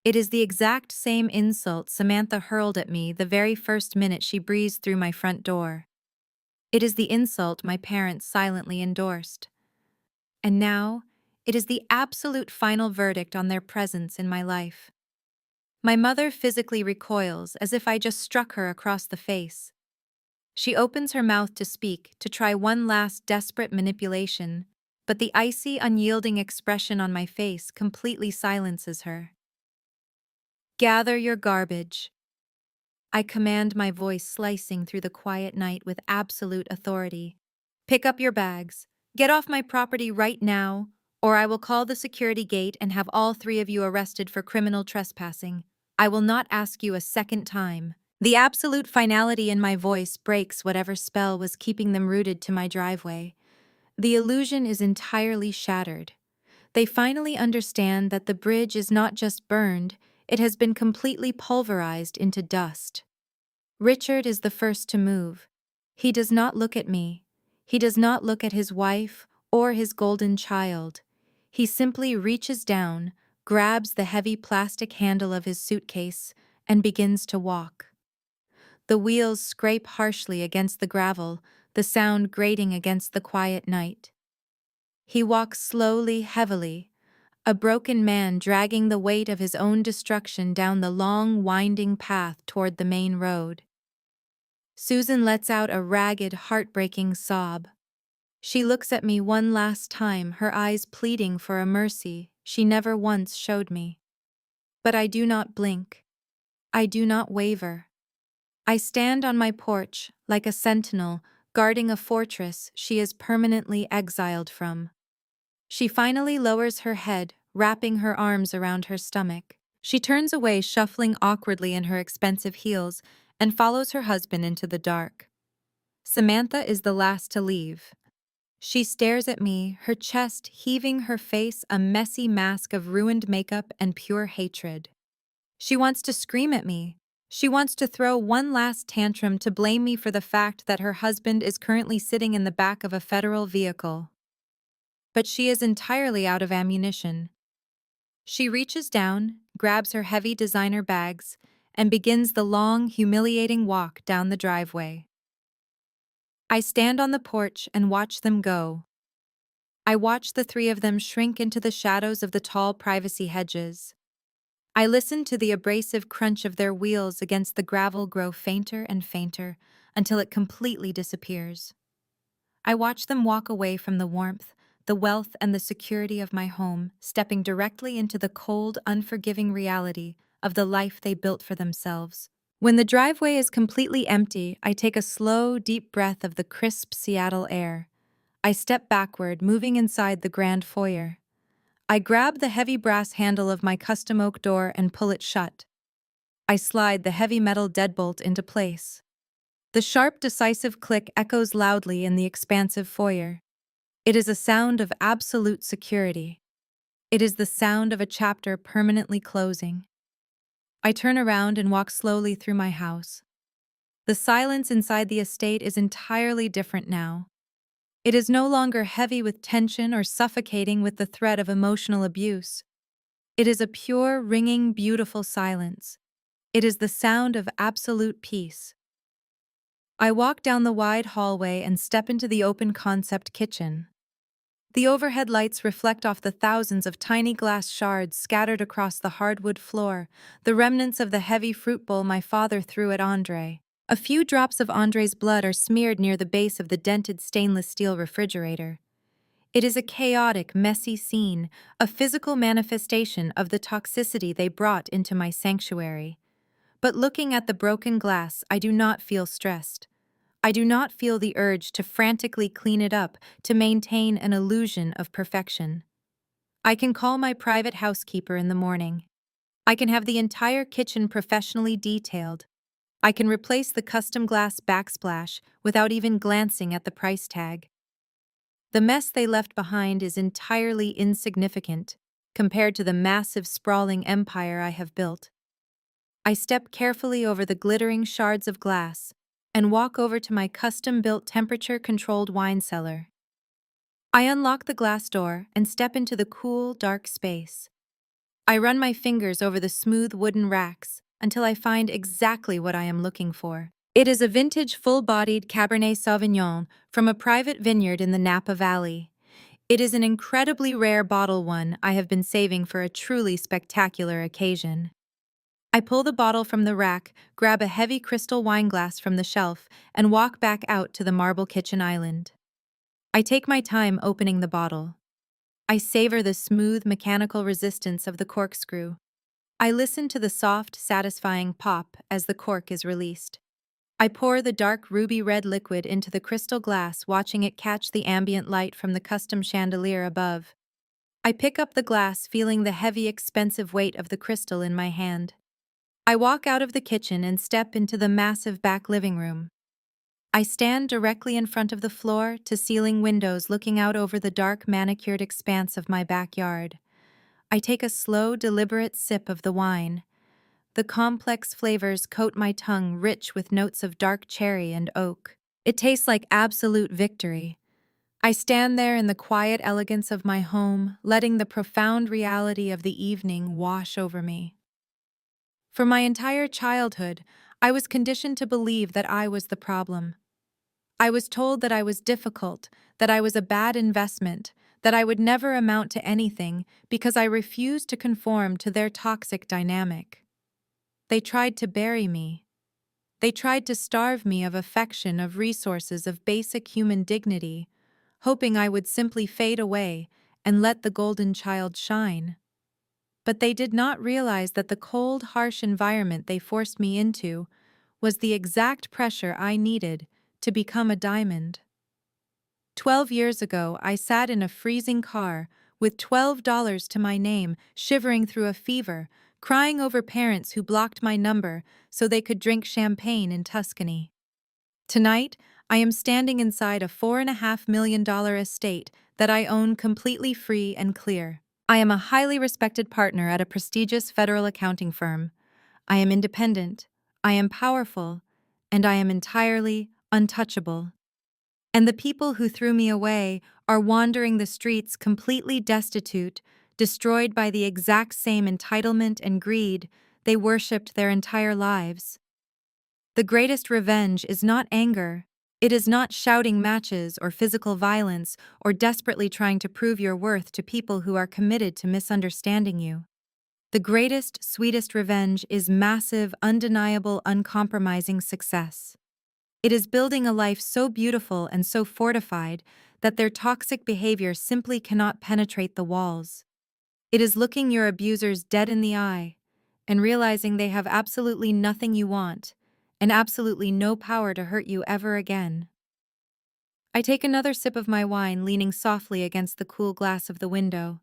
It is the exact same insult Samantha hurled at me the very first minute she breezed through my front door. It is the insult my parents silently endorsed. And now, it is the absolute final verdict on their presence in my life. My mother physically recoils as if I just struck her across the face. She opens her mouth to speak, to try one last desperate manipulation, but the icy, unyielding expression on my face completely silences her. Gather your garbage. I command, my voice slicing through the quiet night with absolute authority. Pick up your bags. Get off my property right now, or I will call the security gate and have all three of you arrested for criminal trespassing. I will not ask you a second time. The absolute finality in my voice breaks whatever spell was keeping them rooted to my driveway. The illusion is entirely shattered. They finally understand that the bridge is not just burned, it has been completely pulverized into dust. Richard is the first to move. He does not look at me. He does not look at his wife or his golden child. He simply reaches down, grabs the heavy plastic handle of his suitcase, and begins to walk. The wheels scrape harshly against the gravel, the sound grating against the quiet night. He walks slowly, heavily, a broken man dragging the weight of his own destruction down the long, winding path toward the main road. Susan lets out a ragged, heartbreaking sob. She looks at me one last time, her eyes pleading for a mercy she never once showed me. But I do not blink. I do not waver. I stand on my porch like a sentinel, guarding a fortress she is permanently exiled from. She finally lowers her head, wrapping her arms around her stomach. She turns away, shuffling awkwardly in her expensive heels, and follows her husband into the dark. Samantha is the last to leave. She stares at me, her chest heaving, her face a messy mask of ruined makeup and pure hatred. She wants to scream at me. She wants to throw one last tantrum to blame me for the fact that her husband is currently sitting in the back of a federal vehicle. But she is entirely out of ammunition. She reaches down, grabs her heavy designer bags, and begins the long, humiliating walk down the driveway. I stand on the porch and watch them go. I watch the three of them shrink into the shadows of the tall privacy hedges. I listen to the abrasive crunch of their wheels against the gravel grow fainter and fainter until it completely disappears. I watch them walk away from the warmth, the wealth, and the security of my home, stepping directly into the cold, unforgiving reality of the life they built for themselves. When the driveway is completely empty, I take a slow, deep breath of the crisp Seattle air. I step backward, moving inside the grand foyer. I grab the heavy brass handle of my custom oak door and pull it shut. I slide the heavy metal deadbolt into place. The sharp, decisive click echoes loudly in the expansive foyer. It is a sound of absolute security. It is the sound of a chapter permanently closing. I turn around and walk slowly through my house. The silence inside the estate is entirely different now. It is no longer heavy with tension or suffocating with the threat of emotional abuse. It is a pure, ringing, beautiful silence. It is the sound of absolute peace. I walk down the wide hallway and step into the open-concept kitchen. The overhead lights reflect off the thousands of tiny glass shards scattered across the hardwood floor, the remnants of the heavy fruit bowl my father threw at Andre. A few drops of Andre's blood are smeared near the base of the dented stainless steel refrigerator. It is a chaotic, messy scene, a physical manifestation of the toxicity they brought into my sanctuary. But looking at the broken glass, I do not feel stressed. I do not feel the urge to frantically clean it up to maintain an illusion of perfection. I can call my private housekeeper in the morning. I can have the entire kitchen professionally detailed. I can replace the custom glass backsplash without even glancing at the price tag. The mess they left behind is entirely insignificant compared to the massive, sprawling empire I have built. I step carefully over the glittering shards of glass and walk over to my custom-built temperature-controlled wine cellar. I unlock the glass door and step into the cool, dark space. I run my fingers over the smooth wooden racks until I find exactly what I am looking for. It is a vintage full-bodied Cabernet Sauvignon from a private vineyard in the Napa Valley. It is an incredibly rare bottle, one I have been saving for a truly spectacular occasion. I pull the bottle from the rack, grab a heavy crystal wine glass from the shelf, and walk back out to the marble kitchen island. I take my time opening the bottle. I savor the smooth mechanical resistance of the corkscrew. I listen to the soft, satisfying pop as the cork is released. I pour the dark ruby red liquid into the crystal glass, watching it catch the ambient light from the custom chandelier above. I pick up the glass, feeling the heavy, expensive weight of the crystal in my hand. I walk out of the kitchen and step into the massive back living room. I stand directly in front of the floor-to-ceiling windows looking out over the dark, manicured expanse of my backyard. I take a slow, deliberate sip of the wine. The complex flavors coat my tongue, rich with notes of dark cherry and oak. It tastes like absolute victory. I stand there in the quiet elegance of my home, letting the profound reality of the evening wash over me. For my entire childhood, I was conditioned to believe that I was the problem. I was told that I was difficult, that I was a bad investment, that I would never amount to anything because I refused to conform to their toxic dynamic. They tried to bury me. They tried to starve me of affection, of resources, of basic human dignity, hoping I would simply fade away and let the golden child shine. But they did not realize that the cold, harsh environment they forced me into was the exact pressure I needed to become a diamond. 12 years ago, I sat in a freezing car with $12 to my name, shivering through a fever, crying over parents who blocked my number so they could drink champagne in Tuscany. Tonight, I am standing inside a $4.5 million estate that I own completely free and clear. I am a highly respected partner at a prestigious federal accounting firm. I am independent, I am powerful, and I am entirely untouchable. And the people who threw me away are wandering the streets completely destitute, destroyed by the exact same entitlement and greed they worshipped their entire lives. The greatest revenge is not anger. It is not shouting matches or physical violence or desperately trying to prove your worth to people who are committed to misunderstanding you. The greatest, sweetest revenge is massive, undeniable, uncompromising success. It is building a life so beautiful and so fortified that their toxic behavior simply cannot penetrate the walls. It is looking your abusers dead in the eye and realizing they have absolutely nothing you want and absolutely no power to hurt you ever again. I take another sip of my wine, leaning softly against the cool glass of the window.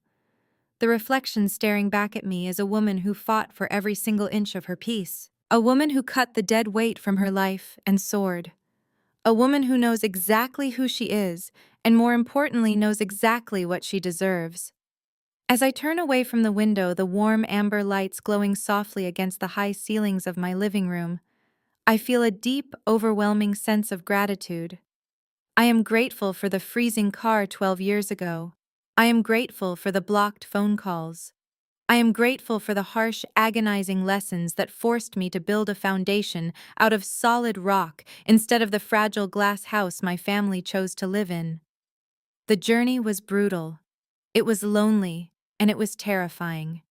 The reflection staring back at me is a woman who fought for every single inch of her peace. A woman who cut the dead weight from her life and soared. A woman who knows exactly who she is, and more importantly, knows exactly what she deserves. As I turn away from the window, the warm amber lights glowing softly against the high ceilings of my living room, I feel a deep, overwhelming sense of gratitude. I am grateful for the freezing car 12 years ago. I am grateful for the blocked phone calls. I am grateful for the harsh, agonizing lessons that forced me to build a foundation out of solid rock instead of the fragile glass house my family chose to live in. The journey was brutal. It was lonely, and it was terrifying.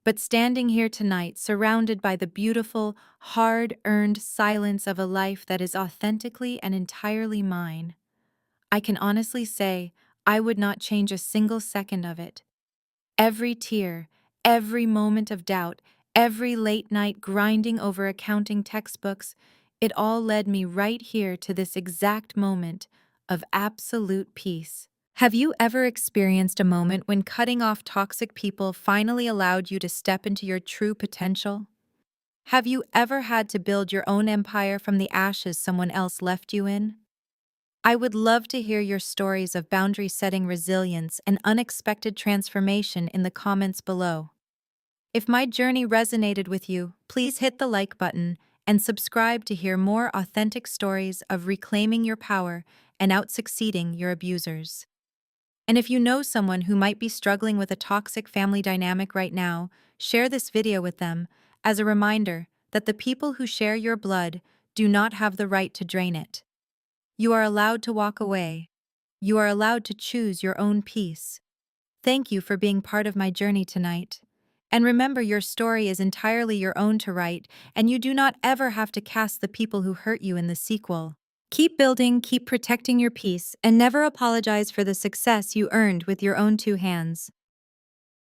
But standing here tonight, surrounded by the beautiful, hard-earned silence of a life that is authentically and entirely mine, I can honestly say I would not change a single second of it. Every tear, every moment of doubt, every late night grinding over accounting textbooks, it all led me right here to this exact moment of absolute peace. Have you ever experienced a moment when cutting off toxic people finally allowed you to step into your true potential? Have you ever had to build your own empire from the ashes someone else left you in? I would love to hear your stories of boundary-setting resilience and unexpected transformation in the comments below. If my journey resonated with you, please hit the like button and subscribe to hear more authentic stories of reclaiming your power and out-succeeding your abusers. And if you know someone who might be struggling with a toxic family dynamic right now, share this video with them as a reminder that the people who share your blood do not have the right to drain it. You are allowed to walk away. You are allowed to choose your own peace. Thank you for being part of my journey tonight. And remember, your story is entirely your own to write, and you do not ever have to cast the people who hurt you in the sequel. Keep building, keep protecting your peace, and never apologize for the success you earned with your own two hands.